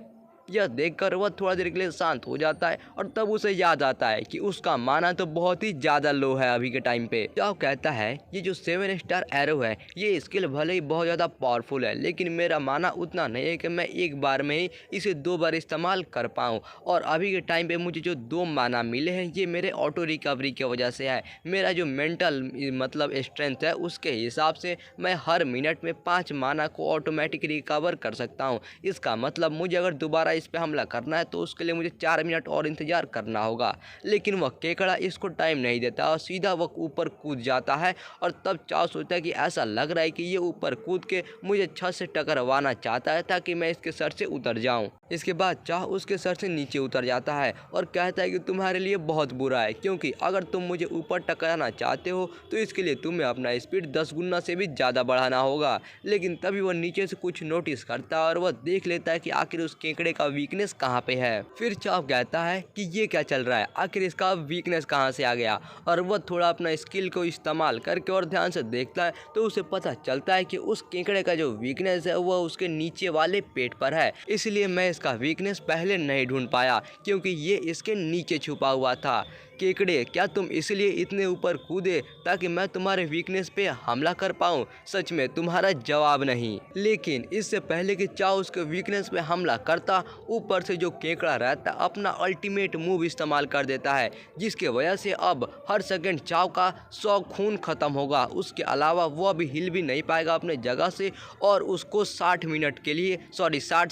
यह देखकर वह थोड़ा देर के लिए शांत हो जाता है और तब उसे याद आता है कि उसका माना तो बहुत ही ज़्यादा लो है अभी के टाइम पे। चाव कहता है ये जो 7 स्टार एरो है ये स्किल भले ही बहुत ज़्यादा पावरफुल है, लेकिन मेरा माना उतना नहीं है कि मैं एक बार में ही इसे 2 बार इस्तेमाल कर पाऊँ। और अभी के टाइम पे मुझे जो 2 माना मिले हैं ये मेरे ऑटो रिकवरी की वजह से है। मेरा जो मेंटल मतलब स्ट्रेंथ है उसके हिसाब से मैं हर मिनट में 5 माना को ऑटोमेटिक रिकवर कर सकता हूँ। इसका मतलब मुझे अगर दोबारा इस पे हमला करना है तो उसके लिए मुझे 4 मिनट और इंतज़ार करना होगा, लेकिन वह केकड़ा इसको टाइम नहीं देता और सीधा वह ऊपर कूद जाता है। और तब चाव सोचता है कि ऐसा लग रहा है कि ये ऊपर कूद के मुझे छत से टकरवाना चाहता है ताकि मैं इसके सर से उतर जाऊं। इसके बाद चाव उसके सर से नीचे उतर जाता है और कहता है कि तुम्हारे लिए बहुत बुरा है, क्योंकि अगर तुम मुझे ऊपर टकराना चाहते हो तो इसके लिए तुम्हें अपना स्पीड 10 गुना से भी ज़्यादा बढ़ाना होगा। लेकिन तभी वह नीचे से कुछ नोटिस करता है और वह देख लेता है कि आखिर उस केकड़े का वीकनेस कहाँ पे है। फिर चाव कहता है कि ये क्या चल रहा है, आखिर इसका वीकनेस कहाँ से आ गया। और वह थोड़ा अपना स्किल को इस्तेमाल करके और ध्यान से देखता है तो उसे पता चलता है कि उस केकड़े का जो वीकनेस है वह उसके नीचे वाले पेट पर है। इसलिए मैं इसका वीकनेस पहले नहीं ढूंढ पाया क्योंकि ये इसके नीचे छुपा हुआ था। केकड़े, क्या तुम इसलिए इतने ऊपर कूदे ताकि मैं तुम्हारे वीकनेस पे हमला कर पाऊँ? सच में तुम्हारा जवाब नहीं। लेकिन इससे पहले कि चाव उसके वीकनेस पे हमला करता, ऊपर से जो केकड़ा रहता अपना अल्टीमेट मूव इस्तेमाल कर देता है, जिसके वजह से अब हर सेकंड चाव का 100 खून खत्म होगा। उसके अलावा वो अभी हिल भी नहीं पाएगा अपने जगह से और उसको 60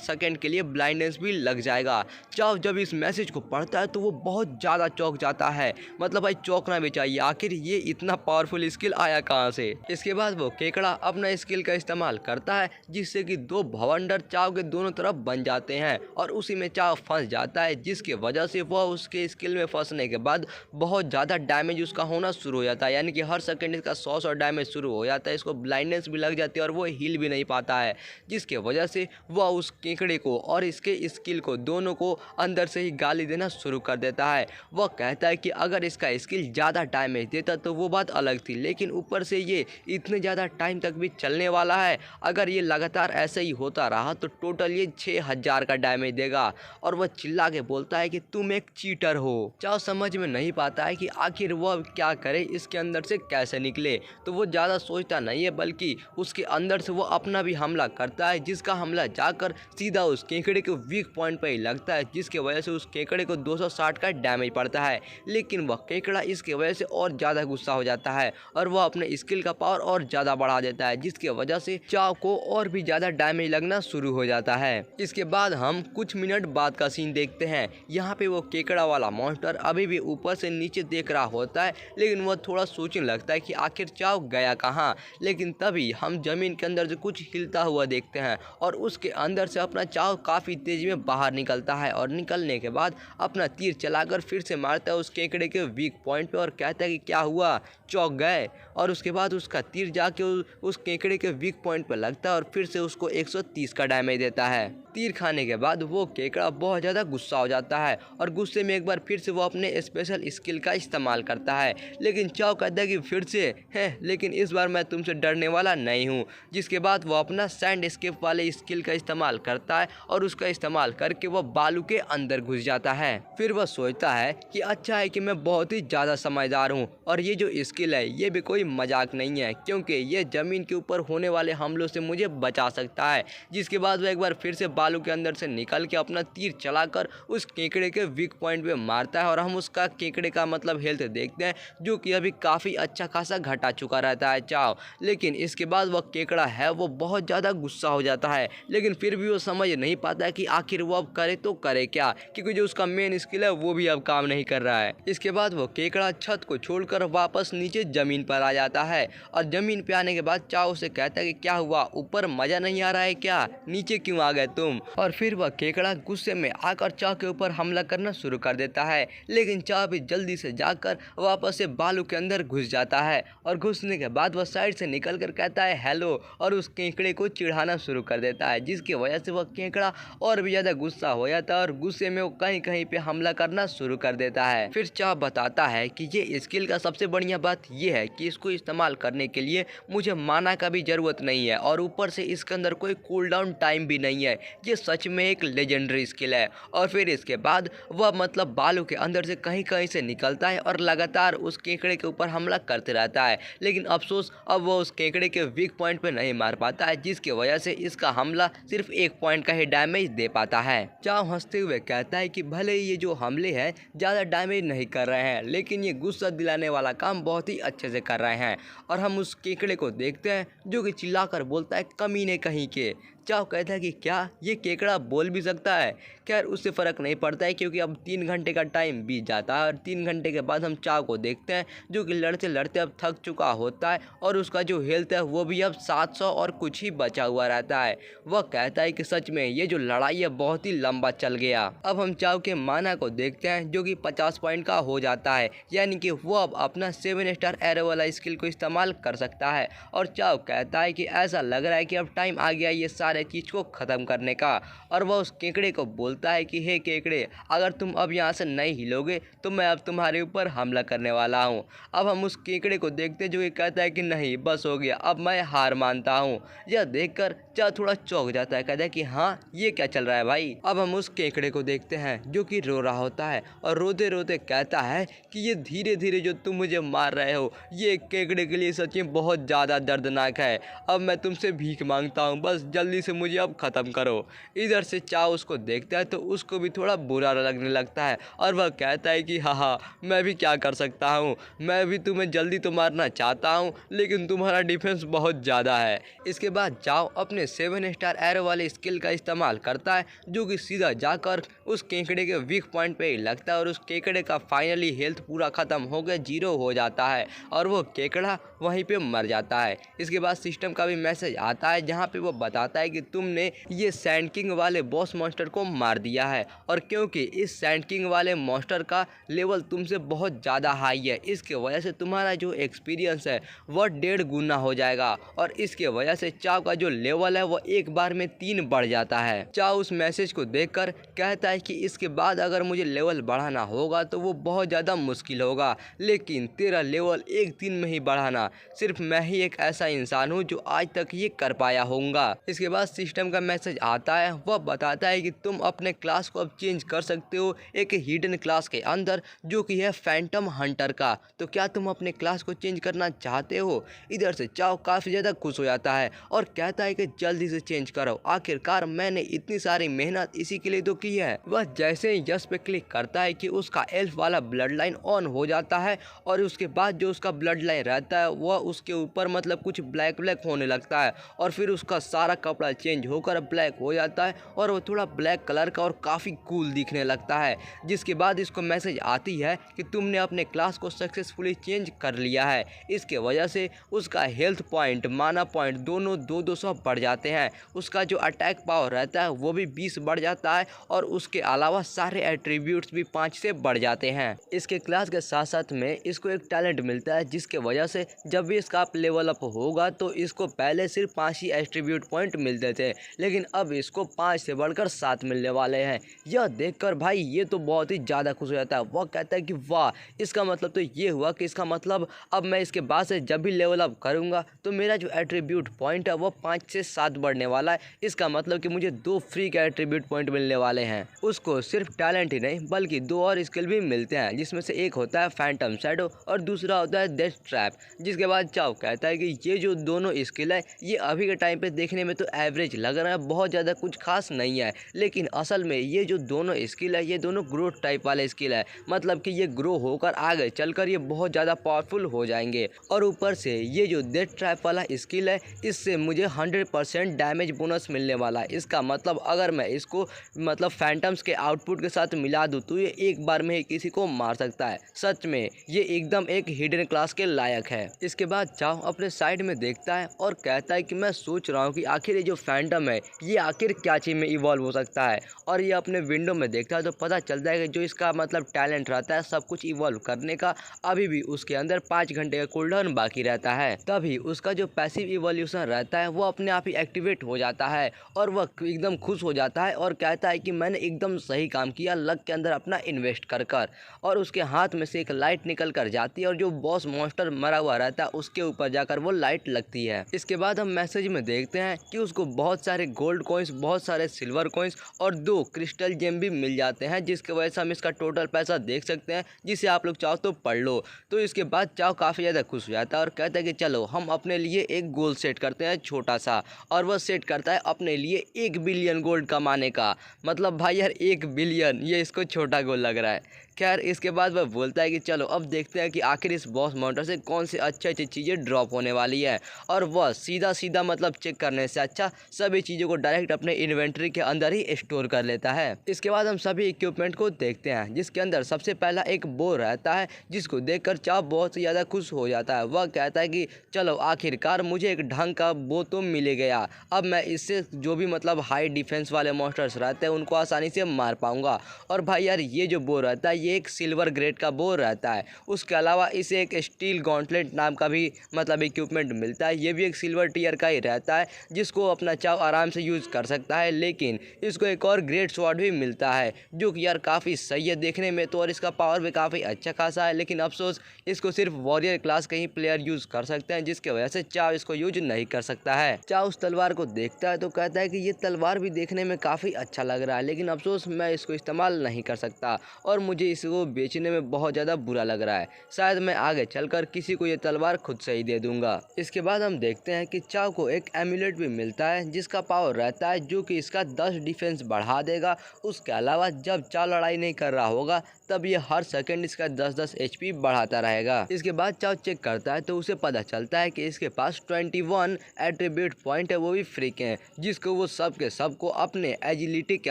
सेकंड के लिए ब्लाइंडनेस भी लग जाएगा। चाव जब इस मैसेज को पढ़ता है तो वो बहुत ज़्यादा चौंक जाता है। मतलब भाई चौंकना भी चाहिए, आखिर ये इतना पावरफुल स्किल आया कहाँ से। इसके बाद वो केकड़ा अपना स्किल का इस्तेमाल करता है जिससे कि 2 भवंडर चाव के दोनों तरफ बन जाते हैं और उसी में चाव फंस जाता है, जिसके वजह से वह उसके स्किल में फंसने के बाद बहुत ज़्यादा डैमेज उसका होना शुरू हो जाता है। यानी कि हर सेकंड इसका 100 डैमेज शुरू हो जाता है, इसको ब्लाइंडनेस भी लग जाती है और वो हिल भी नहीं पाता है, जिसके वजह से वह उस केकड़े को और इसके स्किल को दोनों को अंदर से ही गाली देना शुरू कर देता है। वह कहता है कि अगर इसका स्किल ज़्यादा डैमेज देता तो वो बात अलग थी, लेकिन ऊपर से ये इतने ज़्यादा टाइम तक भी चलने वाला है। अगर ये लगातार ऐसे ही होता रहा तो टोटल ये 6000 का डैमेज देगा। और वह चिल्ला के बोलता है कि तुम एक चीटर हो। चाव समझ में नहीं पाता है कि आखिर वह क्या करे, इसके अंदर से कैसे निकले। तो वो ज़्यादा सोचता नहीं है, बल्कि उसके अंदर से वो अपना भी हमला करता है, जिसका हमला जाकर सीधा उस केकड़े के वीक पॉइंट पर ही लगता है, जिसके वजह से उस केकड़े को 260 का डैमेज पड़ता है। लेकिन वह केकड़ा इसके वजह से और ज़्यादा गुस्सा हो जाता है और वह अपने स्किल का पावर और ज़्यादा बढ़ा देता है, जिसकी वजह से चाव को और भी ज़्यादा डैमेज लगना शुरू हो जाता है। इसके बाद हम कुछ मिनट बाद का सीन देखते हैं। यहाँ पे वो केकड़ा वाला मॉन्स्टर अभी भी ऊपर से नीचे देख रहा होता है, लेकिन वह थोड़ा सोचने लगता है कि आखिर चाव गया कहाँ। लेकिन तभी हम जमीन के अंदर से कुछ हिलता हुआ देखते हैं और उसके अंदर से अपना चाव काफ़ी तेजी में बाहर निकलता है और निकलने के बाद अपना तीर चलाकर फिर से मारता है उस केकड़े के वीक पॉइंट पे और कहता है कि क्या हुआ, चौंक गए। और उसके बाद उसका तीर जाके उस केकड़े के वीक पॉइंट पे लगता है और फिर से उसको 130 का डैमेज देता है। तीर खाने के बाद वो केकड़ा बहुत ज़्यादा गुस्सा हो जाता है और गुस्से में एक बार फिर से वो अपने स्पेशल स्किल का इस्तेमाल करता है। लेकिन चाओ कहता है कि फिर से है, लेकिन इस बार मैं तुमसे डरने वाला नहीं हूँ। जिसके बाद वो अपना सैंड एस्केप वाले स्किल का इस्तेमाल करता है और उसका इस्तेमाल करके वह बालू के अंदर घुस जाता है। फिर वह सोचता है कि अच्छा है कि मैं बहुत ही ज़्यादा समझदार हूँ और ये जो स्किल है ये भी कोई मजाक नहीं है, क्योंकि ये ज़मीन के ऊपर होने वाले हमलों से मुझे बचा सकता है। जिसके बाद वह एक बार फिर से बालू के अंदर से निकल के अपना तीर चलाकर उस केकड़े के वीक पॉइंट पे मारता है और हम उसका केकड़े का मतलब हेल्थ देखते हैं, जो कि अभी काफ़ी अच्छा खासा घटा चुका रहता है चाओ। लेकिन इसके बाद वह केकड़ा है वो बहुत ज़्यादा गुस्सा हो जाता है, लेकिन फिर भी वो समझ नहीं पाता है कि आखिर वो अब करे तो करे क्या, क्योंकि जो उसका मेन स्किल है वो भी अब काम नहीं कर रहा है। इसके बाद वो केकड़ा छत को छोड़कर वापस नीचे ज़मीन पर आ जाता है और ज़मीन पे आने के बाद चाओ से कहता है कि क्या हुआ, ऊपर मज़ा नहीं आ रहा है क्या, नीचे क्यों आ गए तुम। और फिर वह केकड़ा गुस्से में आकर चाओ के ऊपर हमला करना शुरू कर देता है, लेकिन चाओ भी जल्दी से जाकर वापस से बालू के अंदर घुस जाता है और घुसने के बाद वह साइड से निकल कर कहता है हेलो और उस केकड़े को चिढ़ाना शुरू कर देता है, जिसकी वजह से वह केकड़ा और भी ज़्यादा गुस्सा हो जाता है और गुस्से में वो कहीं कहीं पे हमला करना शुरू कर देता है। फिर चाओ बताता है कि ये स्किल का सबसे बढ़िया बात यह है कि इसको इस्तेमाल करने के लिए मुझे माना का भी ज़रूरत नहीं है और ऊपर से इसके अंदर कोई कूल डाउन टाइम भी नहीं है। ये सच में एक लेजेंडरी स्किल है। और फिर इसके बाद वह मतलब बालू के अंदर से कहीं कहीं से निकलता है और लगातार उस केकड़े के ऊपर हमला करते रहता है, लेकिन अफसोस अब वो उस केकड़े के वीक पॉइंट पे नहीं मार पाता है, जिसकी वजह से इसका हमला सिर्फ 1 पॉइंट का ही डैमेज दे पाता है। चाओ हंसते हुए कहता है कि भले ही ये जो हमले हैं ज़्यादा डैमेज नहीं कर रहे हैं, लेकिन ये गुस्सा दिलाने वाला काम बहुत ही अच्छे से कर रहे हैं। और हम उस केकड़े को देखते हैं जो कि चिल्लाकर बोलता है कमीने कहीं के। चाओ कहता है कि क्या ये केकड़ा बोल भी सकता है। खैर उससे फ़र्क नहीं पड़ता है, क्योंकि अब 3 घंटे का टाइम बीत जाता है और 3 घंटे के बाद हम चाओ को देखते हैं जो कि लड़ते लड़ते अब थक चुका होता है और उसका जो हेल्थ है वो भी अब 700 और कुछ ही बचा हुआ रहता है। वह कहता है कि सच में ये जो लड़ाई है बहुत ही लंबा चल गया। अब हम चाओ के माना को देखते हैं जो कि 50 पॉइंट का हो जाता है, यानी कि वो अब अपना 7 स्टार एरो वाला स्किल को इस्तेमाल कर सकता है। और चाओ कहता है कि ऐसा लग रहा है कि अब टाइम आ गया ये सारे चीज़ को ख़त्म करने का। और वह उस केकड़े को बोलता है कि हे केकड़े, अगर तुम अब यहाँ से नहीं हिलोगे तो मैं अब तुम्हारे ऊपर हमला करने वाला हूँ। अब हम उस केकड़े को देखते हैं जो कि कहता है कि नहीं बस हो गया, अब मैं हार मानता हूँ। यह देखकर चाओ थोड़ा चौंक जाता है, कहता है कि हाँ ये क्या चल रहा है भाई। अब हम उस केकड़े को देखते हैं जो कि रो रहा होता है और रोते रोते कहता है कि ये धीरे धीरे जो तुम मुझे मार रहे हो ये केकड़े के लिए सच में बहुत ज़्यादा दर्दनाक है। अब मैं तुमसे भीख मांगता हूँ, बस जल्दी से मुझे अब ख़त्म करो। इधर से चाओ उसको देखता है तो उसको भी थोड़ा बुरा लगने लगता है और वह कहता है कि हाँ मैं भी क्या कर सकता हूँ, मैं भी तुम्हें जल्दी तो मारना चाहता हूँ लेकिन तुम्हारा डिफेंस बहुत ज़्यादा है। इसके बाद चाओ अपने 7 स्टार एरो वाले स्किल का इस्तेमाल करता है जो कि सीधा जाकर उस केकड़े के वीक पॉइंट पे ही लगता है और उस केकड़े का फाइनली हेल्थ पूरा ख़त्म हो गया, 0 हो जाता है और वो केकड़ा वहीं पे मर जाता है। इसके बाद सिस्टम का भी मैसेज आता है जहाँ पे वो बताता है कि तुमने ये सैंड किंग वाले बॉस मॉन्स्टर को मार दिया है और क्योंकि इस सैंड किंग वाले मॉन्स्टर का लेवल तुमसे बहुत ज़्यादा हाई है, इसके वजह से तुम्हारा जो एक्सपीरियंस है वह 1.5 गुना हो जाएगा और इसके वजह से चाओ का जो लेवल है वह एक बार में 3 बढ़ जाता है। चाओ उस मैसेज को देखकर कहता है कि इसके बाद अगर मुझे लेवल बढ़ाना होगा तो वो बहुत ज़्यादा मुश्किल होगा, लेकिन तेरा लेवल 1 दिन में ही बढ़ाना, सिर्फ मैं ही एक ऐसा इंसान हूँ जो आज तक ये कर पाया होऊंगा। इसके बाद सिस्टम का मैसेज आता है, वह बताता है कि तुम अपने क्लास को अब चेंज कर सकते हो एक हिडन क्लास के अंदर जो कि है फैंटम हंटर का। तो क्या तुम अपने क्लास को चेंज करना चाहते हो। इधर से चाओ काफ़ी ज़्यादा खुश हो जाता है और कहता है कि जल्दी से चेंज करो, आखिरकार मैंने इतनी सारी मेहनत इसी के लिए तो की है। वह जैसे ही यस पे क्लिक करता है कि उसका एल्फ वाला ब्लड लाइन ऑन हो जाता है और उसके बाद जो उसका ब्लड लाइन रहता है वह उसके ऊपर मतलब कुछ ब्लैक ब्लैक होने लगता है और फिर उसका सारा कपड़ा थोड़ा चेंज होकर ब्लैक हो जाता है और वो थोड़ा ब्लैक कलर का और काफ़ी कूल दिखने लगता है। जिसके बाद इसको मैसेज आती है कि तुमने अपने क्लास को सक्सेसफुली चेंज कर लिया है। इसके वजह से उसका हेल्थ पॉइंट, माना पॉइंट दोनों 2-200 बढ़ जाते हैं। उसका जो अटैक पावर रहता है वो भी 20 बढ़ जाता है और उसके अलावा सारे एट्रीब्यूट्स भी 5 से बढ़ जाते हैं। इसके क्लास के साथ साथ में इसको एक टैलेंट मिलता है जिसके वजह से जब भी इसका लेवल अप होगा तो इसको पहले सिर्फ 5 ही एट्रीब्यूट पॉइंट मिलते थे, लेकिन अब इसको 5 से बढ़कर 7 मिलने वाले हैं। यह देखकर भाई ये तो बहुत ही ज़्यादा खुश हो जाता है। वह कहता है कि वाह, इसका मतलब तो ये हुआ कि इसका मतलब अब मैं इसके बाद से जब भी लेवल अप करूँगा तो मेरा जो एट्रीब्यूट पॉइंट है वो 5 से 7 बढ़ने वाला है। इसका मतलब कि मुझे 2 फ्री के एट्रीब्यूट पॉइंट मिलने वाले हैं। उसको सिर्फ टैलेंट ही नहीं बल्कि 2 और स्किल भी मिलते हैं, जिसमें से एक होता है फैंटम शैडो और दूसरा होता है डेथ ट्रैप। जिसके बाद चाओ कहता है कि ये जो दोनों स्किल है ये अभी के टाइम पे देखने में तो एवरेज लग रहा है, बहुत ज़्यादा कुछ खास नहीं है, लेकिन असल में ये जो दोनों स्किल है ये दोनों ग्रोथ टाइप वाले स्किल है। मतलब कि ये ग्रो होकर आगे चलकर ये बहुत ज़्यादा पावरफुल हो जाएंगे। और ऊपर से ये जो डेथ ट्रैप वाला स्किल है इससे मुझे 100% डैमेज बोनस मिलने वाला है। इसका मतलब अगर मैं इसको मतलब फैंटम्स के आउटपुट के साथ मिला दूँ तो ये एक बार में ही किसी को मार सकता है। सच में ये एकदम एक हिडन क्लास के लायक है। इसके बाद चाओ अपने साइड में देखता है और कहता है कि मैं सोच रहा हूँ कि आखिर ये जो फैंटम है ये आखिर क्या चीज़ में इवॉल्व हो सकता है। और ये अपने विंडो में देखता है तो पता चलता है कि जो इसका मतलब टैलेंट रहता है सब कुछ इवॉल्व करने का, अभी भी उसके अंदर 5 घंटे का कूलडाउन बाकी रहता है। तभी उसका जो पैसिव इवोल्यूशन रहता है वो अपने आप ही एक्टिवेट हो जाता है और वह एकदम खुश हो जाता है और कहता है कि मैंने एकदम सही काम किया लक के अंदर अपना इन्वेस्ट कर कर। और उसके हाथ में से एक लाइट निकल कर जाती है और जो बॉस मॉन्स्टर मरा हुआ रहता है उसके ऊपर जाकर वो लाइट लगती है। इसके बाद हम मैसेज में देखते हैं कि उसको बहुत सारे गोल्ड कॉइन्स, बहुत सारे सिल्वर कॉइन्स और 2 क्रिस्टल जेम भी मिल जाते हैं, जिसकी वजह से हम इसका टोटल पैसा देख सकते हैं, जिसे आप लोग चाहो तो पढ़ लो। तो इसके बाद चाओ काफ़ी ज़्यादा खुश हो जाता है और कहता है कि चलो हम अपने लिए एक गोल सेट करते हैं छोटा सा। और वह सेट करता है अपने लिए 1 बिलियन गोल्ड कमाने का। मतलब भाई यार 1 बिलियन, ये इसको छोटा गोल लग रहा है। खैर इसके बाद वह बोलता है कि चलो अब देखते हैं कि आखिर इस बॉस मॉन्स्टर से कौन सी अच्छी चीज़ें ड्रॉप होने वाली है। और वह सीधा मतलब चेक करने से अच्छा सभी चीज़ों को डायरेक्ट अपने इन्वेंट्री के अंदर ही स्टोर कर लेता है। इसके बाद हम सभी इक्विपमेंट को देखते हैं, जिसके अंदर सबसे पहला एक बो रहता है, जिसको देखकर चाप बहुत ही ज़्यादा खुश हो जाता है। वह कहता है कि चलो आखिरकार मुझे एक ढंग का बो तो मिल गया, अब मैं इससे जो भी मतलब हाई डिफेंस वाले मॉन्स्टर्स रहते हैं उनको आसानी से मार पाऊंगा। और भाई यार ये जो बो रहता है ये एक सिल्वर ग्रेड का बो रहता है। उसके अलावा इसे एक स्टील गॉन्टलेट नाम का भी मतलब इक्विपमेंट मिलता है, ये भी एक सिल्वर टीयर का ही रहता है, जिसको अपना चाव आराम से यूज़ कर सकता है। लेकिन इसको एक और ग्रेट स्वॉर्ड भी मिलता है जो कि यार काफ़ी सही है देखने में तो, और इसका पावर भी काफ़ी अच्छा खासा है। लेकिन अफसोस इसको सिर्फ वॉरियर क्लास के ही प्लेयर यूज़ कर सकते हैं, जिसकी वजह से चाव इसको यूज नहीं कर सकता है। चाव उस तलवार को देखता है तो कहता है कि ये तलवार भी देखने में काफ़ी अच्छा लग रहा है, लेकिन अफसोस मैं इसको इस्तेमाल नहीं कर सकता और मुझे इसको बेचने में बहुत ज़्यादा बुरा लग रहा है। शायद मैं आगे चलकर किसी को ये तलवार खुद से ही दे दूंगा। इसके बाद हम देखते हैं कि चाव को एक एम्यूलेट भी मिलता है जिसका पावर रहता है जो कि इसका 10 डिफेंस बढ़ा देगा। उसके अलावा जब चाव लड़ाई नहीं कर रहा होगा तब ये हर सेकंड इसका 10-10 HP बढ़ाता रहेगा। इसके बाद चाव चेक करता है तो उसे पता चलता है कि इसके पास 21 एट्रीब्यूट पॉइंट है, वो भी फ्री के हैं, जिसको वो सबको अपने एजिलिटी के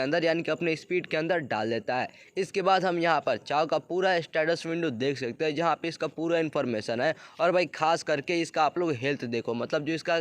अंदर यानी कि अपने स्पीड के अंदर डाल देता है। इसके बाद हम यहाँ पर चाव का पूरा स्टेटस विंडो देख सकते हैं जहाँ पे इसका पूरा इन्फॉर्मेशन है। और भाई खास करके इसका आप लोग हेल्थ देखो, मतलब जो इसका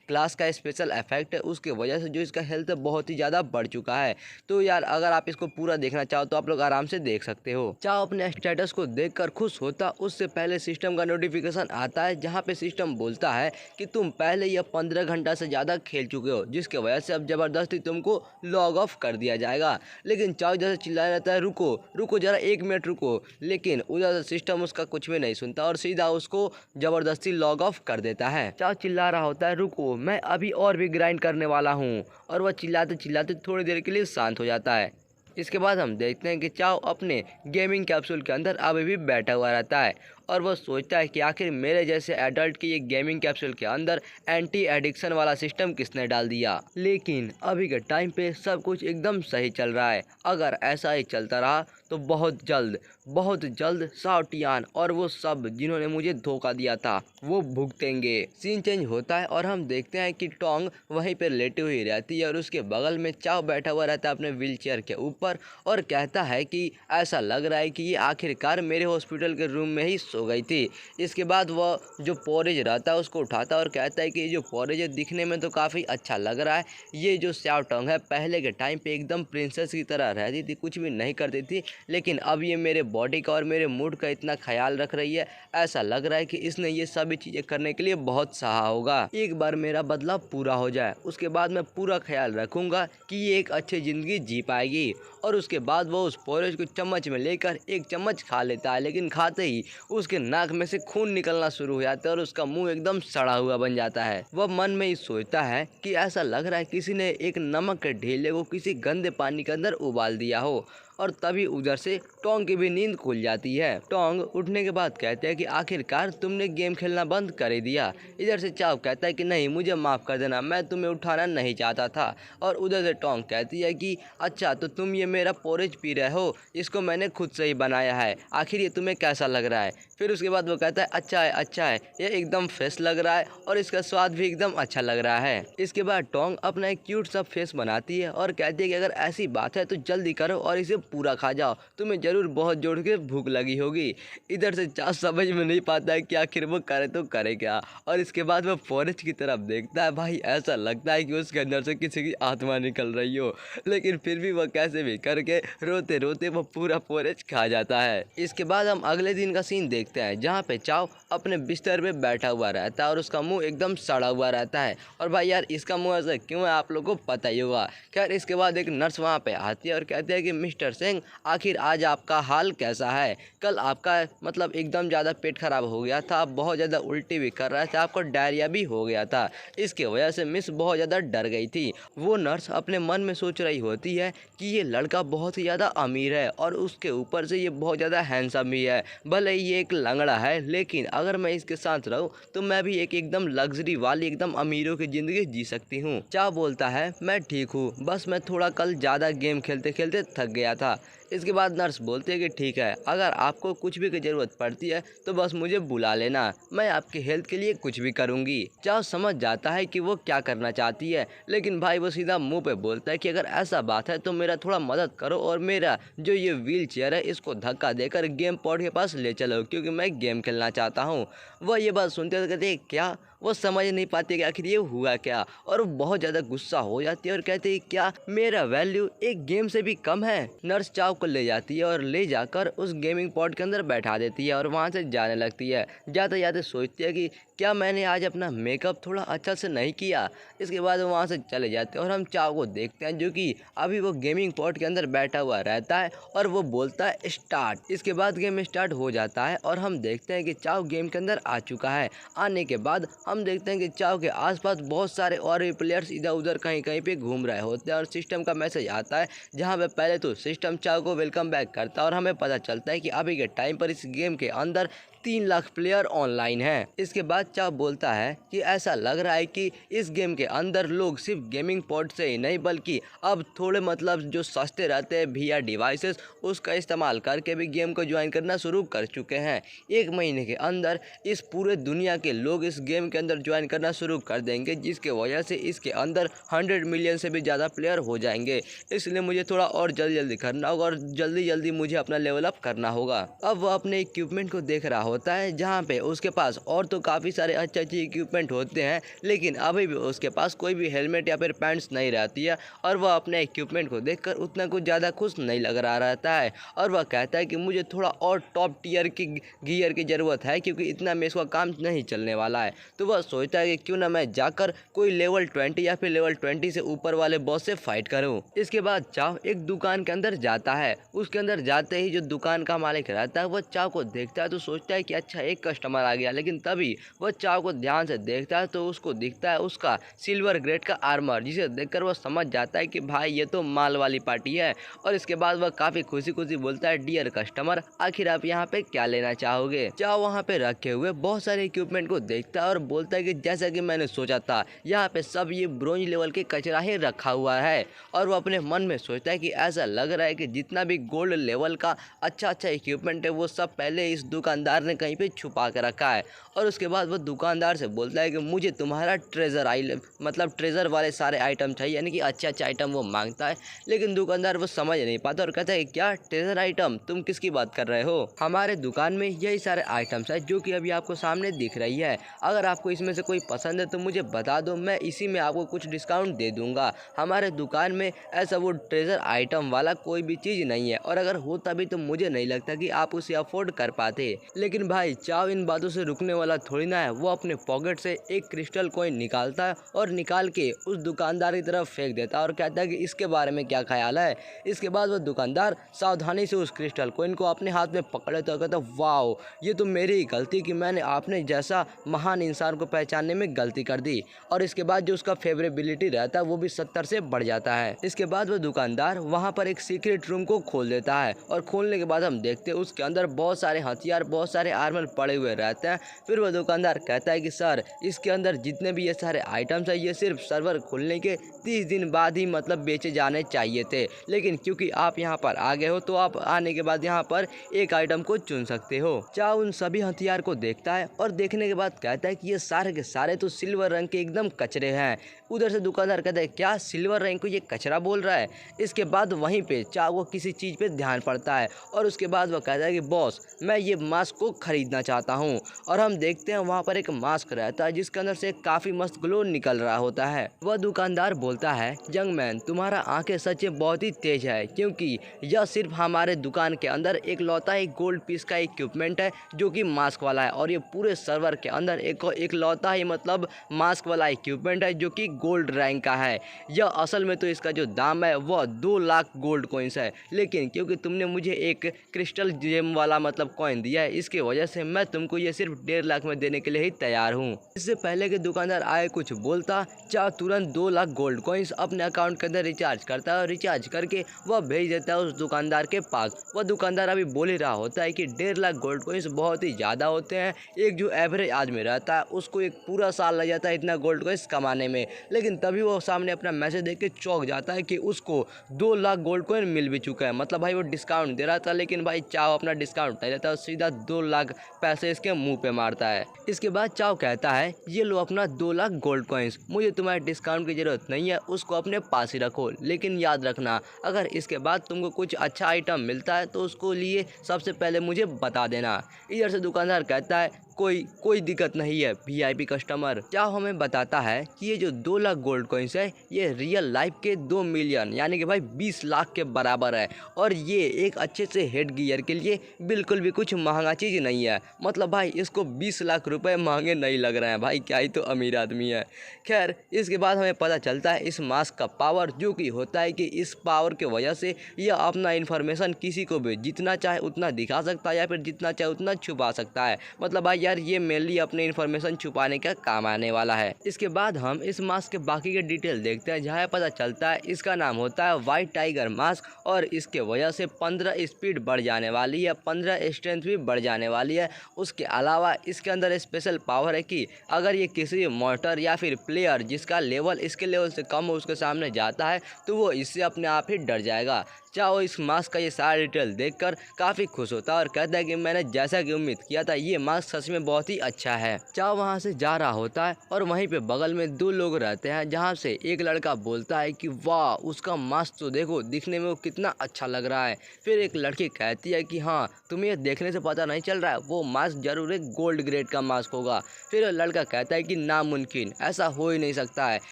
क्लास का स्पेशल इफेक्ट है उसके वजह से जो इसका हेल्थ बहुत ही ज़्यादा बढ़ चुका है। तो यार अगर आप इसको पूरा देखना चाहो तो आप लोग आराम से देख सकते हो। चाहो अपने स्टेटस को देखकर खुश होता उससे पहले सिस्टम का नोटिफिकेशन आता है जहाँ पे सिस्टम बोलता है कि तुम पहले यह 15 घंटा से ज़्यादा खेल चुके हो, जिसके वजह से अब ज़बरदस्ती तुमको लॉग ऑफ कर दिया जाएगा। लेकिन चाहो जैसे चिल्लाया रहता है रुको रुको जरा 1 मिनट रुको, लेकिन उधर सिस्टम उसका कुछ भी नहीं सुनता और सीधा उसको ज़बरदस्ती लॉग ऑफ कर देता है। चाहो चिल्ला रहा होता है रुको मैं अभी और भी ग्राइंड करने वाला हूँ, और वह चिल्लाते चिल्लाते थोड़ी देर के लिए शांत हो जाता है। इसके बाद हम देखते हैं कि चाव अपने गेमिंग कैप्सूल के अंदर अभी भी बैठा हुआ रहता है और वह सोचता है कि आखिर मेरे जैसे एडल्ट की ये गेमिंग कैप्सूल के अंदर एंटी एडिक्शन वाला सिस्टम किसने डाल दिया। लेकिन अभी के टाइम पे सब कुछ एकदम सही चल रहा है। अगर ऐसा ही चलता रहा तो बहुत जल्द साउटियान और वो सब जिन्होंने मुझे धोखा दिया था वो भुगतेंगे। सीन चेंज होता है और हम देखते हैं कि टोंग वहीं पर लेटी हुई रहती है और उसके बगल में चाव बैठा हुआ रहता है अपने व्हील चेयर के ऊपर और कहता है कि ऐसा लग रहा है कि ये आखिरकार मेरे हॉस्पिटल के रूम में ही सो गई थी। इसके बाद वह जो पोरेज रहता है उसको उठाता है और कहता है कि ये जो पोरेज है दिखने में तो काफ़ी अच्छा लग रहा है। ये जो स्याओ टोंग है पहले के टाइम पे एकदम प्रिंसेस की तरह रहती थी, कुछ भी नहीं करती थी, लेकिन अब ये मेरे बॉडी का और मेरे मूड का इतना ख्याल रख रही है। ऐसा लग रहा है कि इसने ये सभी चीज़ें करने के लिए बहुत सहा होगा। एक बार मेरा बदला पूरा हो जाए उसके बाद मैं पूरा ख्याल रखूँगा कि ये एक अच्छी ज़िंदगी जी पाएगी। और उसके बाद वो उस पोरेज को चम्मच में लेकर एक चम्मच खा लेता है, लेकिन खाते ही उसके नाक में से खून निकलना शुरू हो जाता है और उसका मुंह एकदम सड़ा हुआ बन जाता है। वह मन में ही सोचता है कि ऐसा लग रहा है किसी ने एक नमक के ढेले को किसी गंदे पानी के अंदर उबाल दिया हो। और तभी उधर से टोंग की भी नींद खुल जाती है। टोंग उठने के बाद कहते हैं कि आखिरकार तुमने गेम खेलना बंद कर ही दिया। इधर से चाव कहता है कि नहीं, मुझे माफ़ कर देना, मैं तुम्हें उठाना नहीं चाहता था। और उधर से टोंग कहती है कि अच्छा तो तुम ये मेरा पोरेज पी रहे हो, इसको मैंने खुद से ही बनाया है, आखिर ये तुम्हें कैसा लग रहा है। फिर उसके बाद वो कहता है अच्छा है, ये एकदम फ्रेश लग रहा है और इसका स्वाद भी एकदम अच्छा लग रहा है। इसके बाद टोंग अपना एक क्यूट सा फेस बनाती है और कहती है कि अगर ऐसी बात है तो जल्दी करो और इसे पूरा खा जाओ, तुम्हें जरूर बहुत जोर के भूख लगी होगी। इधर से चाव समझ में नहीं पाता है कि आखिर वो करे तो करे क्या। और इसके बाद वो पोरेज की तरफ देखता है। भाई ऐसा लगता है कि उसके अंदर से किसी की आत्मा निकल रही हो, लेकिन फिर भी वह कैसे भी करके रोते रोते वो पूरा पोरेज खा जाता है। इसके बाद हम अगले दिन का सीन देखते हैं जहाँ पे चाव अपने बिस्तर पे बैठा हुआ रहता है और उसका मुंह एकदम सड़ा हुआ रहता है। और भाई यार इसका मुंह ऐसा क्यों है आप लोगों को पता ही होगा। खैर इसके बाद एक नर्स वहाँ पे आती है और कहती है कि मिस्टर सिंह आखिर आज आपका हाल कैसा है। कल आपका मतलब एकदम ज़्यादा पेट खराब हो गया था, आप बहुत ज़्यादा उल्टी भी कर रहे थे, आपको डायरिया भी हो गया था, इसके वजह से मिस बहुत ज़्यादा डर गई थी। वो नर्स अपने मन में सोच रही होती है कि ये लड़का बहुत ही ज़्यादा अमीर है और उसके ऊपर से ये बहुत ज़्यादा हैंडसम भी है। भले ही ये एक लंगड़ा है लेकिन अगर मैं इसके साथ रहूँ तो मैं भी एक एकदम लग्जरी वाली एकदम अमीरों की ज़िंदगी जी सकती हूँ। चाव बोलता है मैं ठीक हूँ, बस मैं थोड़ा कल ज़्यादा गेम खेलते खेलते थक गया था। इसके बाद नर्स बोलती है कि ठीक है, अगर आपको कुछ भी की ज़रूरत पड़ती है तो बस मुझे बुला लेना, मैं आपकी हेल्थ के लिए कुछ भी करूँगी। चाव समझ जाता है कि वो क्या करना चाहती है, लेकिन भाई वो सीधा मुंह पे बोलता है कि अगर ऐसा बात है तो मेरा थोड़ा मदद करो और मेरा जो ये व्हील चेयर है इसको धक्का देकर गेम पॉड के पास ले चलो, क्योंकि मैं गेम खेलना चाहता हूँ। वह ये बात सुनते तो कहते क्या, वो समझ नहीं पाती कि आखिर ये हुआ क्या, और वो बहुत ज़्यादा गुस्सा हो जाती है और कहती है क्या मेरा वैल्यू एक गेम से भी कम है। नर्स चाव को ले जाती है और ले जाकर उस गेमिंग पॉड के अंदर बैठा देती है और वहाँ से जाने लगती है। जाते जाते सोचती है कि क्या मैंने आज अपना मेकअप थोड़ा अच्छा से नहीं किया। इसके बाद वो वहाँ से चले जाते हैं और हम चाव को देखते हैं जो कि अभी वो गेमिंग पॉड के अंदर बैठा हुआ रहता है और वो बोलता है स्टार्ट। इसके बाद गेम स्टार्ट हो जाता है और हम देखते हैं कि चाव गेम के अंदर आ चुका है। आने के बाद हम देखते हैं कि चाव के आसपास बहुत सारे और भी प्लेयर्स इधर उधर कहीं कहीं पे घूम रहे होते हैं और सिस्टम का मैसेज आता है जहां पे पहले तो सिस्टम चाव को वेलकम बैक करता है और हमें पता चलता है कि अभी के टाइम पर इस गेम के अंदर 3 लाख प्लेयर ऑनलाइन हैं। इसके बाद चाव बोलता है कि ऐसा लग रहा है कि इस गेम के अंदर लोग सिर्फ गेमिंग पॉड से ही नहीं बल्कि अब थोड़े मतलब जो सस्ते रहते हैं VR डिवाइसेस उसका इस्तेमाल करके भी गेम को ज्वाइन करना शुरू कर चुके हैं। 1 महीने के अंदर इस पूरे दुनिया के लोग इस गेम के अंदर ज्वाइन करना शुरू कर देंगे, जिसके वजह से इसके अंदर 100 मिलियन से भी ज़्यादा प्लेयर हो जाएंगे। इसलिए मुझे थोड़ा और जल्दी करना होगा और जल्दी मुझे अपना लेवल अप करना होगा। अब वह अपने इक्विपमेंट को देख रहा होता है जहाँ पे उसके पास और तो काफ़ी सारे अच्छे इक्विपमेंट होते हैं, लेकिन अभी भी उसके पास कोई भी हेलमेट या फिर पैंट्स नहीं रहती है और वह अपने इक्विपमेंट को देखकर उतना कुछ ज़्यादा खुश नहीं लग रहा रहता है। और वह कहता है कि मुझे थोड़ा और टॉप टियर की गियर की ज़रूरत है क्योंकि इतना में इसका काम नहीं चलने वाला है। तो वह सोचता है कि क्यों ना मैं जाकर कोई लेवल 20 या फिर लेवल 20 से ऊपर वाले बॉस से फाइट करूं। इसके बाद चाव एक दुकान के अंदर जाता है। उसके अंदर जाते ही जो दुकान का मालिक रहता है वो चाव को देखता है तो सोचता है कि अच्छा एक कस्टमर आ गया, लेकिन तभी वह चाव को ध्यान से देखता है तो उसको दिखता है उसका सिल्वर ग्रेड का आर्मर, जिसे देखकर वह समझ जाता है कि भाई ये तो माल वाली पार्टी है। और इसके बाद वह काफ़ी खुशी खुशी बोलता है, डियर कस्टमर, आखिर आप यहाँ पे क्या लेना चाहोगे। चाव वहाँ पे रखे हुए बहुत सारे इक्विपमेंट को देखता है और बोलता है कि जैसा कि मैंने सोचा था, यहाँ पे सब ये ब्रोंज लेवल के कचरा ही रखा हुआ है। और वो अपने मन में सोचता है कि ऐसा लग रहा है कि जितना भी गोल्ड लेवल का अच्छा अच्छा इक्विपमेंट है वो सब पहले इस दुकानदार ने कहीं पे छुपा के रखा है। और उसके बाद वो दुकानदार से बोलता है कि मुझे तुम्हारा ट्रेजर वाले सारे आइटम चाहिए, यानी कि अच्छे अच्छे आइटम वो मांगता है। लेकिन दुकानदार वो समझ नहीं पाता और कहता है, क्या ट्रेजर आइटम, तुम किसकी बात कर रहे हो? हमारे दुकान में यही सारे आइटम्स है जो कि अभी आपको सामने दिख रही है। अगर आपको इसमें से कोई पसंद है तो मुझे बता दो, मैं इसी में आपको कुछ डिस्काउंट दे दूंगा। हमारे दुकान में ऐसा वो ट्रेजर आइटम वाला कोई भी चीज़ नहीं है, और अगर होता भी तो मुझे नहीं लगता कि आप उसे अफोर्ड कर पाते। लेकिन भाई चाव इन बातों से रुकने वाला थोड़ी ना है। वो अपने पॉकेट से एक क्रिस्टल कॉइन निकालता है और निकाल के उस दुकानदार की तरफ फेंक देता है और कहता है कि इसके बारे में क्या ख्याल है। इसके बाद वो दुकानदार सावधानी से उस क्रिस्टल कॉइन को अपने हाथ में पकड़े तो कहता है, वाओ, ये तो मेरी ही गलती कि मैंने आपने जैसा महान इंसान को पहचानने में गलती कर दी। और इसके बाद जो उसका फेवरेबिलिटी रहता है वो भी 70 से बढ़ जाता है। इसके बाद वो दुकानदार वहाँ पर एक सीक्रेट रूम को खोल देता है और खोलने के बाद हम देखते हैं उसके अंदर बहुत सारे हथियार, बहुत सारे आर्मर पड़े हुए रहते हैं। फिर वो दुकानदार कहता है कि सर, इसके अंदर जितने भी ये सारे आइटम्स हैं ये सिर्फ सर्वर खुलने के 30 दिन बाद ही मतलब बेचे जाने चाहिए थे, लेकिन क्योंकि आप यहाँ पर आ गए हो तो आप आने के बाद यहाँ पर एक आइटम को चुन सकते हो। चाव उन सभी हथियार को देखता है और देखने के बाद कहता है कि ये सारे के सारे तो सिल्वर रंग के एकदम कचरे हैं। उधर से दुकानदार कहता है, क्या सिल्वर रंग को ये कचरा बोल रहा है? इसके बाद वहीं पे चाव को किसी चीज़ पे ध्यान पड़ता है और उसके बाद वह कहता है कि बॉस, मैं ये मास्क को खरीदना चाहता हूँ। और हम देखते हैं वहाँ पर एक मास्क रहता है जिसके अंदर से काफ़ी मस्त ग्लो निकल रहा होता है। वह दुकानदार बोलता है, यंग मैन, तुम्हारा आंखें सच में बहुत ही तेज है, क्योंकि यह सिर्फ हमारे दुकान के अंदर एक लौता ही गोल्ड पीस का इक्विपमेंट है जो कि मास्क वाला है, और ये पूरे सर्वर के अंदर एक लौता ही मतलब मास्क वाला इक्विपमेंट है जो कि गोल्ड रैंक का है। यह असल में तो इसका जो दाम है वह 2 लाख गोल्ड कॉइन्स है, लेकिन क्योंकि तुमने मुझे एक क्रिस्टल जेम वाला मतलब कॉइन दिया है, इसकी वजह से मैं तुमको ये सिर्फ 1.5 लाख में देने के लिए ही तैयार हूँ। इससे पहले कि दुकानदार आए कुछ बोलता, चाव तुरंत 2 लाख गोल्ड कॉइन्स अपने अकाउंट के अंदर रिचार्ज करता है और रिचार्ज करके वह भेज देता है उस दुकानदार के पास। वह दुकानदार अभी बोल ही रहा होता है कि 1.5 लाख गोल्ड कॉइन्स बहुत ही ज़्यादा होते हैं। एक जो एवरेज आदमी रहता है उसको एक पूरा साल लग जाता है इतना गोल्ड कॉइन्स कमाने में। लेकिन तभी वो सामने अपना मैसेज देख के चौंक जाता है कि उसको 2 लाख गोल्ड कॉइन मिल भी चुका है। मतलब भाई वो डिस्काउंट दे रहा था, लेकिन भाई चाव अपना डिस्काउंट नहीं लेता, सीधा 2 लाख पैसे इसके मुंह पे मारता है। इसके बाद चाव कहता है, ये लो अपना 2 लाख गोल्ड कॉइन्स, मुझे तुम्हारे डिस्काउंट की ज़रूरत नहीं है, उसको अपने पास ही रखो। लेकिन याद रखना, अगर इसके बाद तुमको कुछ अच्छा आइटम मिलता है तो उसको लिए सबसे पहले मुझे बता देना। इधर से दुकानदार कहता है, कोई दिक्कत नहीं है वीआईपी कस्टमर। चाव हमें बताता है कि ये जो 2 लाख गोल्ड कॉइन्स है ये रियल लाइफ के 2 मिलियन यानी कि भाई 20 लाख के बराबर है, और ये एक अच्छे से हेड गियर के लिए बिल्कुल भी कुछ महंगा चीज़ नहीं है। मतलब भाई इसको 20 लाख रुपए महंगे नहीं लग रहे हैं। भाई क्या ही तो अमीर आदमी है। खैर, इसके बाद हमें पता चलता है इस मास्क का पावर, जो कि होता है कि इस पावर की वजह से यह अपना इन्फॉर्मेशन किसी को भी जितना चाहे उतना दिखा सकता है या फिर जितना चाहे उतना छुपा सकता है। मतलब भाई यार ये मेनली अपने इन्फॉर्मेशन छुपाने का काम आने वाला है। इसके बाद हम इस मास्क के बाकी के डिटेल देखते हैं, जहाँ पता चलता है इसका नाम होता है वाइट टाइगर मास्क, और इसके वजह से 15 स्पीड बढ़ जाने वाली है, 15 स्ट्रेंथ भी बढ़ जाने वाली है। उसके अलावा इसके अंदर स्पेशल पावर है कि अगर ये किसी मोटर या फिर प्लेयर जिसका लेवल इसके लेवल से कम हो उसके सामने जाता है तो वो इससे अपने आप ही डर जाएगा। चाव इस मास्क का ये सारा डिटेल देखकर काफ़ी खुश होता है और कहता है कि मैंने जैसा कि उम्मीद किया था ये मास्क सच में बहुत ही अच्छा है। चाव वहाँ से जा रहा होता है और वहीं पे बगल में 2 लोग रहते हैं, जहाँ से एक लड़का बोलता है कि वाह, उसका मास्क तो देखो, दिखने में वो कितना अच्छा लग रहा है। फिर एक लड़की कहती है कि हाँ, तुम्हें ये देखने से पता नहीं चल रहा है, वो मास्क जरूर एक गोल्ड ग्रेड का मास्क होगा। फिर लड़का कहता है कि नामुमकिन, ऐसा हो ही नहीं सकता है,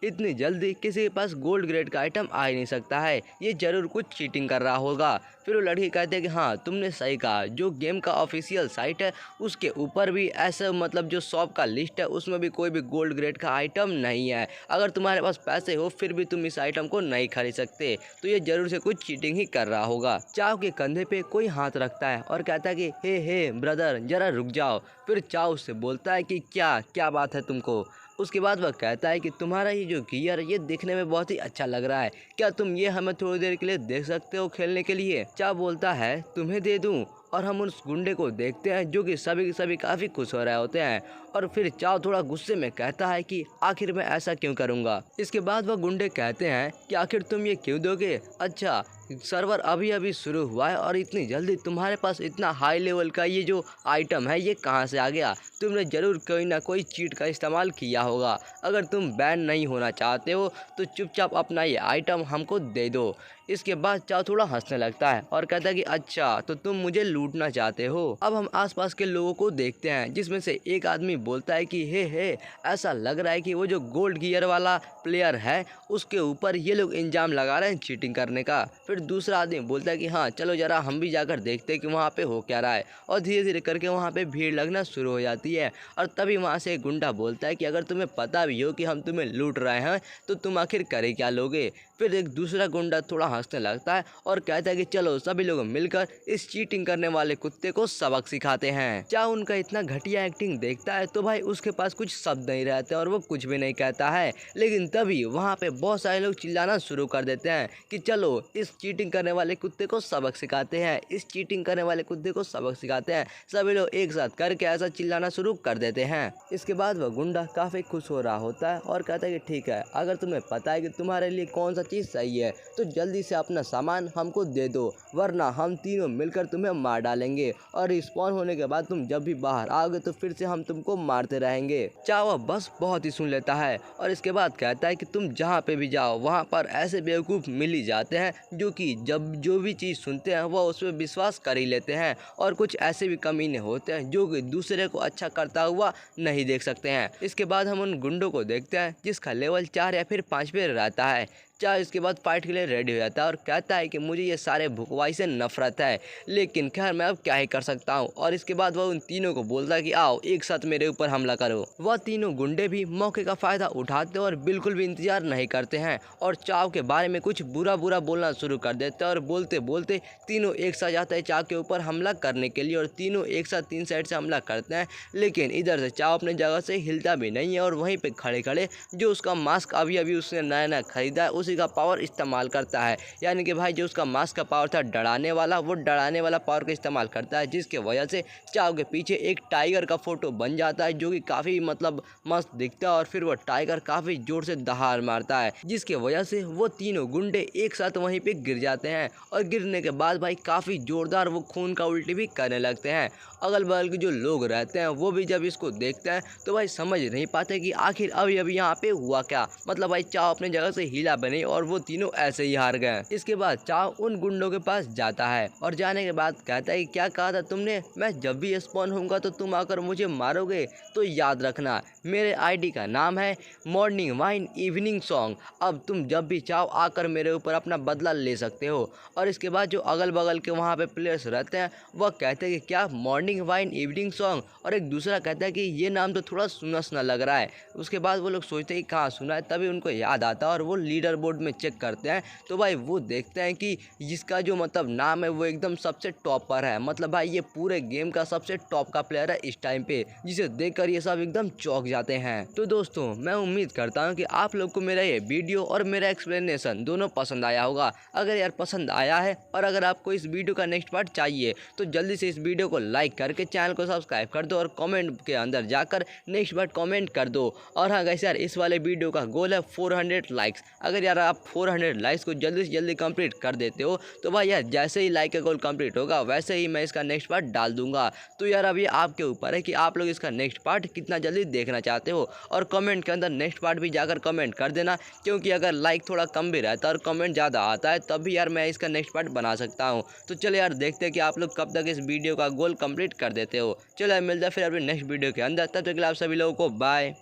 इतनी जल्दी किसी के पास गोल्ड ग्रेड का आइटम आ ही नहीं सकता है, ये जरूर कुछ चीटिंग कर रहा होगा। फिर वो लड़की कहते हैं कि हाँ तुमने सही कहा, जो गेम का ऑफिशियल साइट है उसके ऊपर भी ऐसा मतलब जो शॉप का लिस्ट है उसमें भी कोई भी गोल्ड ग्रेड का आइटम नहीं है। अगर तुम्हारे पास पैसे हो फिर भी तुम इस आइटम को नहीं खरीद सकते, तो ये जरूर से कुछ चीटिंग ही कर रहा होगा। चाओ के कंधे पे कोई हाथ रखता है और कहता है कि हे ब्रदर जरा रुक जाओ। फिर चाओ उससे बोलता है कि क्या क्या बात है तुमको। उसके बाद वह कहता है कि तुम्हारा ये जो गियर ये दिखने में बहुत ही अच्छा लग रहा है, क्या तुम ये हमें थोड़ी देर के लिए दे सकते हो खेलने के लिए। चाओ बोलता है तुम्हें दे दूं, और हम उस गुंडे को देखते हैं जो कि सभी के सभी काफ़ी खुश हो रहे होते हैं। और फिर चाओ थोड़ा गुस्से में कहता है कि आखिर मैं ऐसा क्यों करूँगा। इसके बाद वह गुंडे कहते हैं कि आखिर तुम ये क्यों दोगे, अच्छा सर्वर अभी अभी शुरू हुआ है और इतनी जल्दी तुम्हारे पास इतना हाई लेवल का ये जो आइटम है ये कहाँ से आ गया। तुमने ज़रूर कोई ना कोई चीट का इस्तेमाल किया होगा। अगर तुम बैन नहीं होना चाहते हो तो चुपचाप अपना ये आइटम हमको दे दो। इसके बाद चाओ थोड़ा हंसने लगता है और कहता है कि अच्छा तो तुम मुझे लूटना चाहते हो। अब हम आसपास के लोगों को देखते हैं जिसमें से एक आदमी बोलता है कि हे ऐसा लग रहा है कि वो जो गोल्ड गियर वाला प्लेयर है उसके ऊपर ये लोग इल्जाम लगा रहे हैं चीटिंग करने का। फिर दूसरा आदमी बोलता है कि हाँ चलो ज़रा हम भी जाकर देखते हैं कि वहाँ पे हो क्या रहा है। और धीरे धीरे करके वहाँ पे भीड़ लगना शुरू हो जाती है। और तभी वहाँ से एक गुंडा बोलता है कि अगर तुम्हें पता भी हो कि हम तुम्हें लूट रहे हैं तो तुम आखिर करे क्या लोगे। फिर एक दूसरा गुंडा थोड़ा हंसने लगता है और कहता है कि चलो सभी लोग मिलकर इस चीटिंग करने वाले कुत्ते को सबक सिखाते हैं। चाहे उनका इतना घटिया एक्टिंग देखता है तो भाई उसके पास कुछ शब्द नहीं रहते और वो कुछ भी नहीं कहता है। लेकिन तभी वहाँ पे बहुत सारे लोग चिल्लाना शुरू कर देते हैं कि चलो इस चीटिंग करने वाले कुत्ते को सबक सिखाते हैं, इस चीटिंग करने वाले कुत्ते को सबक सिखाते हैं। सभी लोग एक साथ करके ऐसा चिल्लाना शुरू कर देते हैं। इसके बाद वह गुंडा काफ़ी खुश हो रहा होता है और कहता है कि ठीक है, अगर तुम्हें पता है कि तुम्हारे लिए कौन सा चीज़ सही है तो जल्दी से अपना सामान हमको दे दो, वरना हम तीनों मिलकर तुम्हें मार डालेंगे और रिस्पॉन होने के बाद तुम जब भी बाहर आओगे तो फिर से हम तुमको मारते रहेंगे। चाओ बस बहुत ही सुन लेता है और इसके बाद कहता है कि तुम जहाँ पे भी जाओ वहाँ पर ऐसे बेवकूफ़ मिल ही जाते हैं जो कि जब जो भी चीज़ सुनते हैं वह उस पर विश्वास कर ही लेते हैं। और कुछ ऐसे भी कमीने होते हैं जो कि दूसरे को अच्छा करता हुआ नहीं देख सकते हैं। इसके बाद हम उन गुंडों को देखते हैं जिसका लेवल 4 या फिर 5 पे रहता है। चाहे इसके बाद फाइट के लिए रेडी हो जाता है और कहता है कि मुझे ये सारे भुकवाई से नफरत है, लेकिन खैर मैं अब क्या ही कर सकता हूँ। और इसके बाद वह उन तीनों को बोलता है कि आओ एक साथ मेरे ऊपर हमला करो। वह तीनों गुंडे भी मौके का फ़ायदा उठाते और बिल्कुल भी इंतजार नहीं करते हैं और चाव के बारे में कुछ बुरा बोलना शुरू कर देते हैं। और बोलते बोलते तीनों एक साथ जाते हैं चाव के ऊपर हमला करने के लिए और तीनों एक साथ 3 साइड से हमला करते हैं। लेकिन इधर से चाव अपने जगह से हिलता भी नहीं है और वहीं पर खड़े खड़े जो उसका मास्क अभी अभी उसने नया खरीदा है उसी का पावर इस्तेमाल करता है। यानी कि भाई जो उसका मास्क का पावर था डराने वाला, वो डराने वाला पावर का इस्तेमाल करता है, जिसके वजह से चाओ के पीछे एक टाइगर का फोटो बन जाता है जो कि काफ़ी मतलब मस्त दिखता है। और फिर वो टाइगर काफ़ी जोर से दहाड़ मारता है जिसके वजह से वो तीनों गुंडे एक साथ वहीं पे गिर जाते हैं। और गिरने के बाद भाई काफ़ी ज़ोरदार वो खून का उल्टी भी करने लगते हैं। अगल बगल के जो लोग रहते हैं वो भी जब इसको देखते हैं तो भाई समझ नहीं पाते कि आखिर अभी अभी यहाँ पे हुआ क्या। मतलब भाई चाओ अपने जगह से हिला बने और वो तीनों ऐसे ही हार गए। इसके बाद चाओ उन गुंडों के पास जाता है और जाने के बाद कहता है कि क्या कहा था तुमने, मैं जब भी स्पॉन होऊंगा तो तुम आकर मुझे मारोगे, तो याद रखना मेरे आईडी का नाम है मॉर्निंग वाइन इवनिंग सॉन्ग। अब तुम जब भी चाहो आकर मेरे ऊपर अपना बदला ले सकते हो। और इसके बाद जो अगल बगल के वहाँ पे प्लेयर्स रहते हैं वह कहते हैं कि क्या मॉर्निंग वाइन इवनिंग सॉन्ग, और एक दूसरा कहता है कि ये नाम तो थोड़ा सुना सुना लग रहा है। उसके बाद वो लोग सोचते हैं कि कहाँ सुना है, तभी उनको याद आता है और वो लीडर बोर्ड में चेक करते हैं तो भाई वो देखते हैं कि जिसका जो मतलब नाम है वो एकदम सबसे टॉप पर है। मतलब भाई ये पूरे गेम का सबसे टॉप का प्लेयर है इस टाइम पे, जिसे देखकर ये सब एकदम चौंक जाते हैं। तो दोस्तों मैं उम्मीद करता हूँ कि आप लोग को मेरा ये वीडियो और मेरा एक्सप्लेनेशन दोनों पसंद आया होगा। अगर यार पसंद आया है और अगर आपको इस वीडियो का नेक्स्ट पार्ट चाहिए तो जल्दी से इस वीडियो को लाइक करके चैनल को सब्सक्राइब कर दो और कमेंट के अंदर जाकर नेक्स्ट पार्ट कमेंट कर दो। और हाँ गाइस यार इस वाले वीडियो का गोल है 400 लाइक्स। अगर यार आप 400 लाइक्स को जल्दी से जल्दी कंप्लीट कर देते हो तो भाई यार जैसे ही लाइक का गोल कंप्लीट होगा वैसे ही मैं इसका नेक्स्ट पार्ट डाल दूंगा। तो यार अब ये आपके ऊपर है कि आप लोग इसका नेक्स्ट पार्ट कितना जल्दी देखना चाहते हो। और कमेंट के अंदर नेक्स्ट पार्ट भी जाकर कमेंट कर देना, क्योंकि अगर लाइक थोड़ा कम भी रहता है और कमेंट ज़्यादा आता है तब भी यार मैं इसका नेक्स्ट पार्ट बना सकता हूँ। तो चलो यार देखते हैं कि आप लोग कब तक इस वीडियो का गोल कंप्लीट कर देते हो। चलो मिलता है फिर अपने नेक्स्ट वीडियो के अंदर, तब तक के लिए आप सभी लोगों को बाय।